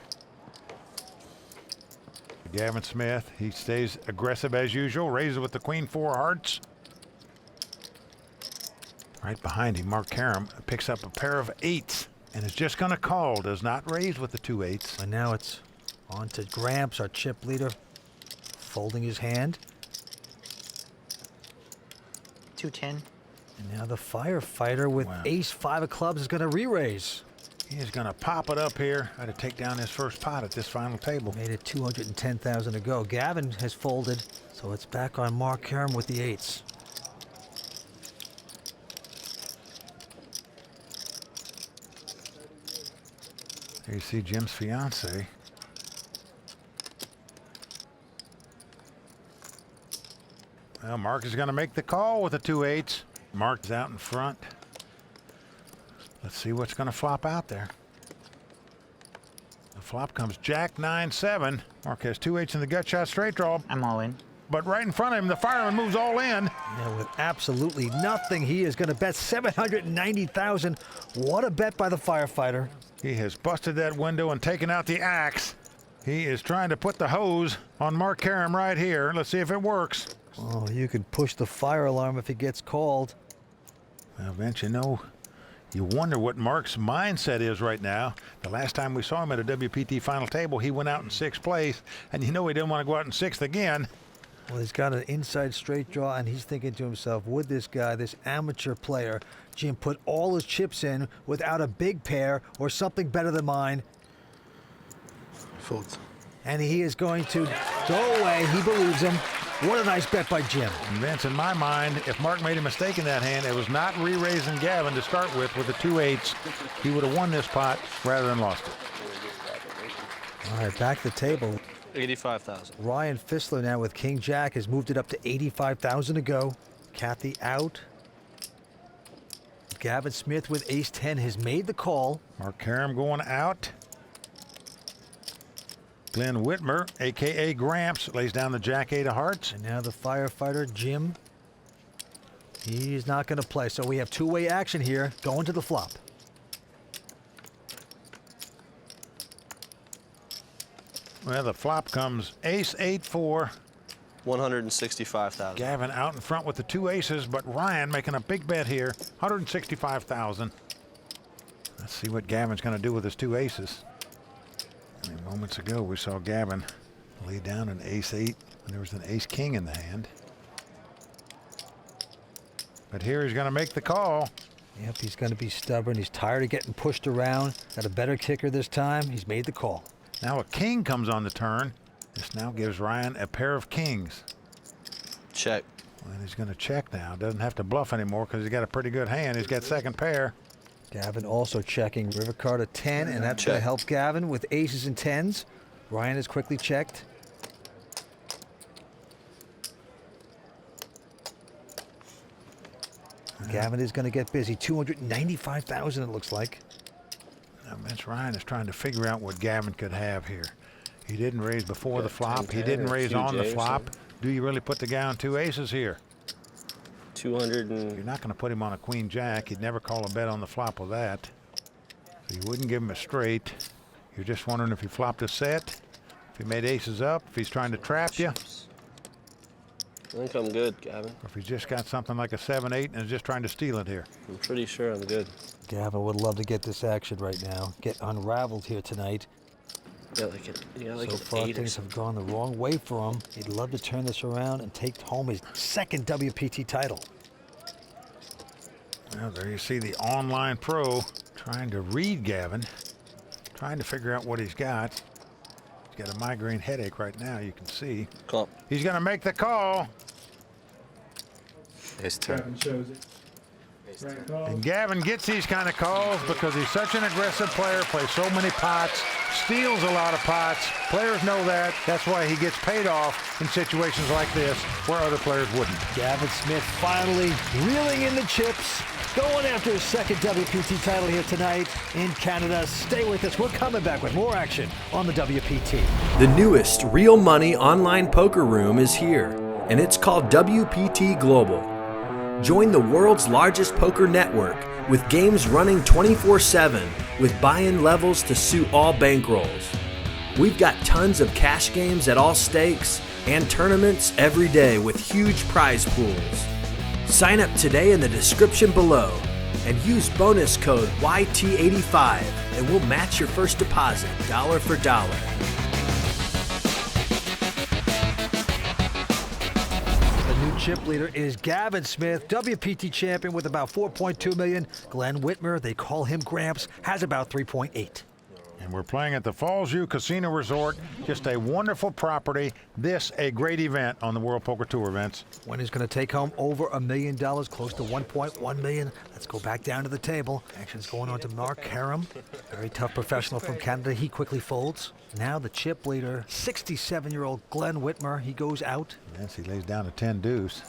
Gavin Smith, he stays aggressive as usual. Raises with the queen 4 hearts. Right behind him, Mark Karam picks up a pair of 8s and is just going to call. Does not raise with the 2 8s. And now it's on to Gramps, our chip leader, folding his hand. 210. And now the firefighter with ace 5 of clubs is going to re-raise. He is going to pop it up here. Got to take down his first pot at this final table. Made it 210,000 to go. Gavin has folded, so it's back on Mark Karam with the 8s. There you see Jim's fiance. Well, Mark is going to make the call with the 2 8s. Mark's out in front. Let's see what's going to flop out there. The flop comes Jack 9-7. Mark has 2-8s in the gut shot straight draw. I'm all in. But right in front of him, the fireman moves all in. Yeah, with absolutely nothing, he is going to bet $790,000. What a bet by the firefighter. He has busted that window and taken out the axe. He is trying to put the hose on Mark Karam right here. Let's see if it works. Oh, you could push the fire alarm if it gets called. Well, Vince, you know, you wonder what Mark's mindset is right now. The last time we saw him at a WPT final table, he went out in 6th place, and you know he didn't want to go out in 6th again. Well, he's got an inside straight draw, and he's thinking to himself, would this guy, this amateur player, Jim, put all his chips in without a big pair or something better than mine? Folds. And he is going to go away. He believes him. What a nice bet by Jim. And Vince, in my mind, if Mark made a mistake in that hand, it was not re-raising Gavin to start with the 2-8s. He would have won this pot rather than lost it. All right, back to the table. 85,000. Ryan Fissler now with King Jack has moved it up to 85,000 to go. Kathy out. Gavin Smith with Ace-10 has made the call. Mark Karam going out. Glen Witmer, a.k.a. Gramps, lays down the Jack-8 of hearts. And now the firefighter, Jim. He's not going to play, so we have two-way action here going to the flop. Well, the flop comes Ace-8-4. 165,000. Gavin out in front with the 2 aces, but Ryan making a big bet here, 165,000. Let's see what Gavin's going to do with his 2 aces. I mean, moments ago, we saw Gavin lay down an Ace-8 when there was an Ace-King in the hand. But here he's going to make the call. Yep, he's going to be stubborn. He's tired of getting pushed around. Got a better kicker this time. He's made the call. Now a king comes on the turn. This now gives Ryan a pair of kings. Check. And he's going to check now. Doesn't have to bluff anymore because he's got a pretty good hand. He's got second pair. Gavin also checking river card at 10, and that's going to help Gavin with aces and 10s. Ryan has quickly checked. Gavin is going to get busy. 295,000 it looks like. Now, Vince Ryan is trying to figure out what Gavin could have here. He didn't raise before the flop. He didn't raise on the flop. Do you really put the guy on 2 aces here? 200 and... You're not going to put him on a queen jack. He'd never call a bet on the flop with that. So you wouldn't give him a straight. You're just wondering if he flopped a set, if he made aces up, if he's trying to trap you. I think I'm good, Gavin. Or if he's just got something like a 7-8 and is just trying to steal it here. I'm pretty sure I'm good. Gavin would love to get this action right now. Get unraveled here tonight. Yeah, like So far, things have gone the wrong way for him. He'd love to turn this around and take home his second WPT title. Well, there you see the online pro trying to read Gavin, trying to figure out what he's got. He's got a migraine headache right now, you can see. Call. He's going to make the call. His turn. Gavin shows it. Right call. And Gavin gets these kind of calls because he's such an aggressive player, plays so many pots, steals a lot of pots. Players know that. That's why he gets paid off in situations like this where other players wouldn't. Gavin Smith finally reeling in the chips, going after his second WPT title here tonight in Canada. Stay with us. We're coming back with more action on the WPT. The newest real money online poker room is here, and it's called WPT Global. Join the world's largest poker network with games running 24/7 with buy-in levels to suit all bankrolls. We've got tons of cash games at all stakes and tournaments every day with huge prize pools. Sign up today in the description below and use bonus code YT85 and we'll match your first deposit dollar for dollar. Chip leader is Gavin Smith, WPT champion with about 4.2 million. Glen Witmer, they call him Gramps, has about 3.8. And we're playing at the Fallsview Casino Resort. Just a wonderful property. This a great event on the World Poker Tour events. Winner's going to take home over $1 million, close to 1.1 million. Let's go back down to the table. Action's going on to Mark Karam. Very tough professional from Canada. He quickly folds. Now the chip leader, 67-year-old Glen Whitmer. He goes out. Yes, he lays down a 10 deuce.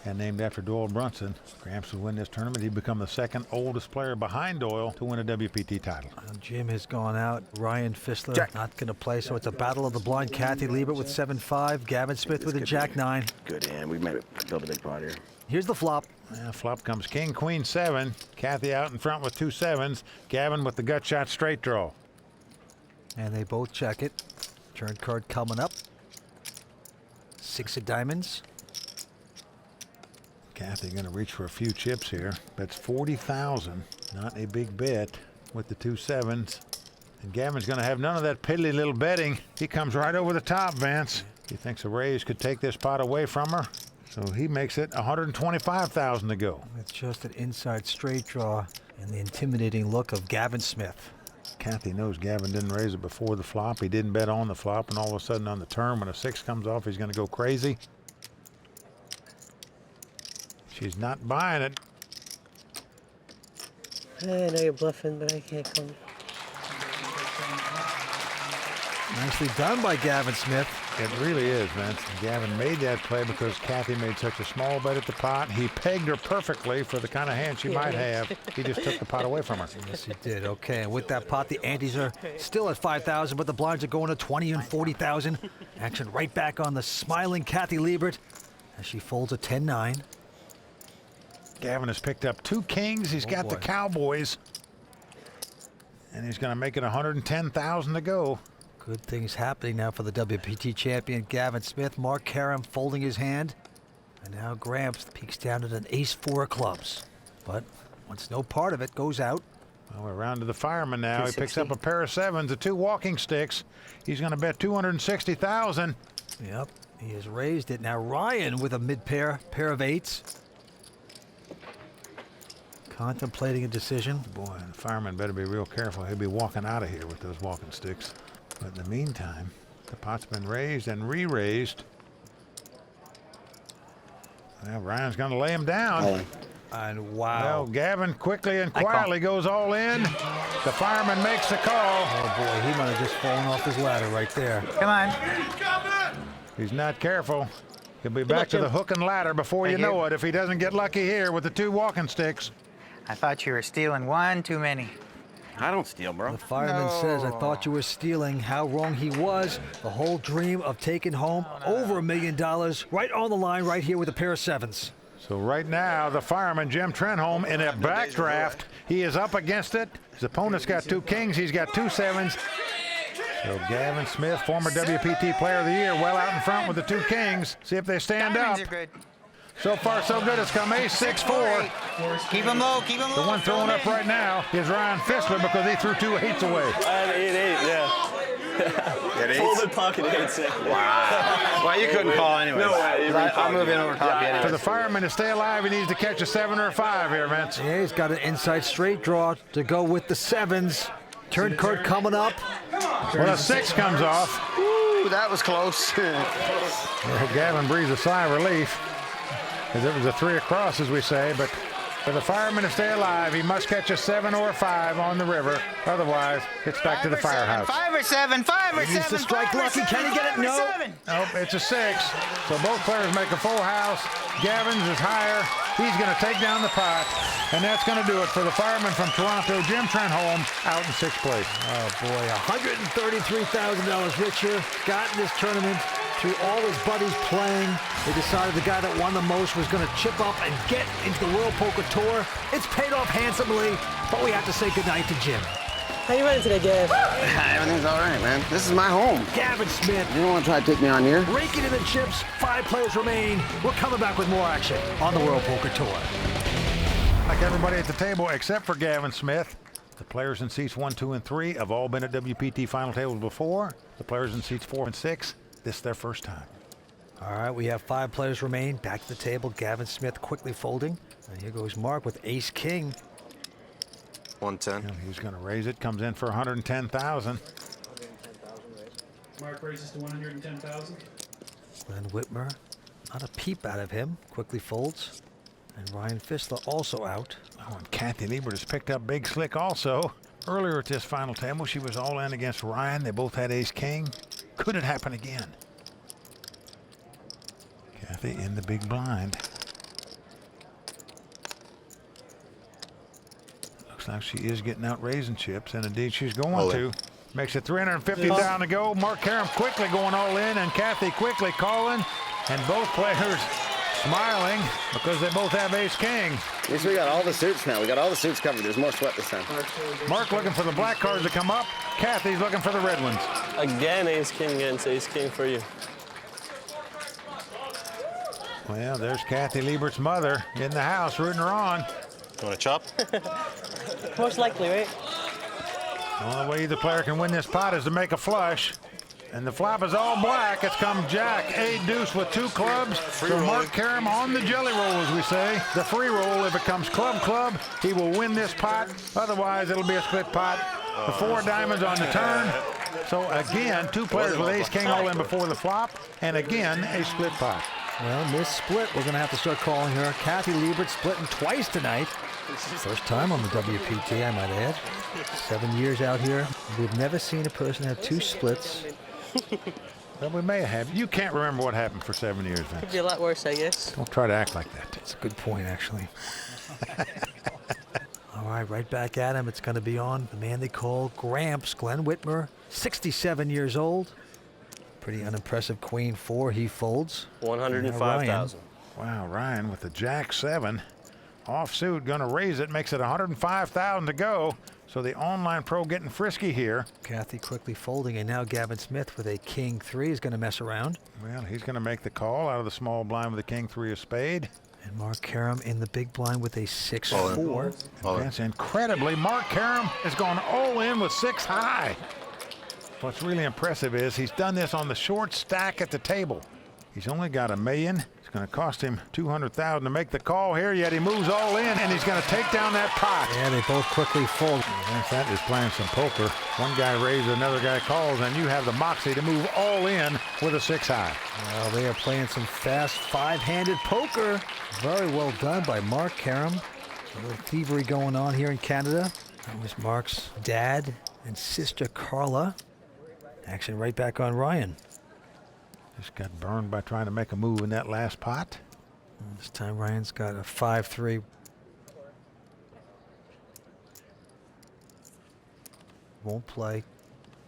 and named after Doyle Brunson. Gramps would win this tournament. He'd become the second oldest player behind Doyle to win a WPT title. Jim has gone out. Ryan Fissler not going to play, so it's a battle of the blind. Kathy Liebert with 7-5. Gavin Smith with a Jack-9. Good hand. We might build a big pot here. Here's the flop. Flop comes King, Queen, 7. Kathy out in front with 2 7s. Gavin with the gut shot straight draw. And they both check it. Turn card coming up. 6 of diamonds. Kathy going to reach for a few chips here. That's 40,000. Not a big bet with the 2 7s. And Gavin's going to have none of that piddly little betting. He comes right over the top, Vance. He thinks a raise could take this pot away from her. So he makes it 125,000 to go. It's just an inside straight draw and the intimidating look of Gavin Smith. Kathy knows Gavin didn't raise it before the flop. He didn't bet on the flop, and all of a sudden on the turn, when a 6 comes off, he's going to go crazy. She's not buying it. I know you're bluffing, but I can't come. Nicely done by Gavin Smith. It really is, Vince. Gavin made that play because Kathy made such a small bet at the pot. He pegged her perfectly for the kind of hand she might have. He just took the pot away from her. Yes, he did. Okay, and with that pot, the antes are still at 5,000, but the blinds are going to 20 and 40,000. Action right back on the smiling Kathy Liebert as she folds a 10-9. Gavin has picked up 2 kings. He's got the Cowboys. And he's going to make it 110,000 to go. Good things happening now for the WPT champion, Gavin Smith. Mark Karam folding his hand. And now Gramps peeks down at an ace-4 of clubs. But once no part of it goes out. Well, we're round to the fireman now. He picks up a pair of 7s, the 2 walking sticks. He's going to bet 260,000. Yep, he has raised it. Now Ryan with a mid-pair, pair of 8s. Contemplating a decision. Boy, the fireman better be real careful. He'll be walking out of here with those walking sticks. But in the meantime, the pot's been raised and re-raised. Well, Ryan's going to lay him down. And wow. Well, Gavin quickly and quietly goes all in. The fireman makes the call. Oh boy, he might have just fallen off his ladder right there. Come on. He's not careful. He'll be back to the hook and ladder before you know it if he doesn't get lucky here with the 2 walking sticks. I thought you were stealing one too many. I don't steal, bro. The fireman says, I thought you were stealing. How wrong he was. The whole dream of taking home over $1 million right on the line right here with a pair of 7s. So right now, the fireman, Jim Trenholm, in a backdraft. He is up against it. His opponent's got 2 kings. He's got 2 7s. So Gavin Smith, former WPT Player of the Year, well out in front with the 2 kings. See if they stand up. So far, so good. It's come ace 6-4. Keep him low, keep him low. The one throwing up right now is Ryan Fissler because he threw 2 8s away. I had 8-8, yeah. Folded pocket 8-6. Wow. Well, you couldn't call anyway. No way. I'm moving over top anyway. For the fireman to stay alive, he needs to catch a 7 or a 5 here, Vince. Yeah, he's got an inside straight draw to go with the 7s. Turn card coming up. Well, a 6 comes off. Ooh, that was close. Well, Gavin breathes a sigh of relief. Because it was a 3 across, as we say, but for the fireman to stay alive, he must catch a 7 or a 5 on the river. Otherwise, it's back to the firehouse. 5 or 7, 5 or 7. He needs to strike lucky. Can he get it? No. Nope, it's a 6. So both players make a full house. Gavin's is higher. He's going to take down the pot. And that's going to do it for the fireman from Toronto, Jim Trenholm, out in 6th place. Oh, boy, $133,000 richer. Got in this tournament through all his buddies playing. They decided the guy that won the most was going to chip up and get into the World Poker Tour. It's paid off handsomely, but we have to say goodnight to Jim. How you running today, Gav? Everything's all right, man. This is my home. Gavin Smith. You don't want to try to take me on here? Raking in the chips. 5 players remain. We're coming back with more action on the World Poker Tour. Like everybody at the table except for Gavin Smith. The players in seats 1, 2, and 3 have all been at WPT final tables before. The players in seats 4 and 6, this is their first time. All right, we have 5 players remain. Back to the table. Gavin Smith quickly folding. And here goes Mark with ace-king. 110. He's going to raise it. Comes in for 110,000. Mark raises to 110,000. Glen Witmer, not a peep out of him. Quickly folds. And Ryan Fissler also out. Oh, and Kathy Liebert has picked up Big Slick also. Earlier at this final table, she was all in against Ryan. They both had ace-king. Could it happen again? Kathy in the big blind. Looks like she is getting out raising chips, and indeed she's going All to. in. Makes it 350 down to go. Mark Karam quickly going all in, and Kathy quickly calling, and both players smiling because they both have ace-king. At least we got all the suits now. We got all the suits covered. There's more sweat this time. Mark looking for the black cards to come up. Kathy's looking for the red ones. Again, ace-king against ace-king for you. Well, there's Kathy Liebert's mother in the house rooting her on. You want to chop? Most likely, right? The only way either player can win this pot is to make a flush. And the flop is all black. It's come jack, 8 deuce with 2 clubs. So Mark Karam on the jelly roll, as we say. The free roll, if it comes club, he will win this pot. Otherwise, it'll be a split pot. The 4 diamonds on the turn. So again, 2 players with ace-king all in before the flop. And again, a split pot. Well, Miss Split, we're going to have to start calling her. Kathy Liebert splitting twice tonight. First time on the WPT, I might add. 7 years out here. We've never seen a person have 2 splits. Well, we may have. You can't remember what happened for 7 years, Vince. Could be a lot worse, I guess. Don't try to act like that. That's a good point, actually. All right back at him. It's going to be on the man they call Gramps, Glen Witmer, 67 years old. Pretty unimpressive queen 4. He folds. 105,000. Wow, Ryan with the jack 7. Offsuit, going to raise it, makes it 105,000 to go. So the online pro getting frisky here. Kathy quickly folding, and now Gavin Smith with a king 3 is going to mess around. Well, he's going to make the call out of the small blind with a king 3 of spade. And Mark Karam in the big blind with a 6-4. That's incredibly, Mark Karam has gone all in with 6 high. What's really impressive is he's done this on the short stack at the table. He's only got $1 million. It's going to cost him $200,000 to make the call here, yet he moves all in, and he's going to take down that pot. Yeah, they both quickly fold. That is playing some poker. One guy raises, another guy calls, and you have the moxie to move all in with a 6 high. Well, they are playing some fast 5-handed poker. Very well done by Mark Karam. A little thievery going on here in Canada. That was Mark's dad and sister Carla. Action right back on Ryan. Just got burned by trying to make a move in that last pot. This time Ryan's got a 5-3. Won't play.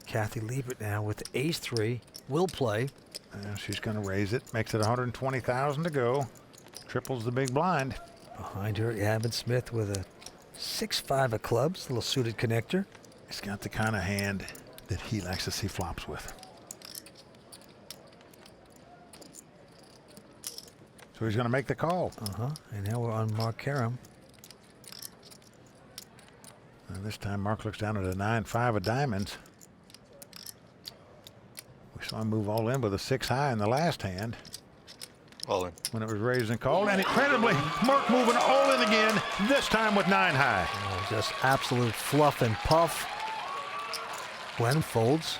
Kathy Liebert now with the ace-3. Will play. And she's going to raise it. Makes it 120,000 to go. Triples the big blind. Behind her, Gavin Smith with a 6-5 of clubs. Little suited connector. He's got the kind of hand that he likes to see flops with. So he's going to make the call. And now we're on Mark Karam. And this time Mark looks down at a 9-5 of diamonds. We saw him move all in with a 6 high in the last hand. All in. When it was raised and called. And incredibly, Mark moving all in again, this time with 9 high. Oh, just absolute fluff and puff. Glenn folds.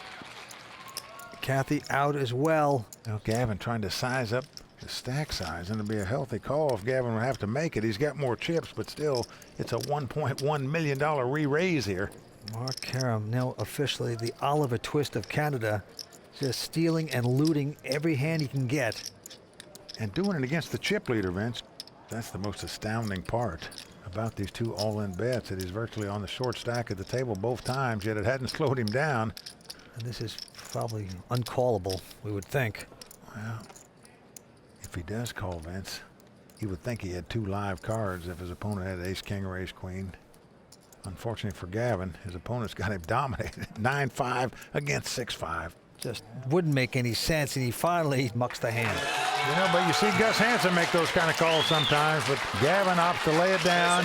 Kathy out as well. Now Gavin trying to size up his stack size, and it'll be a healthy call if Gavin would have to make it. He's got more chips, but still, it's a $1.1 million re-raise here. Mark Karam, now officially the Oliver Twist of Canada, just stealing and looting every hand he can get. And doing it against the chip leader, Vince. That's the most astounding part about these 2 all-in bets, that he's virtually on the short stack at the table both times, yet it hadn't slowed him down. And this is probably uncallable, we would think. Well, if he does call, Vince, he would think he had 2 live cards if his opponent had ace-king or ace-queen. Unfortunately for Gavin, his opponent's got him dominated. 9-5 against 6-5. Just wouldn't make any sense, and he finally mucks the hand. You know, but you see Gus Hansen make those kind of calls sometimes, but Gavin opts to lay it down.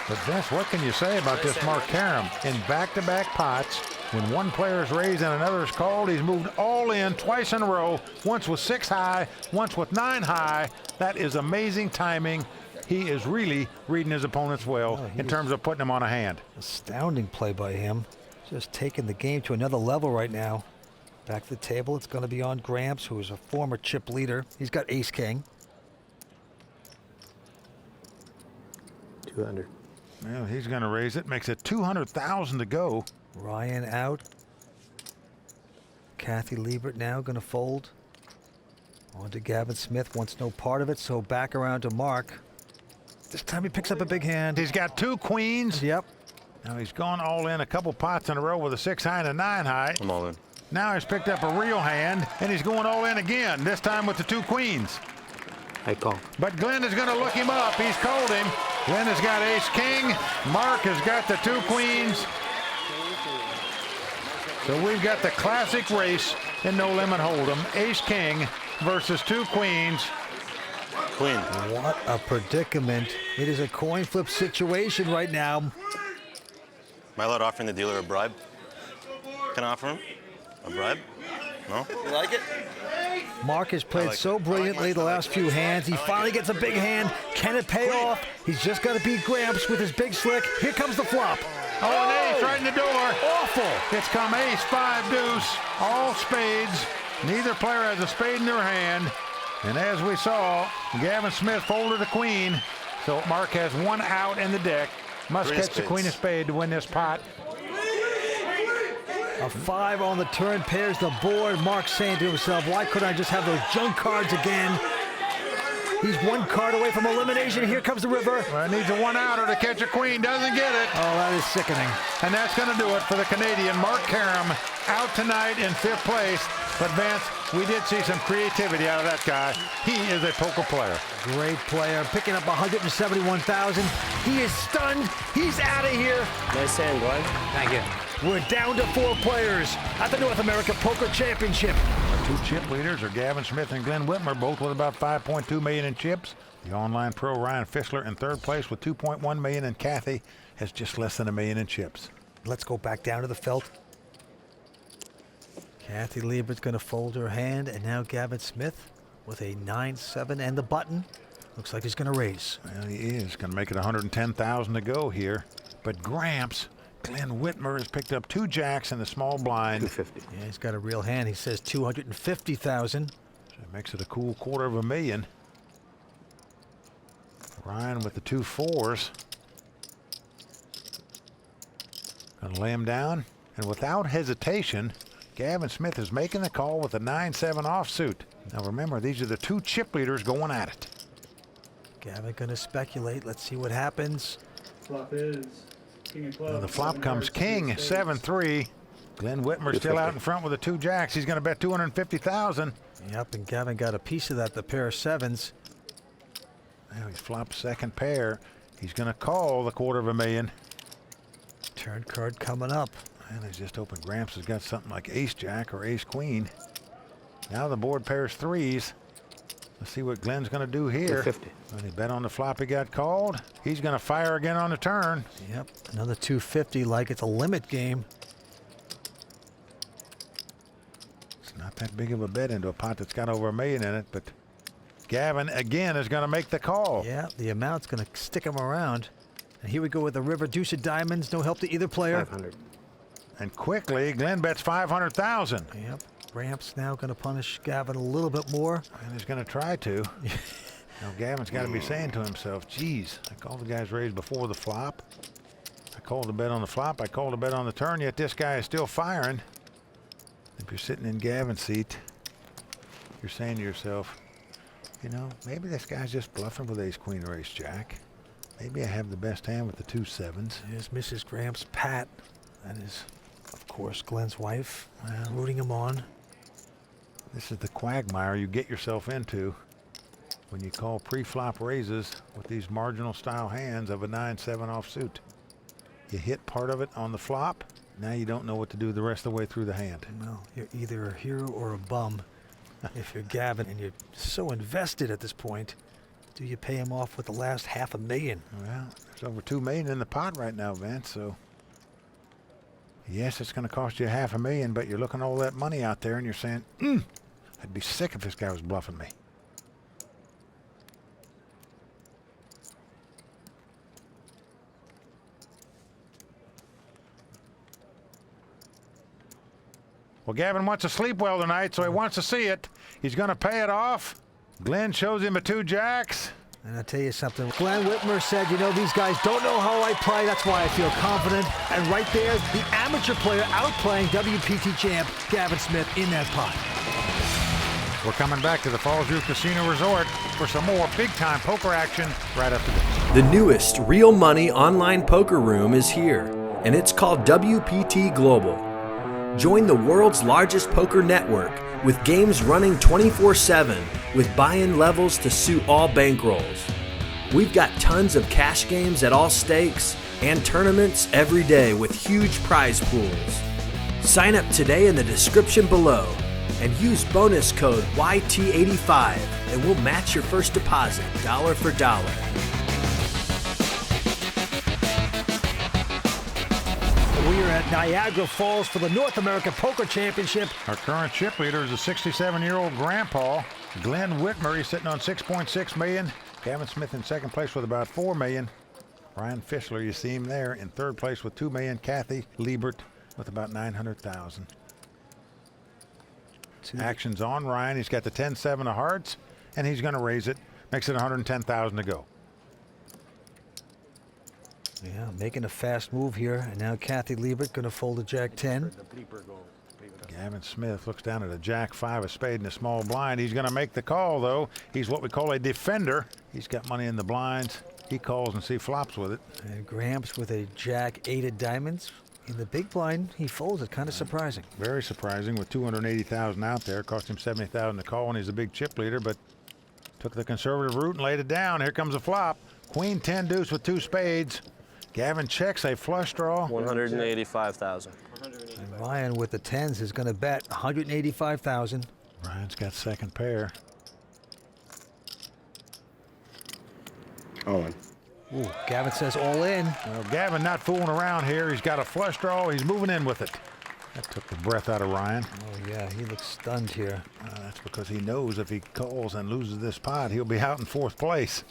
But Vince, what can you say about this Mark Karam? In back-to-back pots, when one player is raised and another is called, he's moved all in twice in a row, once with 6 high, once with 9 high. That is amazing timing. He is really reading his opponents well in terms of putting him on a hand. Astounding play by him. Just taking the game to another level right now. Back to the table, it's going to be on Gramps, who is a former chip leader. He's got ace-king. 200. Well, he's going to raise it. Makes it 200,000 to go. Ryan out. Kathy Liebert now going to fold. On to Gavin Smith, wants no part of it, so back around to Mark. This time he picks up a big hand. He's got 2 queens. Yep. Now he's gone all in a couple pots in a row with a 6 high and a 9 high. I'm all in. Now he's picked up a real hand, and he's going all in again, this time with the 2 queens. I call. But Glen is going to look him up. He's called him. Glen has got ace-king. Mark has got the 2 queens. So we've got the classic race in No Limit Hold'em. Ace-king versus 2 queens. Queen. What a predicament. It is a coin flip situation right now. Am I allowed offering the dealer a bribe? Can I offer him a bribe? No? You like it? Mark has played so brilliantly the last few hands. He finally gets a big hand. Can it pay off? He's just got to beat Gramps with his big slick. Here comes the flop. Oh, an ace right in the door. Awful. It's come ace, 5 deuce, all spades. Neither player has a spade in their hand. And as we saw, Gavin Smith folded a queen. So Mark has 1 out in the deck. Must catch the queen of spade to win this pot. A 5 on the turn pairs the board. Mark saying to himself, why couldn't I just have those junk cards again? He's 1 card away from elimination. Here comes the river. Well, it needs a 1-outer to catch a queen. Doesn't get it. Oh, that is sickening. And that's going to do it for the Canadian. Mark Karam out tonight in 5th place. But Vince, we did see some creativity out of that guy. He is a poker player. Great player, picking up 171,000. He is stunned. He's out of here. Nice hand, Glenn. Thank you. We're down to 4 players at the North America Poker Championship. Our 2 chip leaders are Gavin Smith and Glen Witmer, both with about 5.2 million in chips. The online pro Ryan Fischler in 3rd place with 2.1 million, and Kathy has just less than $1 million in chips. Let's go back down to the felt. Kathy Liebert's going to fold her hand, and now Gavin Smith with a 9-7 and the button. Looks like he's going to raise. Well, he is going to make it 110,000 to go here. But Gramps, Glen Witmer has picked up 2 jacks in the small blind. 250. Yeah, he's got a real hand. He says 250,000. So it makes it a cool $250,000. Ryan with the 2 4s. Going to lay him down, and without hesitation, Gavin Smith is making the call with a 9-7 offsuit. Now remember, these are the 2 chip leaders going at it. Gavin going to speculate. Let's see what happens. Flop is king of clubs. Now the flop comes king, 7-3. Glen Witmer still out in front with the 2 jacks. He's going to bet 250,000. Yep, and Gavin got a piece of that, the pair of 7s. Now he's flopped 2nd pair. He's going to call the $250,000. Turn card coming up. And he's just opened. Gramps has got something like ace-jack or ace-queen. Now the board pairs 3s. Let's see what Glen's going to do here. 250. When he bet on the flop, he got called. He's going to fire again on the turn. Yep, another 250 like it's a limit game. It's not that big of a bet into a pot that's got over $1 million in it, but Gavin again is going to make the call. Yeah, the amount's going to stick him around. And here we go with the river, deuce of diamonds, no help to either player. 500. And quickly, Glen bets 500,000. Yep, Gramps now going to punish Gavin a little bit more. And he's going to try to. Now Gavin's got to be saying to himself, geez, I called the guy's raise before the flop. I called the bet on the flop. I called the bet on the turn, yet this guy is still firing. If you're sitting in Gavin's seat, you're saying to yourself, you know, maybe this guy's just bluffing with ace, queen, or ace, jack. Maybe I have the best hand with the 2 7s. Here's Mrs. Gramps, Pat. That is, of course, Glen's wife, rooting him on. This is the quagmire you get yourself into when you call pre-flop raises with these marginal style hands of a 9-7 offsuit. You hit part of it on the flop. Now you don't know what to do the rest of the way through the hand. Well, you're either a hero or a bum. If you're Gavin and you're so invested at this point, do you pay him off with the last $500,000? Well, there's over $2 million in the pot right now, Vince, so yes, it's going to cost you $500,000, but you're looking at all that money out there and you're saying, I'd be sick if this guy was bluffing me. Well, Gavin wants to sleep well tonight, so he wants to see it. He's going to pay it off. Glen shows him a 2 jacks. And I'll tell you something. Glen Witmer said, you know, these guys don't know how I play. That's why I feel confident. And right there, the amateur player outplaying WPT champ Gavin Smith in that pot. We're coming back to the Falls View Casino Resort for some more big-time poker action right after this. The newest real money online poker room is here, and it's called WPT Global. Join the world's largest poker network with games running 24/7 with buy-in levels to suit all bankrolls. We've got tons of cash games at all stakes and tournaments every day with huge prize pools. Sign up today in the description below and use bonus code YT85 and we'll match your first deposit dollar for dollar. We are at Niagara Falls for the North American Poker Championship. Our current chip leader is a 67-year-old grandpa, Glen Witmer. He's sitting on $6.6 million. Gavin Smith in second place with about $4 million. Ryan Fischler, you see him there, in third place with $2 million. Kathy Liebert with about $900,000. Action's on Ryan. He's got the 10-7 of hearts, and he's going to raise it. Makes it $110,000 to go. Yeah, making a fast move here. And now Kathy Liebert going to fold a Jack-10. Gavin Smith looks down at a Jack-5 of spade in a small blind. He's going to make the call, though. He's what we call a defender. He's got money in the blinds. He calls and see flops with it. And Gramps with a Jack-8 of diamonds. In the big blind, he folds it. Kind of surprising. Very surprising with $280,000 out there. Cost him $70,000 to call, and he's a big chip leader, but took the conservative route and laid it down. Here comes a flop. Queen 10 deuce with 2 spades. Gavin checks a flush draw. $185,000. And Ryan with the 10s is going to bet $185,000. Ryan's got second pair. All in. Ooh, Gavin says all in. Well, Gavin not fooling around here. He's got a flush draw. He's moving in with it. That took the breath out of Ryan. Oh, yeah, he looks stunned here. That's because he knows if he calls and loses this pot, he'll be out in 4th place.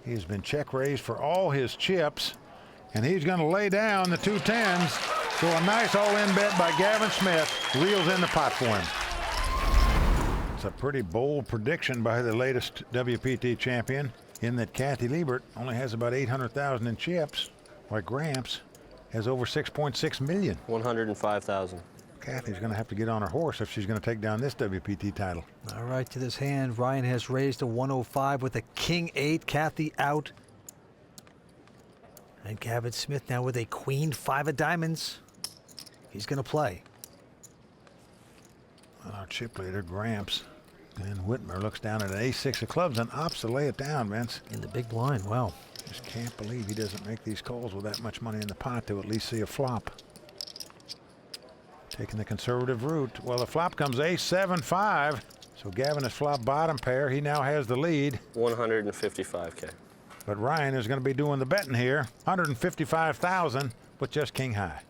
He's been check raised for all his chips, and he's going to lay down the 2 10s. So a nice all-in bet by Gavin Smith reels in the pot for him. It's a pretty bold prediction by the latest WPT champion, in that Kathy Liebert only has about $800,000 in chips, while Gramps has over $6.6 million. $105,000. Kathy's going to have to get on her horse if she's going to take down this WPT title. All right, to this hand, Ryan has raised to 105 with a King-8. Kathy out. And Gavin Smith now with a Queen-5 of diamonds. He's going to play. Well, our chip leader, Gramps, and Whitmer looks down at an ace-6 of clubs and opts to lay it down, Vince. In the big blind, wow. Just can't believe he doesn't make these calls with that much money in the pot to at least see a flop. Taking the conservative route. Well, the flop comes ace-7-5. So Gavin has flopped bottom pair. He now has the lead. $155K. But Ryan is going to be doing the betting here. $155,000 with just king high.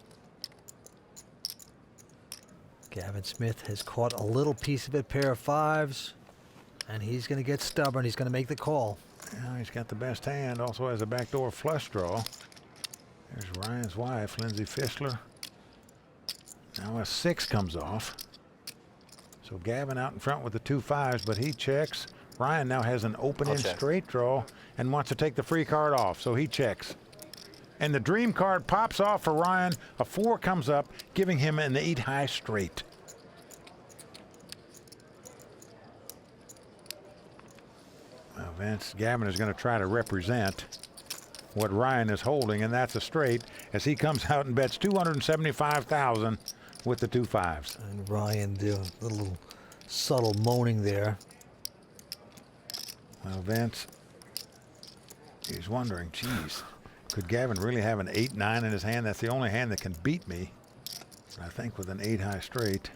Gavin Smith has caught a little piece of it, pair of 5s. And he's going to get stubborn. He's going to make the call. Yeah, he's got the best hand. Also has a backdoor flush draw. There's Ryan's wife, Lindsay Fischler. Now a 6 comes off. So Gavin out in front with the 2 5s, but he checks. Ryan now has an open-in straight draw and wants to take the free card off, so he checks. And the dream card pops off for Ryan. A 4 comes up, giving him an 8 high straight. Well, Vince, Gavin is going to try to represent what Ryan is holding, and that's a straight, as he comes out and bets $275,000 with the 2 5s. And Ryan did a little subtle moaning there. Well, Vince, he's wondering, geez, could Gavin really have an 8-9 in his hand? That's the only hand that can beat me. I think with an 8 high straight,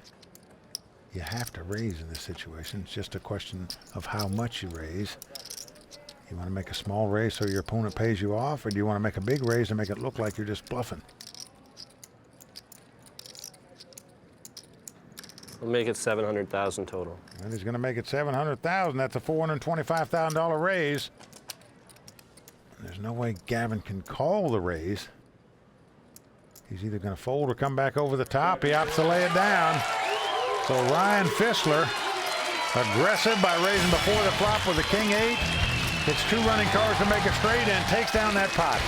you have to raise in this situation. It's just a question of how much you raise. You want to make a small raise so your opponent pays you off, or do you want to make a big raise and make it look like you're just bluffing? We'll make it $700,000 total. And he's going to make it $700,000. That's a $425,000 raise. There's no way Gavin can call the raise. He's either going to fold or come back over the top. He opts to lay it down. So Ryan Fischler, aggressive by raising before the flop with a king-8. Hits 2 running cards to make it straight and takes down that pot.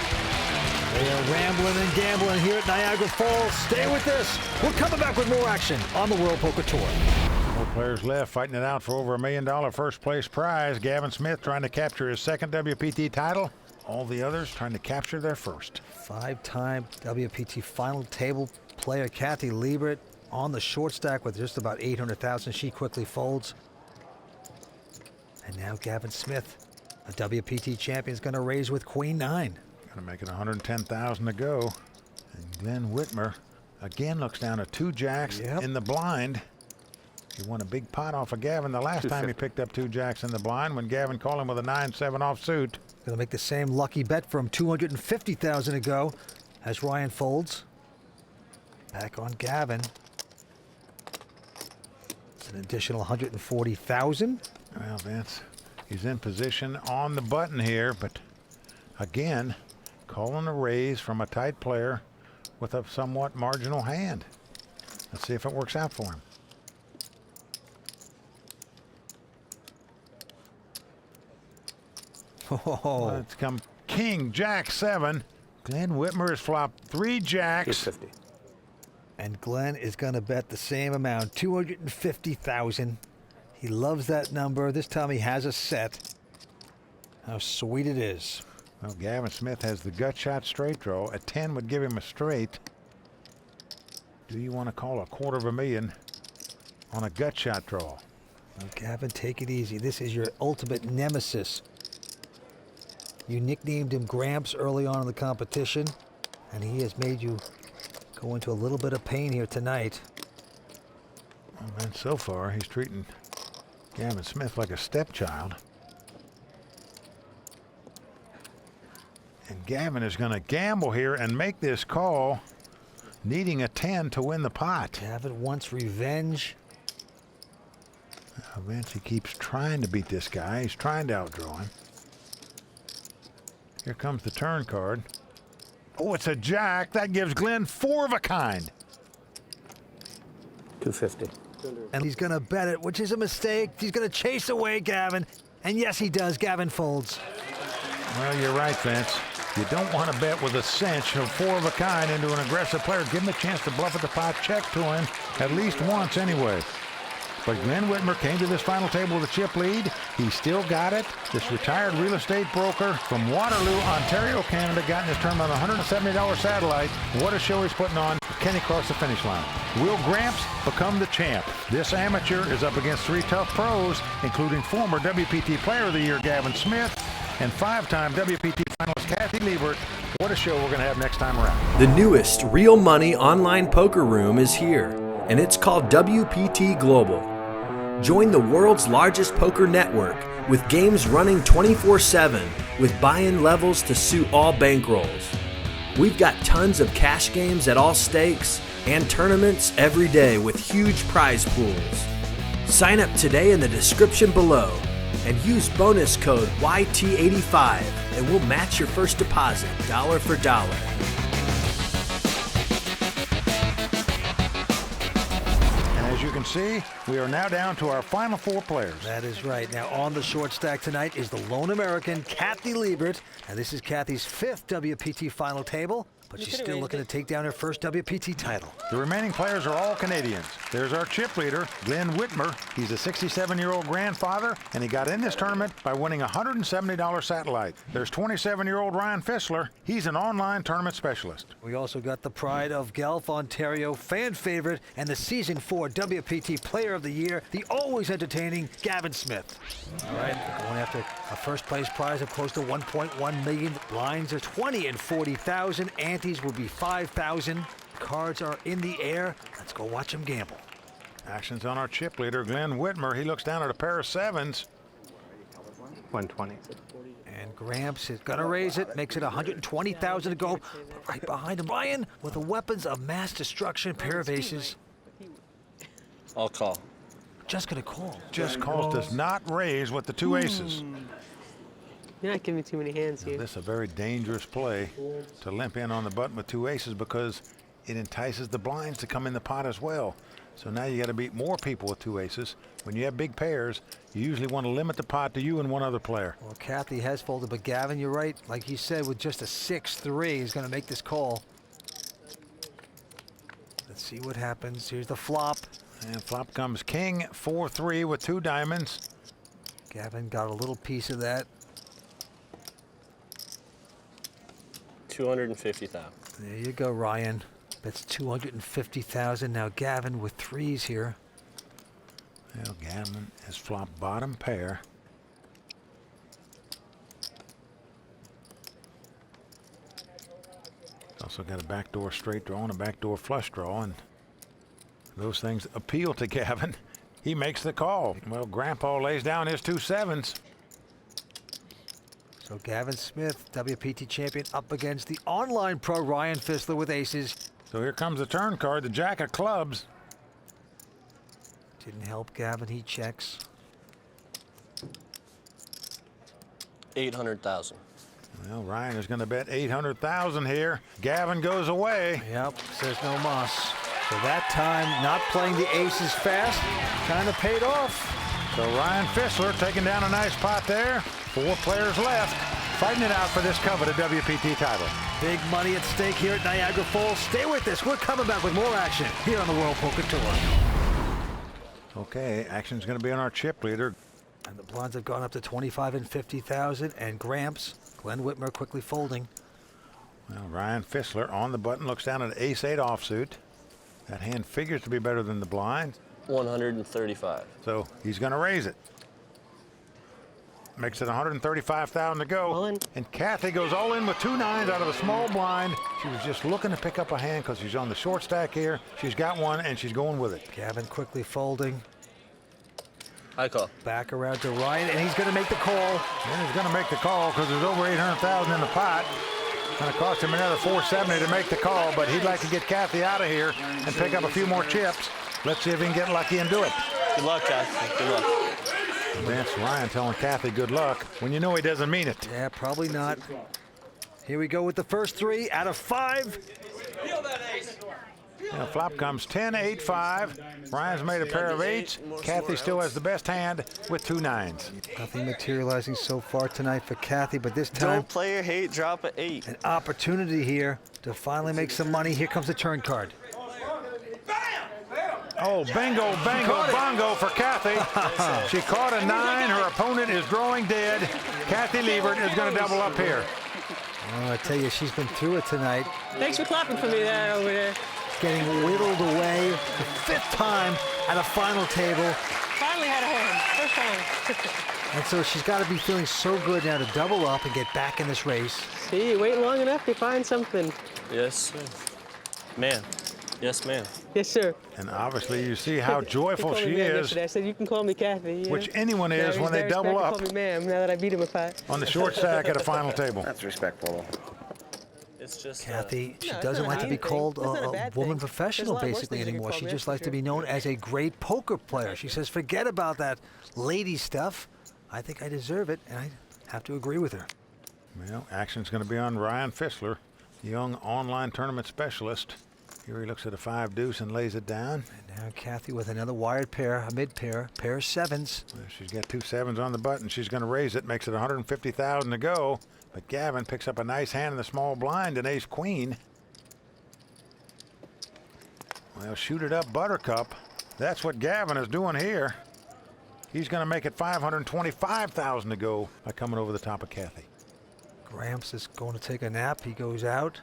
They are rambling and gambling here at Niagara Falls. Stay with this. We're coming back with more action on the World Poker Tour. 4 players left, fighting it out for over $1 million first place prize. Gavin Smith trying to capture his second WPT title. All the others trying to capture their first. 5-time WPT final table player Kathy Liebert on the short stack with just about 800,000. She quickly folds. And now Gavin Smith, a WPT champion, is going to raise with Queen 9. Going to make it 110,000 to go. And Glen Witmer again looks down at 2 jacks in the blind. He won a big pot off of Gavin the last time he picked up 2 jacks in the blind when Gavin called him with a 9-7 offsuit. Going to make the same lucky bet from 250,000 to go as Ryan folds. Back on Gavin. It's an additional 140,000. Well, Vince, he's in position on the button here, but again, calling a raise from a tight player with a somewhat marginal hand. Let's see if it works out for him. Oh. Let's come King, Jack 7. Glen Witmer has flopped 3 jacks. 250. And Glenn is going to bet the same amount, 250,000. He loves that number. This time he has a set. How sweet it is. Well, Gavin Smith has the gut shot straight draw. A 10 would give him a straight. Do you want to call $250,000 on a gut shot draw? Well, Gavin, take it easy. This is your ultimate nemesis. You nicknamed him Gramps early on in the competition, and he has made you go into a little bit of pain here tonight. Well, man, so far he's treating Gavin Smith like a stepchild. And Gavin is going to gamble here and make this call, needing a 10 to win the pot. Gavin wants revenge. Vince, he keeps trying to beat this guy. He's trying to outdraw him. Here comes the turn card. Oh, it's a jack. That gives Glenn 4 of a kind. 250. And he's going to bet it, which is a mistake. He's going to chase away Gavin. And yes, he does. Gavin folds. Well, you're right, Vince. You don't want to bet with a cinch of 4 of a kind into an aggressive player. Give him a chance to bluff at the pot, check to him at least once anyway. But Glen Witmer came to this final table with a chip lead. He still got it. This retired real estate broker from Waterloo, Ontario, Canada, got in his tournament on a $170 satellite. What a show he's putting on. Can he cross the finish line? Will Gramps become the champ? This amateur is up against 3 tough pros, including former WPT Player of the Year Gavin Smith and 5-time WPT finalist Kathy Liebert. What a show we're going to have next time around. The newest real money online poker room is here, and it's called WPT Global. Join the world's largest poker network with games running 24/7 with buy-in levels to suit all bankrolls. We've got tons of cash games at all stakes and tournaments every day with huge prize pools. Sign up today in the description below and use bonus code YT85 and we'll match your first deposit dollar for dollar. As you can see, we are now down to our final 4 players. That is right. Now on the short stack tonight is the lone American, Kathy Liebert. And this is Kathy's 5th WPT final table, but she's still looking to take down her first WPT title. The remaining players are all Canadians. There's our chip leader, Glen Witmer. He's a 67-year-old grandfather, and he got in this tournament by winning a $170 satellite. There's 27-year-old Ryan Fissler. He's an online tournament specialist. We also got the pride of Guelph, Ontario, fan favorite, and the Season 4 WPT Player of the Year, the always entertaining Gavin Smith. All right, they're going after a first place prize of close to 1.1 million. Blinds are 20 and 40,000. Antes will be 5,000. Cards are in the air. Let's go watch him gamble. Action's on our chip leader, Glen Witmer. He looks down at a pair of 7s. 120. And Gramps is gonna raise it, makes it 120,000 to go. But right behind him, Ryan with the weapons of mass destruction, pair of aces. I'll call. Just gonna call. Just calls, does not raise with the 2 aces. You're not giving me too many hands here. This is a very dangerous play to limp in on the button with 2 aces because it entices the blinds to come in the pot as well. So now you got to beat more people with 2 aces. When you have big pairs, you usually want to limit the pot to you and one other player. Well, Kathy has folded, but Gavin, you're right. Like you said, with just a 6-3, he's going to make this call. Let's see what happens. Here's the flop. And flop comes King 4-3 with 2 diamonds. Gavin got a little piece of that. 250,000. There you go, Ryan. That's 250,000. Now Gavin with threes here. Well, Gavin has flopped bottom pair. Also got a backdoor straight draw and a backdoor flush draw, and those things appeal to Gavin. He makes the call. Well, Grandpa lays down his 2 sevens. So Gavin Smith, WPT champion, up against the online pro Ryan Fissler with aces. So here comes the turn card, the jack of clubs. Didn't help Gavin, he checks. 800,000. Well, Ryan is going to bet 800,000 here. Gavin goes away. Yep, says no mas. So that time, not playing the aces fast, kind of paid off. So Ryan Fissler taking down a nice pot there. 4 players left, fighting it out for this coveted WPT title. Big money at stake here at Niagara Falls. Stay with us. We're coming back with more action here on the World Poker Tour. Okay, action's going to be on our chip leader. And the blinds have gone up to 25 and 50,000. And Gramps, Glen Witmer quickly folding. Well, Ryan Fissler on the button, looks down at ace-8 offsuit. That hand figures to be better than the blind. 135. So he's going to raise it. Makes it 135,000 to go. And Kathy goes all in with 2 nines out of the small blind. She was just looking to pick up a hand because she's on the short stack here. She's got one and she's going with it. Gavin quickly folding. I call. Back around to Ryan, and he's going to make the call. And he's going to make the call because there's over 800,000 in the pot. Going to cost him another 470 to make the call, but he'd like to get Kathy out of here and pick up a few more chips. Let's see if he can get lucky and do it. Good luck, Kathy. Good luck. That's Ryan telling Kathy good luck when you know he doesn't mean it. Yeah, probably not. Here we go with the first 3 out of 5. Now, flop comes 10, 8, 5. Ryan's made a pair of 8s. Kathy still has the best hand with 2 nines. Nothing materializing so far tonight for Kathy, but this time, Don't play your hate, drop an 8. an opportunity here to finally make some money. Here comes the turn card. Oh, bingo, bango, bongo for Kathy. She caught a 9. Her opponent is drawing dead. Kathy Liebert is going to double up here. Oh, I tell you, she's been through it tonight. Thanks for clapping for me there over there. Getting whittled away the 5th time at a final table. Finally had a hand. First time. And so she's got to be feeling so good now to double up and get back in this race. See, you wait long enough, you find something. Yes, sir. Man. Yes, ma'am. Yes, sir. And obviously you see how joyful He called she me ma'am is. yesterday. I said, you can call me Kathy. You Which know? anyone is Now when they he's double back to up. Call me ma'am now that I beat him a pot. On the short stack at a final table. That's respectful. It's just Kathy, she No, doesn't it's not like a to be bad thing. called It's not a a bad woman thing. professional There's a lot worse basically things you can anymore. call She me, just that's likes for to be sure. known as a great poker player. She says, forget about that lady stuff. I think I deserve it, and I have to agree with her. Well, action's going to be on Ryan Fissler, young online tournament specialist. Here he looks at a 5 deuce and lays it down. And now Kathy with another wired pair, a mid pair, pair of 7s. Well, she's got 2 7s on the button. She's going to raise it, makes it 150,000 to go. But Gavin picks up a nice hand in the small blind, an ace queen. Well, shoot it up, Buttercup. That's what Gavin is doing here. He's going to make it 525,000 to go by coming over the top of Kathy. Gramps is going to take a nap. He goes out.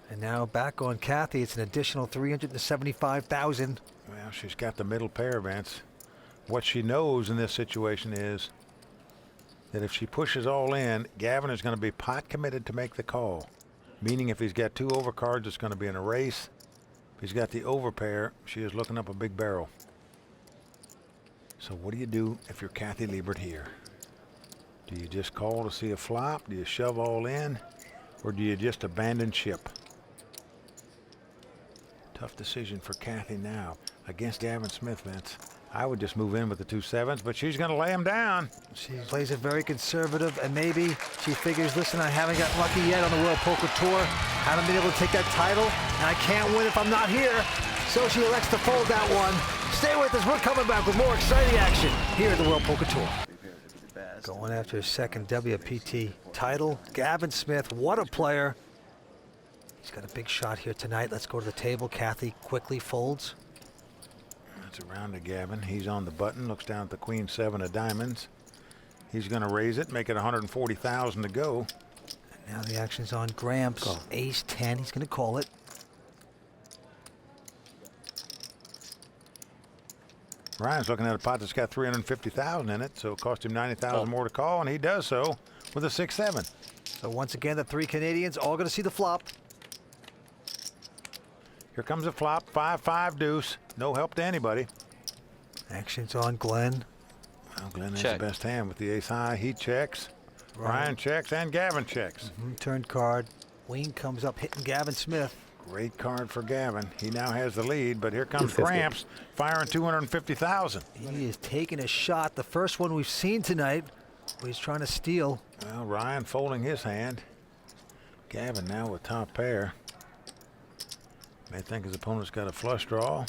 And now back on Kathy. It's an additional 375,000. Well, she's got the middle pair, Vince. What she knows in this situation is that if she pushes all in, Gavin is going to be pot committed to make the call. Meaning if he's got 2 overcards, it's going to be in a race. If he's got the overpair, she is looking up a big barrel. So what do you do if you're Kathy Liebert here? Do you just call to see a flop? Do you shove all in? Or do you just abandon ship? Tough decision for Kathy now against Gavin Smith, Vince. I would just move in with the 2 7s, but she's going to lay him down. She plays it very conservative, and maybe she figures, listen, I haven't got lucky yet on the World Poker Tour. I haven't been able to take that title, and I can't win if I'm not here. So she elects to fold that one. Stay with us. We're coming back with more exciting action here at the World Poker Tour. Going after his second WPT title, Gavin Smith. What a player. He's got a big shot here tonight. Let's go to the table. Kathy quickly folds. That's around to Gavin. He's on the button, looks down at the queen 7 of diamonds. He's going to raise it, make it 140,000 to go. Now the action's on Gramps. Ace 10, he's going to call it. Ryan's looking at a pot that's got 350,000 in it, so it cost him 90,000 more to call, and he does so with a 6-7. So once again, the three Canadians all going to see the flop. Here comes a flop, 5-5 deuce. No help to anybody. Action's on Glen. Well, Glen has the best hand with the ace high. He checks. Ryan checks, and Gavin checks. Turned card. Queen comes up hitting Gavin Smith. Great card for Gavin. He now has the lead, but here comes Gramps firing 250,000. He is taking a shot. The first one we've seen tonight. He's trying to steal. Well, Ryan folding his hand. Gavin now with top pair. May think his opponent's got a flush draw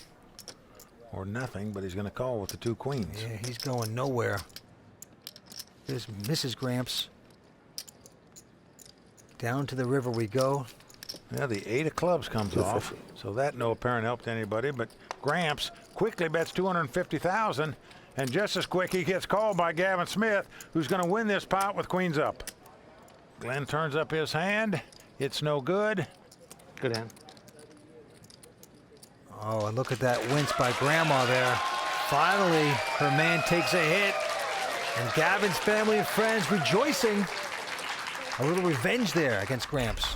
or nothing, but he's going to call with the 2 queens. Yeah, he's going nowhere. There's Mrs. Gramps. Down to the river we go. Yeah, the 8 of clubs comes off, so that no apparent help to anybody, but Gramps quickly bets 250,000, and just as quick he gets called by Gavin Smith, who's going to win this pot with queens up. Glen turns up his hand. It's no good. Good hand. Oh, and look at that wince by Grandma there. Finally, her man takes a hit, and Gavin's family and friends rejoicing. A little revenge there against Gramps.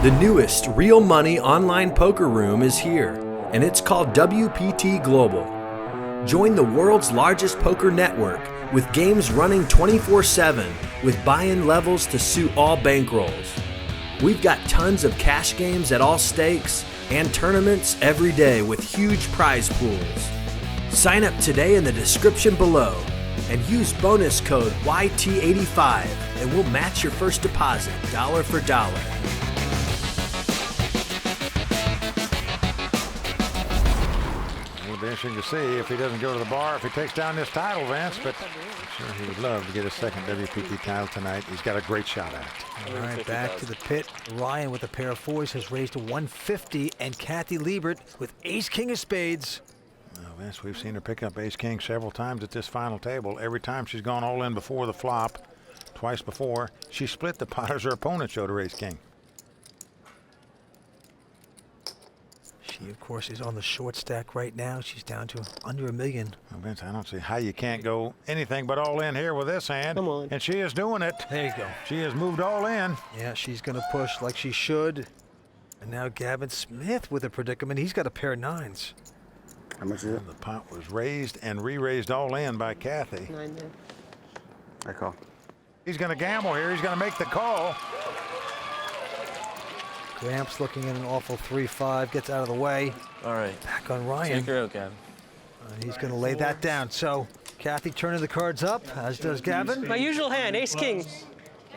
The newest real money online poker room is here, and it's called WPT Global. Join the world's largest poker network with games running 24/7 with buy-in levels to suit all bankrolls. We've got tons of cash games at all stakes and tournaments every day with huge prize pools. Sign up today in the description below and use bonus code YT85 and we'll match your first deposit dollar for dollar. It'll be interesting to see if he doesn't go to the bar, if he takes down this title, Vince, but I'm sure he would love to get his second WPT title tonight. He's got a great shot at it. All right, back to the pit. Ryan with a pair of 4s has raised to 150, and Kathy Liebert with ace-king of spades. Well, Vince, we've seen her pick up ace-king several times at this final table. Every time she's gone all in before the flop, twice before, she split the pot as her opponent showed her ace-king. She, of course, is on the short stack right now. She's down to under $1 million. Well, Vince, I don't see how you can't go anything but all in here with this hand. Come on. And she is doing it. There you go. She has moved all in. Yeah, she's going to push like she should. And now Gavin Smith with a predicament. He's got a pair of 9s. How much is it? The pot was raised and re-raised all in by Kathy. 9 there. I call. He's going to gamble here. He's going to make the call. Gramps looking at an awful 3-5, gets out of the way. All right. Back on Ryan. Take her out, Gavin. And he's going to lay that down. So Kathy turning the cards up, as does Gavin. My usual hand, ace king.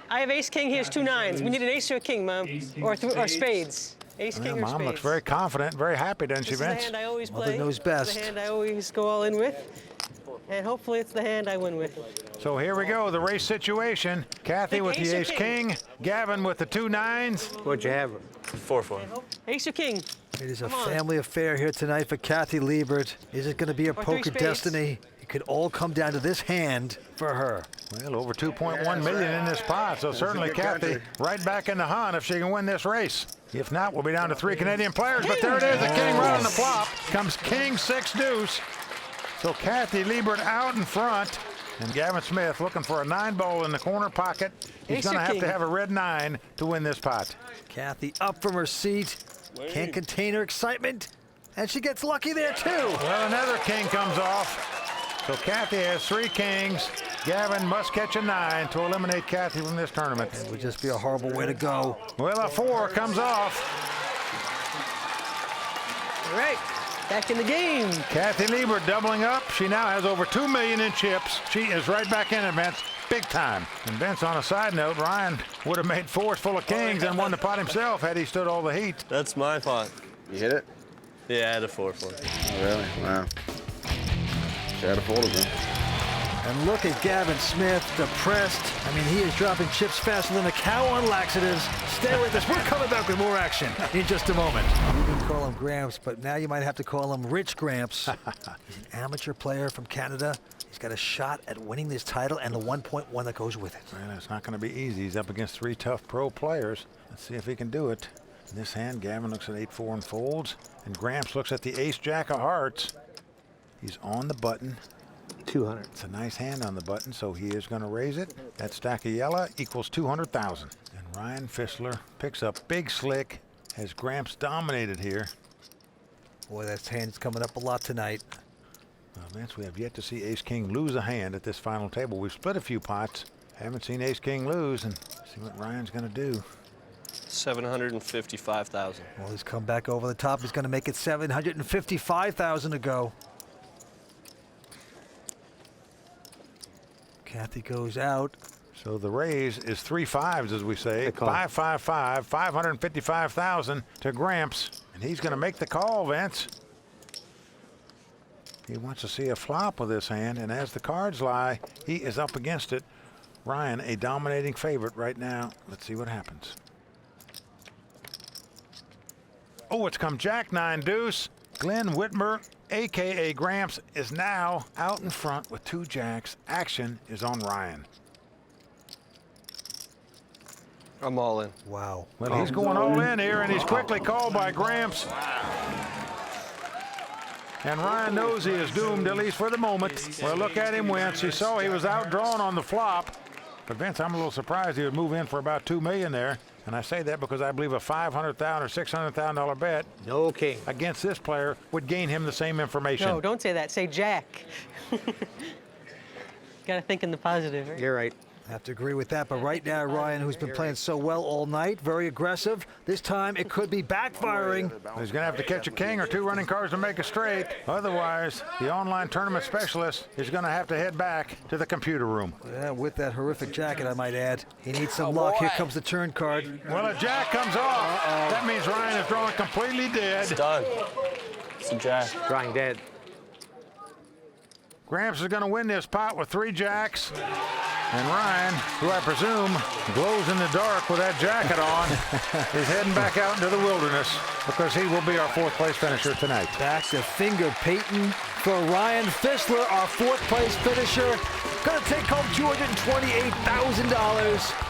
I have ace king, he has 2 9s. We need an ace or a king, Mom. Or spades. Ace king or Mom spades. looks very confident, very happy, doesn't she, This is the Vince? hand I always play. Mother knows best. It's the hand I always go all in with. And hopefully it's the hand I win with. So here we go, the race situation. Kathy with the ace-king, Gavin with the 2 9s. What'd you have? 4-4. Ace or king? It is a family affair here tonight for Kathy Liebert. Is it going to be a poker destiny? It could all come down to this hand for her. Well, over 2.1 million in this pot, so certainly Kathy right back in the hunt if she can win this race. If not, we'll be down to 3 Canadian players, but there it is, the king right on the flop. Comes king 6 deuce. So Kathy Liebert out in front, and Gavin Smith looking for a 9-ball in the corner pocket. He's going to have to have a red 9 to win this pot. Kathy up from her seat, can't contain her excitement, and she gets lucky there too. Well, another king comes off. So Kathy has 3 kings. Gavin must catch a 9 to eliminate Kathy from this tournament. It would just be a horrible way to go. Well, a 4 comes off. All right, back in the game. Kathy Liebert doubling up. She now has over 2 million in chips. She is right back in it, Vince. Big time. And Vince, on a side note, Ryan would have made 4s full of kings and won the pot himself had he stood all the heat. That's my pot. You hit it? Yeah, I had a 4-4. Oh, really? Wow. Should have folded them. And look at Gavin Smith, depressed. I mean, he is dropping chips faster than a cow on laxatives. Stay with us. We're coming back with more action in just a moment. You can call him Gramps, but now you might have to call him Rich Gramps. He's an amateur player from Canada, He's got a shot at winning this title and the 1.1 that goes with it. Well, it's not going to be easy. He's up against 3 tough pro players. Let's see if he can do it. In this hand, Gavin looks at 8-4 and folds, and Gramps looks at the ace-jack of hearts. He's on the button. 200. It's a nice hand on the button, so he is going to raise it. That stack of yellow equals 200,000. And Ryan Fissler picks up big slick. Has Gramps dominated here? Boy, that hand's coming up a lot tonight. Well, Vince, we have yet to see Ace-King lose a hand at this final table. We've split a few pots. Haven't seen Ace-King lose, and see what Ryan's going to do. 755,000. Well, he's come back over the top. He's going to make it 755,000 to go. Kathy goes out. So the raise is 3 5s, as we say. 555, 555,000 to Gramps. And he's going to make the call, Vince. He wants to see a flop with this hand, and as the cards lie, he is up against it. Ryan, a dominating favorite right now. Let's see what happens. Oh, it's come Jack-9 deuce. Glen Witmer, a.k.a. Gramps, is now out in front with 2 jacks. Action is on Ryan. I'm all in. Wow. Well, he's going all in here, and he's quickly called by Gramps. And Ryan knows he is doomed, at least for the moment. Well, look at him wince. He saw he was outdrawn on the flop. But Vince, I'm a little surprised he would move in for about $2 million there. And I say that because I believe a $500,000 or $600,000 bet against this player would gain him the same information. No, don't say that. Say Jack. Gotta think in the positive, right? You're right. I have to agree with that, but right now, Ryan, who's been playing so well all night, very aggressive. This time, it could be backfiring. He's going to have to catch a king or 2 running cards to make a straight. Otherwise, the online tournament specialist is going to have to head back to the computer room. Yeah, with that horrific jacket, I might add. He needs some luck. Here comes the turn card. Well, a jack comes off. That means Ryan is drawing completely dead. It's done. It's a jack. Drawing dead. Gramps is going to win this pot with 3 jacks. And Ryan, who I presume glows in the dark with that jacket on, is heading back out into the wilderness because he will be our 4th place finisher tonight. Back to finger Peyton for Ryan Fissler, our 4th place finisher. Going to take home $228,000.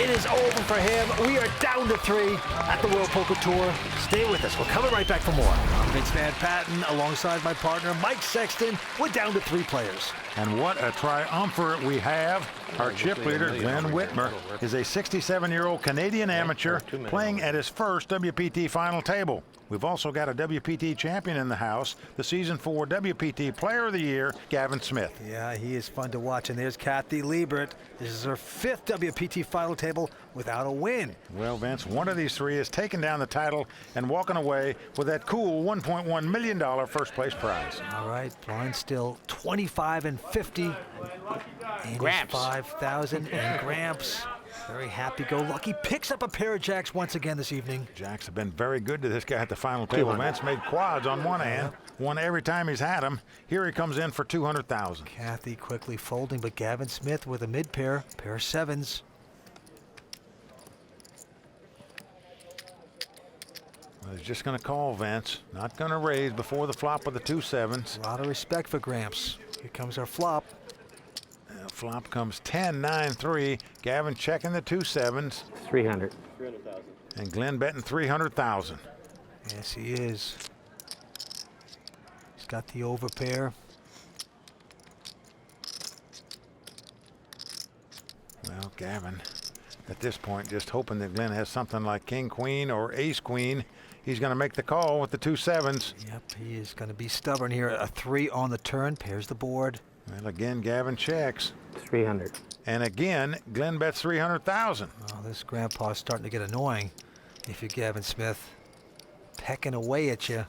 It is over for him. We are down to 3 at the World Poker Tour. Stay with us. We're coming right back for more. I'm Vince Van Patten alongside my partner Mike Sexton. We're down to 3 players. And what a triumvirate we have. Our chip leader, Glen Witmer, is a 67-year-old Canadian amateur playing at his first WPT final table. We've also got a WPT champion in the house, the Season 4 WPT Player of the Year, Gavin Smith. Yeah, he is fun to watch. And there's Kathy Liebert. This is her 5th WPT final table without a win. Well, Vince, one of these 3 is taking down the title and walking away with that cool $1.1 million first place prize. All right, blind still 25 and 50. And Gramps. 5,000 and Gramps. Very happy-go-lucky. Picks up a pair of jacks once again this evening. Jacks have been very good to this guy at the final table. Vince made quads on one hand, won every time he's had them. Here he comes in for 200,000. Kathy quickly folding, but Gavin Smith with a mid-pair, pair of 7s. Well, he's just going to call Vince. Not going to raise before the flop with the 2 7s. A lot of respect for Gramps. Here comes our flop. Flop comes 10, 9, 3. Gavin checking the 2 7s. 300. And Glen betting 300,000. Yes, he is. He's got the overpair. Well, Gavin, at this point, just hoping that Glen has something like King Queen or Ace Queen. He's going to make the call with the 2 7s. Yep, he is going to be stubborn here. A 3 on the turn, pairs the board. Well, again, Gavin checks. 300. And again, Glen bets 300,000. Oh, this grandpa's starting to get annoying if you're Gavin Smith. Pecking away at you.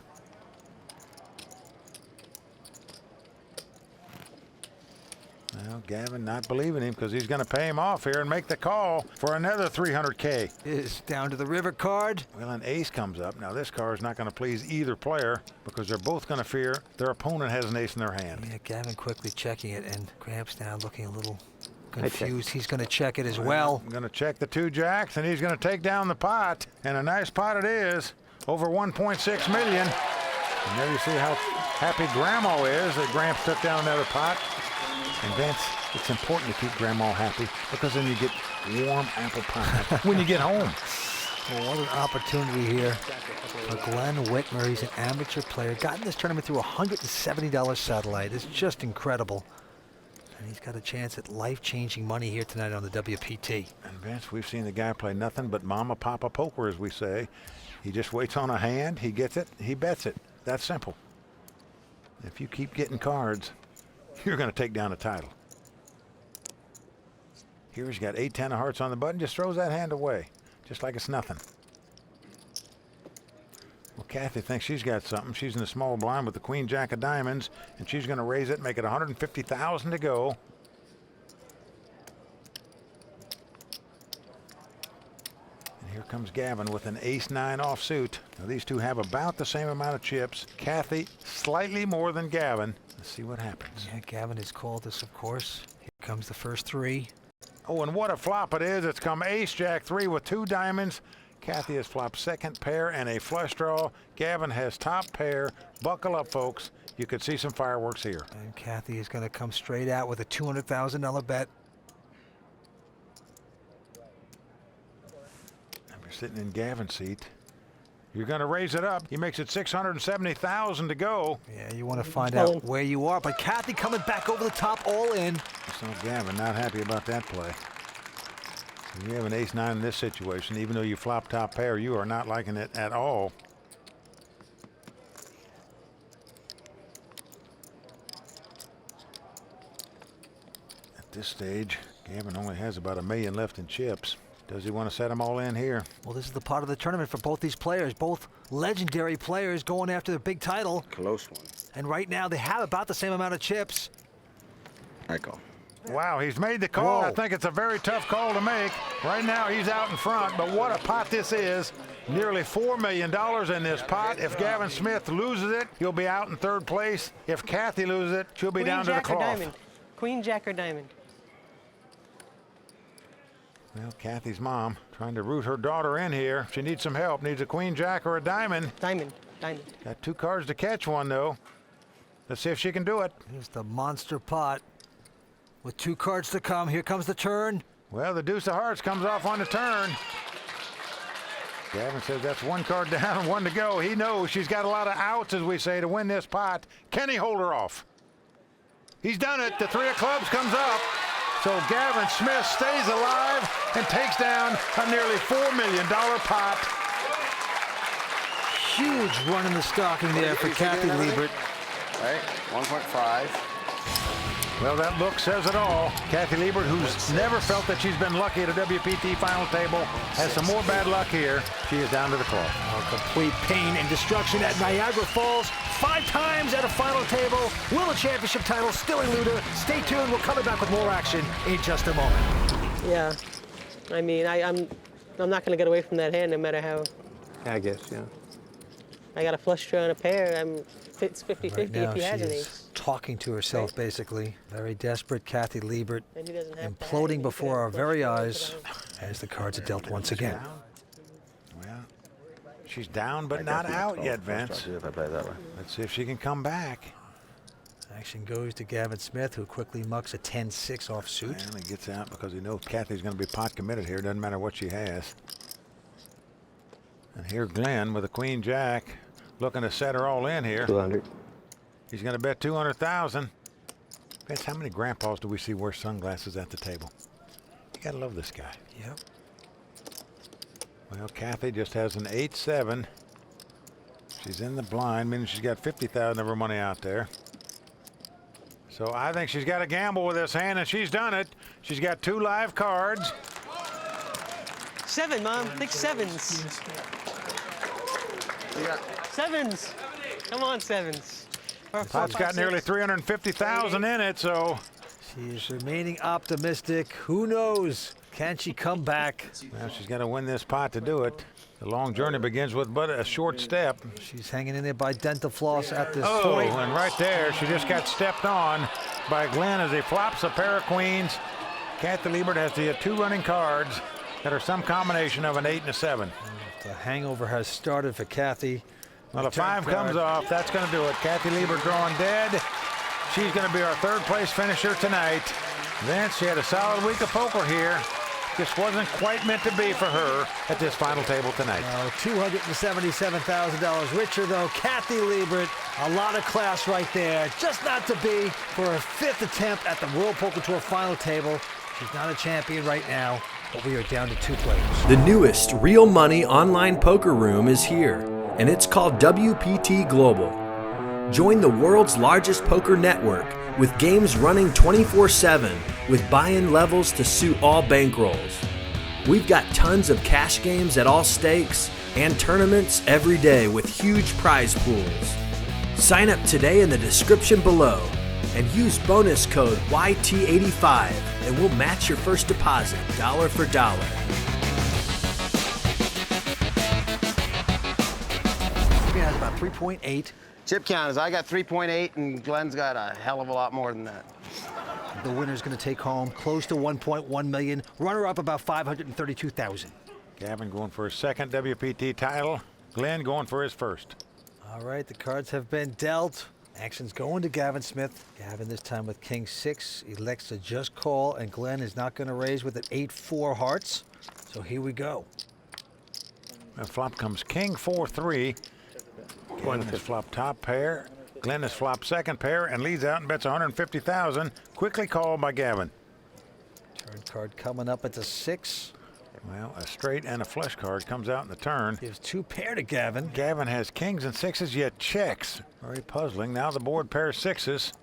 Well, Gavin not believing him because he's going to pay him off here and make the call for another 300K. Is down to the river card. Well, an ace comes up. Now, this card is not going to please either player because they're both going to fear their opponent has an ace in their hand. Yeah, Gavin quickly checking it, and Gramps now looking a little confused. He's going to check it as well. I'm going to check the 2 jacks, and he's going to take down the pot. And a nice pot it is, over 1.6 million. And there you see how happy Grandma is that Gramps took down another pot. And Vince, it's important to keep Grandma happy because then you get warm apple pie when you get home. Well, what an opportunity here for Glen Witmer. He's an amateur player. Got in this tournament through a $170 satellite. It's just incredible. And he's got a chance at life-changing money here tonight on the WPT. And Vince, we've seen the guy play nothing but mama papa poker, as we say. He just waits on a hand, he gets it, he bets it. That's simple. If you keep getting cards, you're going to take down a title. Here he's got 8-10 of hearts on the button, just throws that hand away, just like it's nothing. Well, Kathy thinks she's got something. She's in the small blind with the Queen Jack of diamonds, and she's going to raise it, make it $150,000 to go. And here comes Gavin with an ace-9 offsuit. Now these two have about the same amount of chips. Kathy slightly more than Gavin. Let's see what happens. Yeah, Gavin has called this, of course. Here comes the first three. Oh, and what a flop it is. It's come ace-jack-3 with 2 diamonds. Kathy has flopped second pair and a flush draw. Gavin has top pair. Buckle up, folks. You could see some fireworks here. And Kathy is going to come straight out with a $200,000 bet. And we're sitting in Gavin's seat. You're going to raise it up. He makes it $670,000 to go. Yeah, you want to find out where you are. But Kathy coming back over the top, all in. So Gavin not happy about that play. You have an ace-9 in this situation. Even though you flop top pair, you are not liking it at all. At this stage, Gavin only has about $1 million left in chips. Does he want to set them all in here? Well, this is the part of the tournament for both these players. Both legendary players going after the big title. Close one. And right now, they have about the same amount of chips. I call. Wow, he's made the call. Whoa. I think it's a very tough call to make. Right now, he's out in front, but what a pot this is. Nearly $4 million in this pot. If Gavin Smith loses it, he'll be out in third place. If Kathy loses it, she'll be down to the Jack or cloth. diamond. Queen, Jack, or diamond. Well, Kathy's mom trying to root her daughter in here. She needs some help. Needs a Queen, Jack, or a diamond. Diamond. Diamond. Got 2 cards to catch one, though. Let's see if she can do it. Here's the monster pot. With 2 cards to come, here comes the turn. Well, the deuce of hearts comes off on the turn. Gavin says that's 1 card down and 1 to go. He knows she's got a lot of outs, as we say, to win this pot. Can he hold her off? He's done it. The 3 of clubs comes up. So Gavin Smith stays alive and takes down a nearly $4 million pot. Huge run in the stocking there for Kathy Liebert. All right, 1.5. Well, that look says it all. Kathy Liebert, who's never felt that she's been lucky at a WPT final table, has some more bad luck here. She is down to the cloth. Oh, complete pain and destruction at Niagara Falls. 5 times at a final table. Will the championship title still elude her? Stay tuned. We're coming back with more action in just a moment. Yeah. I mean, I'm not going to get away from that hand no matter how. I guess, yeah. I got a flush draw and a pair. It's 50-50 Right now, if he has she an is ace. talking to herself, basically. Very desperate, Kathy Liebert, And he doesn't have to imploding have before our very eyes as the cards are dealt once again. Well, she's down but not out yet, Vince. If I play it that way. Let's see if she can come back. Action goes to Gavin Smith, who quickly mucks a 10-6 offsuit. And he gets out because he knows Kathy's going to be pot committed here. Doesn't matter what she has. And here Glenn with a Queen Jack, looking to set her all in here. 200. He's going to bet 200,000. Vince, how many grandpas do we see wear sunglasses at the table? You got to love this guy. Yep. Well, Kathy just has an 8-7. She's in the blind, meaning she's got 50,000 of her money out there. So I think she's got to gamble with this hand, and she's done it. She's got 2 live cards. 7, Mom. Think 7s. Yeah. 7s. Come on, 7s. Pot's got nearly 350,000 in it, so. She is remaining optimistic. Who knows? Can she come back? Well, she's got to win this pot to do it. The long journey begins with but a short step. She's hanging in there by dental floss at this Oh, point. and right there, she just got stepped on by Glenn as he flops a pair of queens. Kathy Liebert has the 2 running cards that are some combination of an 8 and a 7. The hangover has started for Kathy. Well, the 5 comes off. That's going to do it. Kathy Liebert drawing dead. She's going to be our 3rd place finisher tonight. Vince, she had a solid week of poker here. Just wasn't quite meant to be for her at this final table tonight. $277,000 richer, though. Kathy Liebert, a lot of class right there. Just not to be for her 5th attempt at the World Poker Tour final table. She's not a champion right now, but we are down to 2 players. The newest real money online poker room is here, and it's called WPT Global. Join the world's largest poker network with games running 24/7 with buy-in levels to suit all bankrolls. We've got tons of cash games at all stakes and tournaments every day with huge prize pools. Sign up today in the description below and use bonus code YT85 and we'll match your first deposit dollar for dollar. He has about 3.8. Chip count is I got 3.8 and Glenn's got a hell of a lot more than that. The winner's going to take home close to 1.1 million. Runner-up about 532,000. Gavin going for his 2nd WPT title. Glenn going for his 1st. All right, the cards have been dealt. Action's going to Gavin Smith. Gavin this time with King 6 elects to just call, and Glenn is not going to raise with an 8-4 hearts. So here we go. The flop comes King 4-3. Gavin has flopped top pair. Glenn has flopped 2nd pair and leads out and bets 150,000. Quickly called by Gavin. Turn card coming up at the 6. Well, a straight and a flush card comes out in the turn. Gives 2 pair to Gavin. Gavin has kings and 6s, yet checks. Very puzzling. Now the board pairs 6s.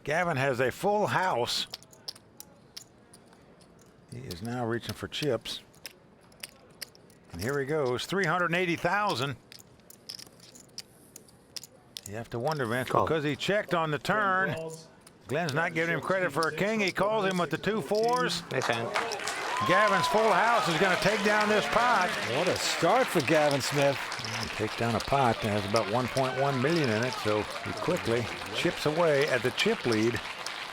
Gavin has a full house. He is now reaching for chips. And here he goes, 380,000. You have to wonder, Vince, because he checked on the turn. Glenn's not giving him credit for a king. He calls him with the 2 4s. Nice hand. Gavin's full house is going to take down this pot. What a start for Gavin Smith. He takes down a pot that has about 1.1 million in it, so he quickly chips away at the chip lead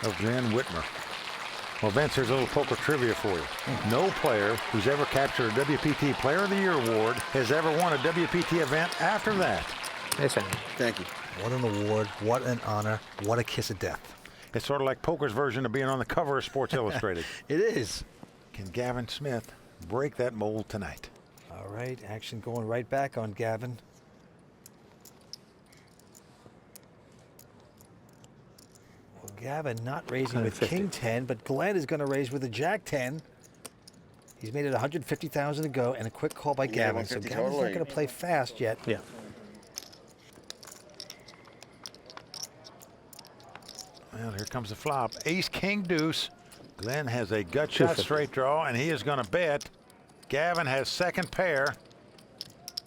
of Glen Witmer. Well, Vince, here's a little poker trivia for you. No player who's ever captured a WPT Player of the Year award has ever won a WPT event after that. Nice hand. Thank you. What an award, what an honor, what a kiss of death. It's sort of like poker's version of being on the cover of Sports Illustrated. It is. Can Gavin Smith break that mold tonight? All right, action going right back on Gavin. Well, Gavin not raising with King 10, but Glenn is going to raise with a Jack 10. He's made it 150,000 to go, and a quick call by Gavin. So Gavin's not going to play fast yet. Yeah. Well, here comes the flop. Ace, king, deuce. Glenn has a gut shot straight draw, and he is going to bet. Gavin has 2nd pair.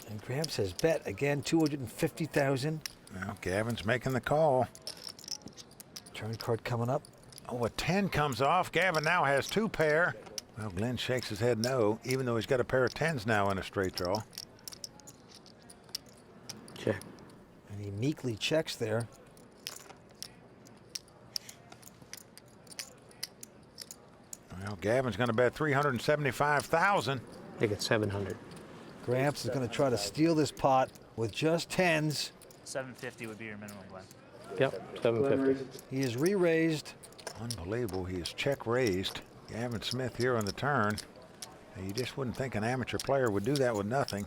And Graham says bet again, 250,000. Well, Gavin's making the call. Turn card coming up. Oh, a 10 comes off. Gavin now has 2 pair. Well, Glenn shakes his head no, even though he's got a pair of 10s now in a straight draw. Check. And he meekly checks there. Well, Gavin's going to bet 375,000. I think it's 700. Gramps is going to try to steal this pot with just 10s. 750 would be your minimum, Glenn. Yep, 750. He is re-raised. Unbelievable. He is check raised. Gavin Smith here on the turn. You just wouldn't think an amateur player would do that with nothing.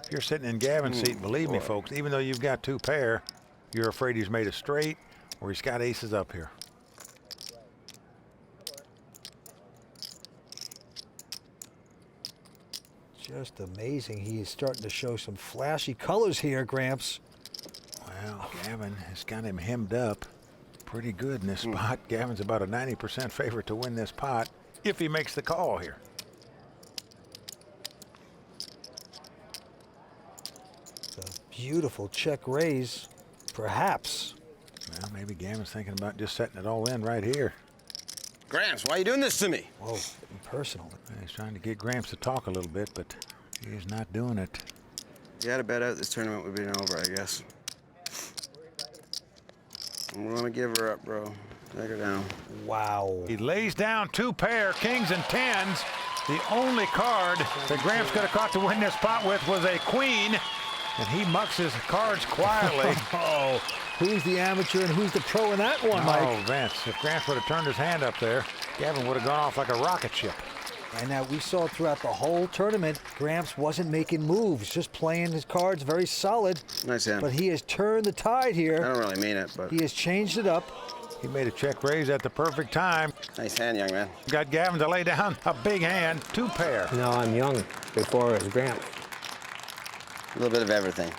If you're sitting in Gavin's seat, believe me, folks, even though you've got 2 pair, you're afraid he's made a straight or he's got aces up here. Just amazing. He is starting to show some flashy colors here, Gramps. Well, Gavin has got him hemmed up pretty good in this spot. Gavin's about a 90% favorite to win this pot if he makes the call here. It's a beautiful check raise, perhaps. Well, maybe Gavin's thinking about just setting it all in right here. Gramps, why are you doing this to me? Whoa, impersonal. He's trying to get Gramps to talk a little bit, but he's not doing it. You had to bet out this tournament would be over, I guess. I'm gonna give her up, bro. Take her down. Wow. He lays down 2 pair, kings and 10s. The only card that Gramps could have caught to win this pot with was a queen. And he mucks his cards quietly. Oh, who's the amateur and who's the pro in that one, Mike? Oh, Vince, if Gramps would have turned his hand up there, Gavin would have gone off like a rocket ship. And now we saw throughout the whole tournament, Gramps wasn't making moves, just playing his cards very solid. Nice hand. But he has turned the tide here. I don't really mean it, but He has changed it up. He made a check raise at the perfect time. nice hand, young man. Got Gavin to lay down a big hand, 2 pair. No, I'm young. Before it was Gramps. A little bit of everything.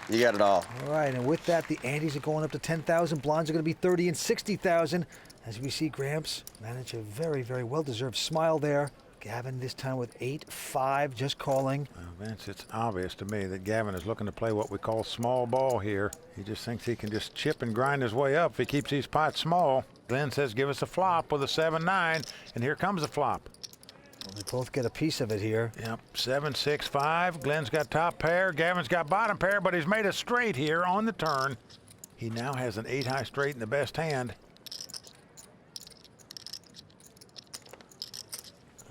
You got it all. All right, and with that, the antes are going up to 10,000. Blinds are going to be 30 and 60,000. As we see Gramps manage a very, very well-deserved smile there. Gavin this time with 8-5, just calling. Well, Vince, it's obvious to me that Gavin is looking to play what we call small ball here. He just thinks he can just chip and grind his way up if he keeps these pots small. Glenn says give us a flop with a 7-9, and here comes the flop. Well, they both get a piece of it here. Yep, 7-6-5. Glenn's got top pair, Gavin's got bottom pair, but he's made a straight here on the turn. He now has an 8-high straight in the best hand.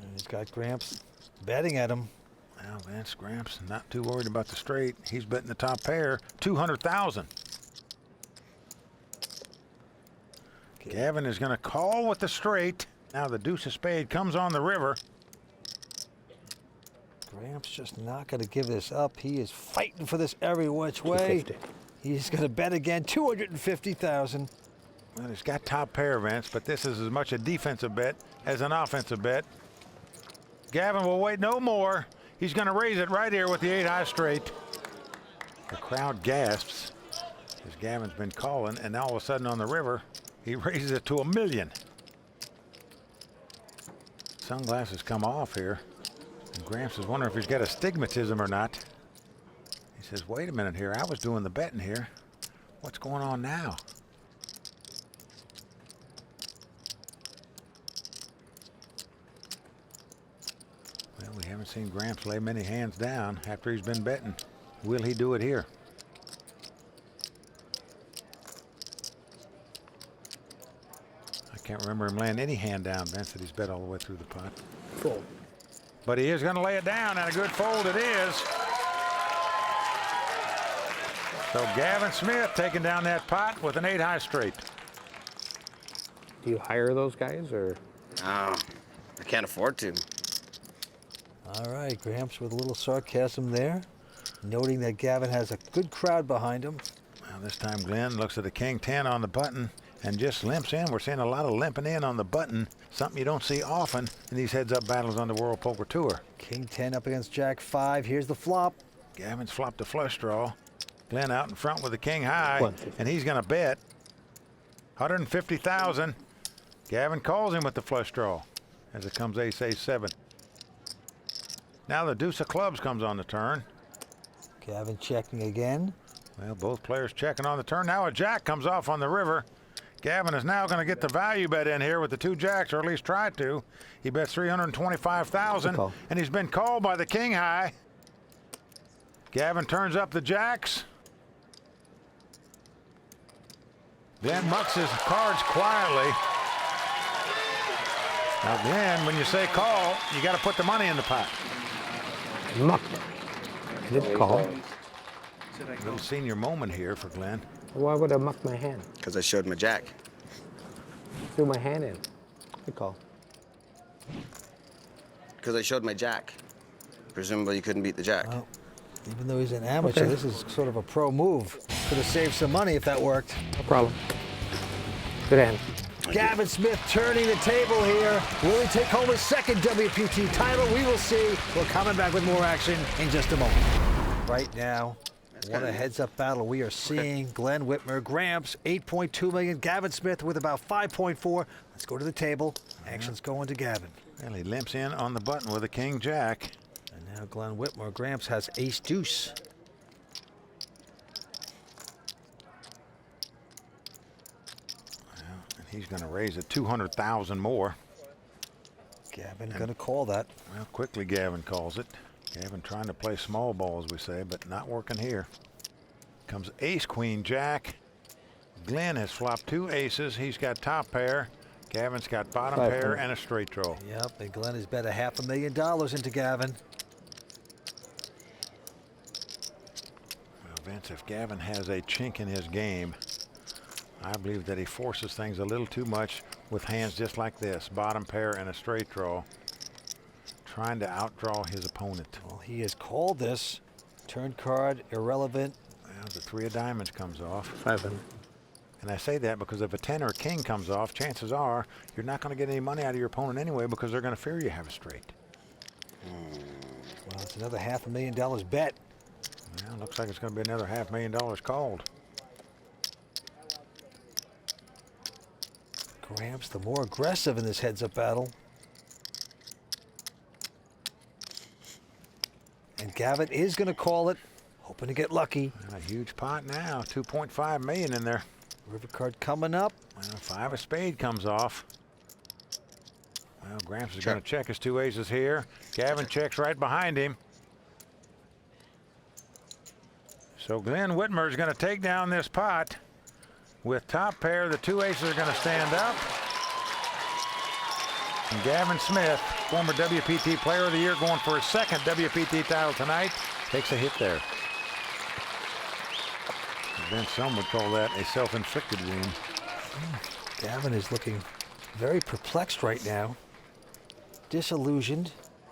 And he's got Gramps betting at him. Well, Vince, Gramps not too worried about the straight. He's betting the top pair, 200,000. Okay. Gavin is going to call with the straight. Now the deuce of spade comes on the river. Gramps just not going to give this up. He is fighting for this every which way. He's going to bet again, 250,000. Well, he's got top pair, Vince, but this is as much a defensive bet as an offensive bet. Gavin will wait no more. He's going to raise it right here with the 8-high straight. The crowd gasps as Gavin's been calling, and now all of a sudden on the river, he raises it to $1 million. Sunglasses come off here. And Gramps is wondering if he's got astigmatism or not. He says, wait a minute here. I was doing the betting here. What's going on now? Well, we haven't seen Gramps lay many hands down after he's been betting. Will he do it here? I can't remember him laying any hand down, Vince, that he's bet all the way through the pot. Fold. But he is going to lay it down, and a good fold it is. So Gavin Smith taking down that pot with an 8-high straight. Do you hire those guys, or? I can't afford to. All right, Gramps with a little sarcasm there, noting that Gavin has a good crowd behind him. Well, this time Glenn looks at the king 10 on the button and just limps in. We're seeing a lot of limping in on the button, something you don't see often in these heads-up battles on the World Poker Tour. King 10 up against Jack 5. Here's the flop. Gavin's flopped a flush draw. Glenn out in front with the king high, and he's going to bet 150,000. Gavin calls him with the flush draw as it comes ace, ace, 7. Now the deuce of clubs comes on the turn. Gavin checking again. Well, both players checking on the turn. Now a jack comes off on the river. Gavin is now going to get the value bet in here with the 2 jacks, or at least try to. He bets 325,000, and he's been called by the king high. Gavin turns up the jacks. Glenn mucks his cards quietly. Now, Glenn, when you say call, you got to put the money in the pot. Muck. I didn't call. A little senior moment here for Glenn. Why would I muck my hand? Because I showed my jack. Threw my hand in. Good call. Because I showed my jack. Presumably you couldn't beat the jack. Well, even though he's an amateur, this is sort of a pro move. Could have saved some money if that worked. No problem. Good hand. Gavin Smith turning the table here. Will he take home his second WPT title? We will see. We're coming back with more action in just a moment. Right now, what a heads-up battle we are seeing. Glen Witmer, Gramps, 8.2 million. Gavin Smith with about 5.4. Let's go to the table. Action's going to Gavin. Well, he limps in on the button with a king jack. And now Glen Witmer, Gramps has ace deuce. He's going to raise it 200,000 more. Gavin going to call that. Well, quickly Gavin calls it. Gavin trying to play small ball, as we say, but not working here. Comes ace, queen, jack. Glenn has flopped 2 aces. He's got top pair. Gavin's got bottom pair and a straight draw. Yep, and Glenn has bet $500,000 into Gavin. Vince, if Gavin has a chink in his game, I believe that he forces things a little too much with hands just like this, bottom pair and a straight draw, trying to outdraw his opponent. Well, he has called this. Turn card, irrelevant. Well, the 3 of diamonds comes off. 500. And I say that because if a 10 or a king comes off, chances are you're not going to get any money out of your opponent anyway because they're going to fear you have a straight. Well, it's another $500,000 bet. Well, looks like it's going to be another $500,000 called. Gramps, the more aggressive in this heads-up battle. And Gavin is going to call it, hoping to get lucky. A huge pot now, 2.5 million in there. River card coming up. Well, 5 of spade comes off. Well, Gramps is going to check his 2 aces here. Gavin checks right behind him. So Glen Witmer is going to take down this pot. With top pair, the 2 aces are going to stand up. And Gavin Smith, former WPT Player of the Year, going for his 2nd WPT title tonight, takes a hit there. Then some would call that a self-inflicted wound. Gavin is looking very perplexed right now. Disillusioned.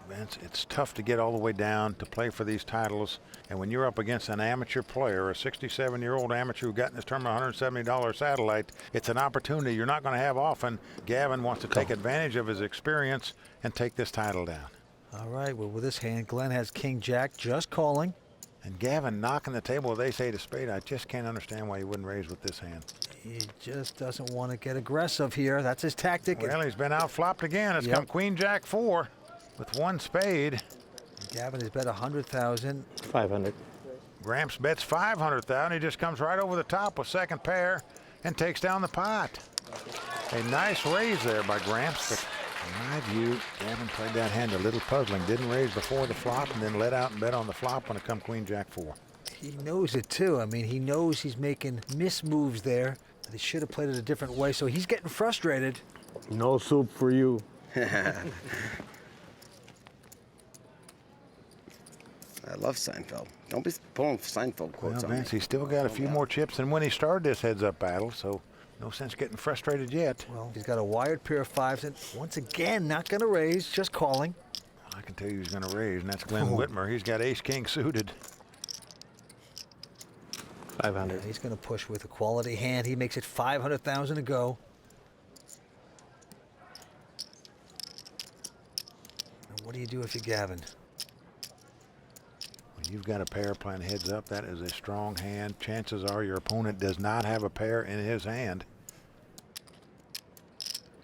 Vince, it's tough to get all the way down to play for these titles. And when you're up against an amateur player, a 67-year-old amateur who got in this tournament $170 satellite, it's an opportunity you're not going to have often. Gavin wants to take advantage of his experience and take this title down. All right, well, with this hand, Glen has King-Jack just calling. And Gavin knocking the table with ace-8 of spade. I just can't understand why he wouldn't raise with this hand. He just doesn't want to get aggressive here. That's his tactic. Well, he's been out-flopped again. It's come Queen-Jack-4 with 1 spade. Gavin has bet 100,000. 500. Gramps bets 500,000. He just comes right over the top with 2nd pair and takes down the pot. A nice raise there by Gramps. But in my view, Gavin played that hand a little puzzling. Didn't raise before the flop and then let out and bet on the flop when it come Queen-Jack-4. He knows it too. I mean, he knows he's making mismoves there. That he should have played it a different way, so he's getting frustrated. No soup for you. I love Seinfeld. Don't be pulling Seinfeld quotes on me. Vince, he's still got a few more chips than when he started this heads-up battle, so no sense getting frustrated yet. Well, he's got a wired pair of 5s, and once again, not going to raise, just calling. I can tell you he's going to raise, and that's Glen Witmer. He's got ace-king suited. 500. Yeah, he's going to push with a quality hand. He makes it 500,000 to go. Now, what do you do if you're Gavin? You've got a pair playing heads up. That is a strong hand. Chances are your opponent does not have a pair in his hand.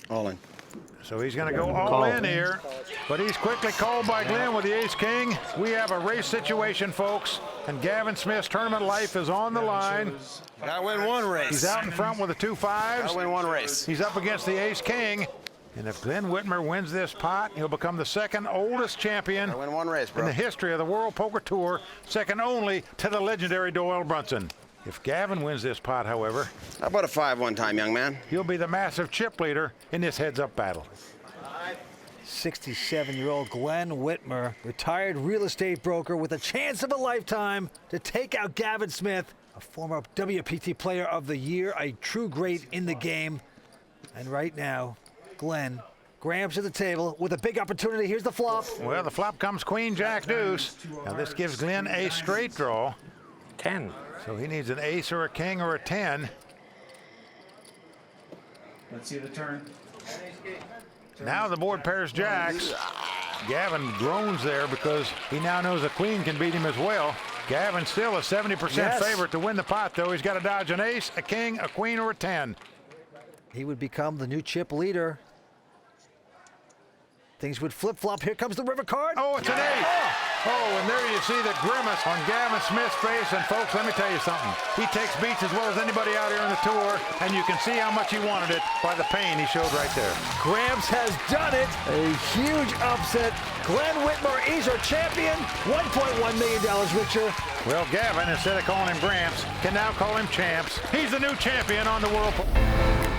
All in. So he's going to go all in here, but he's quickly called by Glen with the ace-king. We have a race situation, folks, and Gavin Smith's tournament life is on the line. Gotta win 1 race. He's out in front with the 2 5s. Gotta win 1 race. He's up against the ace-king. And if Glen Witmer wins this pot, he'll become the 2nd oldest champion I win 1 race, bro. in the history of the World Poker Tour, second only to the legendary Doyle Brunson. If Gavin wins this pot, however, how about a 5 one time, young man? He'll be the massive chip leader in this heads-up battle. 67-year-old Glen Witmer, retired real estate broker with a chance of a lifetime to take out Gavin Smith, a former WPT Player of the Year, a true great in the game. And right now, Glen, Gramps at the table with a big opportunity. Here's the flop. Well, the flop comes Queen-Jack-Deuce. Now this gives Glen a straight draw. 10. So he needs an ace or a king or a 10. Let's see the turn. Now the board pairs jacks. Gavin groans there because he now knows a queen can beat him as well. Gavin's still a 70% favorite to win the pot, though. He's got to dodge an ace, a king, a queen, or a 10. He would become the new chip leader. Things would flip-flop. Here comes the river card. Oh, it's an ace. Oh, and there you see the grimace on Gavin Smith's face. And, folks, let me tell you something. He takes beats as well as anybody out here on the tour, and you can see how much he wanted it by the pain he showed right there. Gramps has done it. A huge upset. Glen Witmer is our champion. $1.1 million richer. Well, Gavin, instead of calling him Gramps, can now call him Champs. He's the new champion on the World Poker.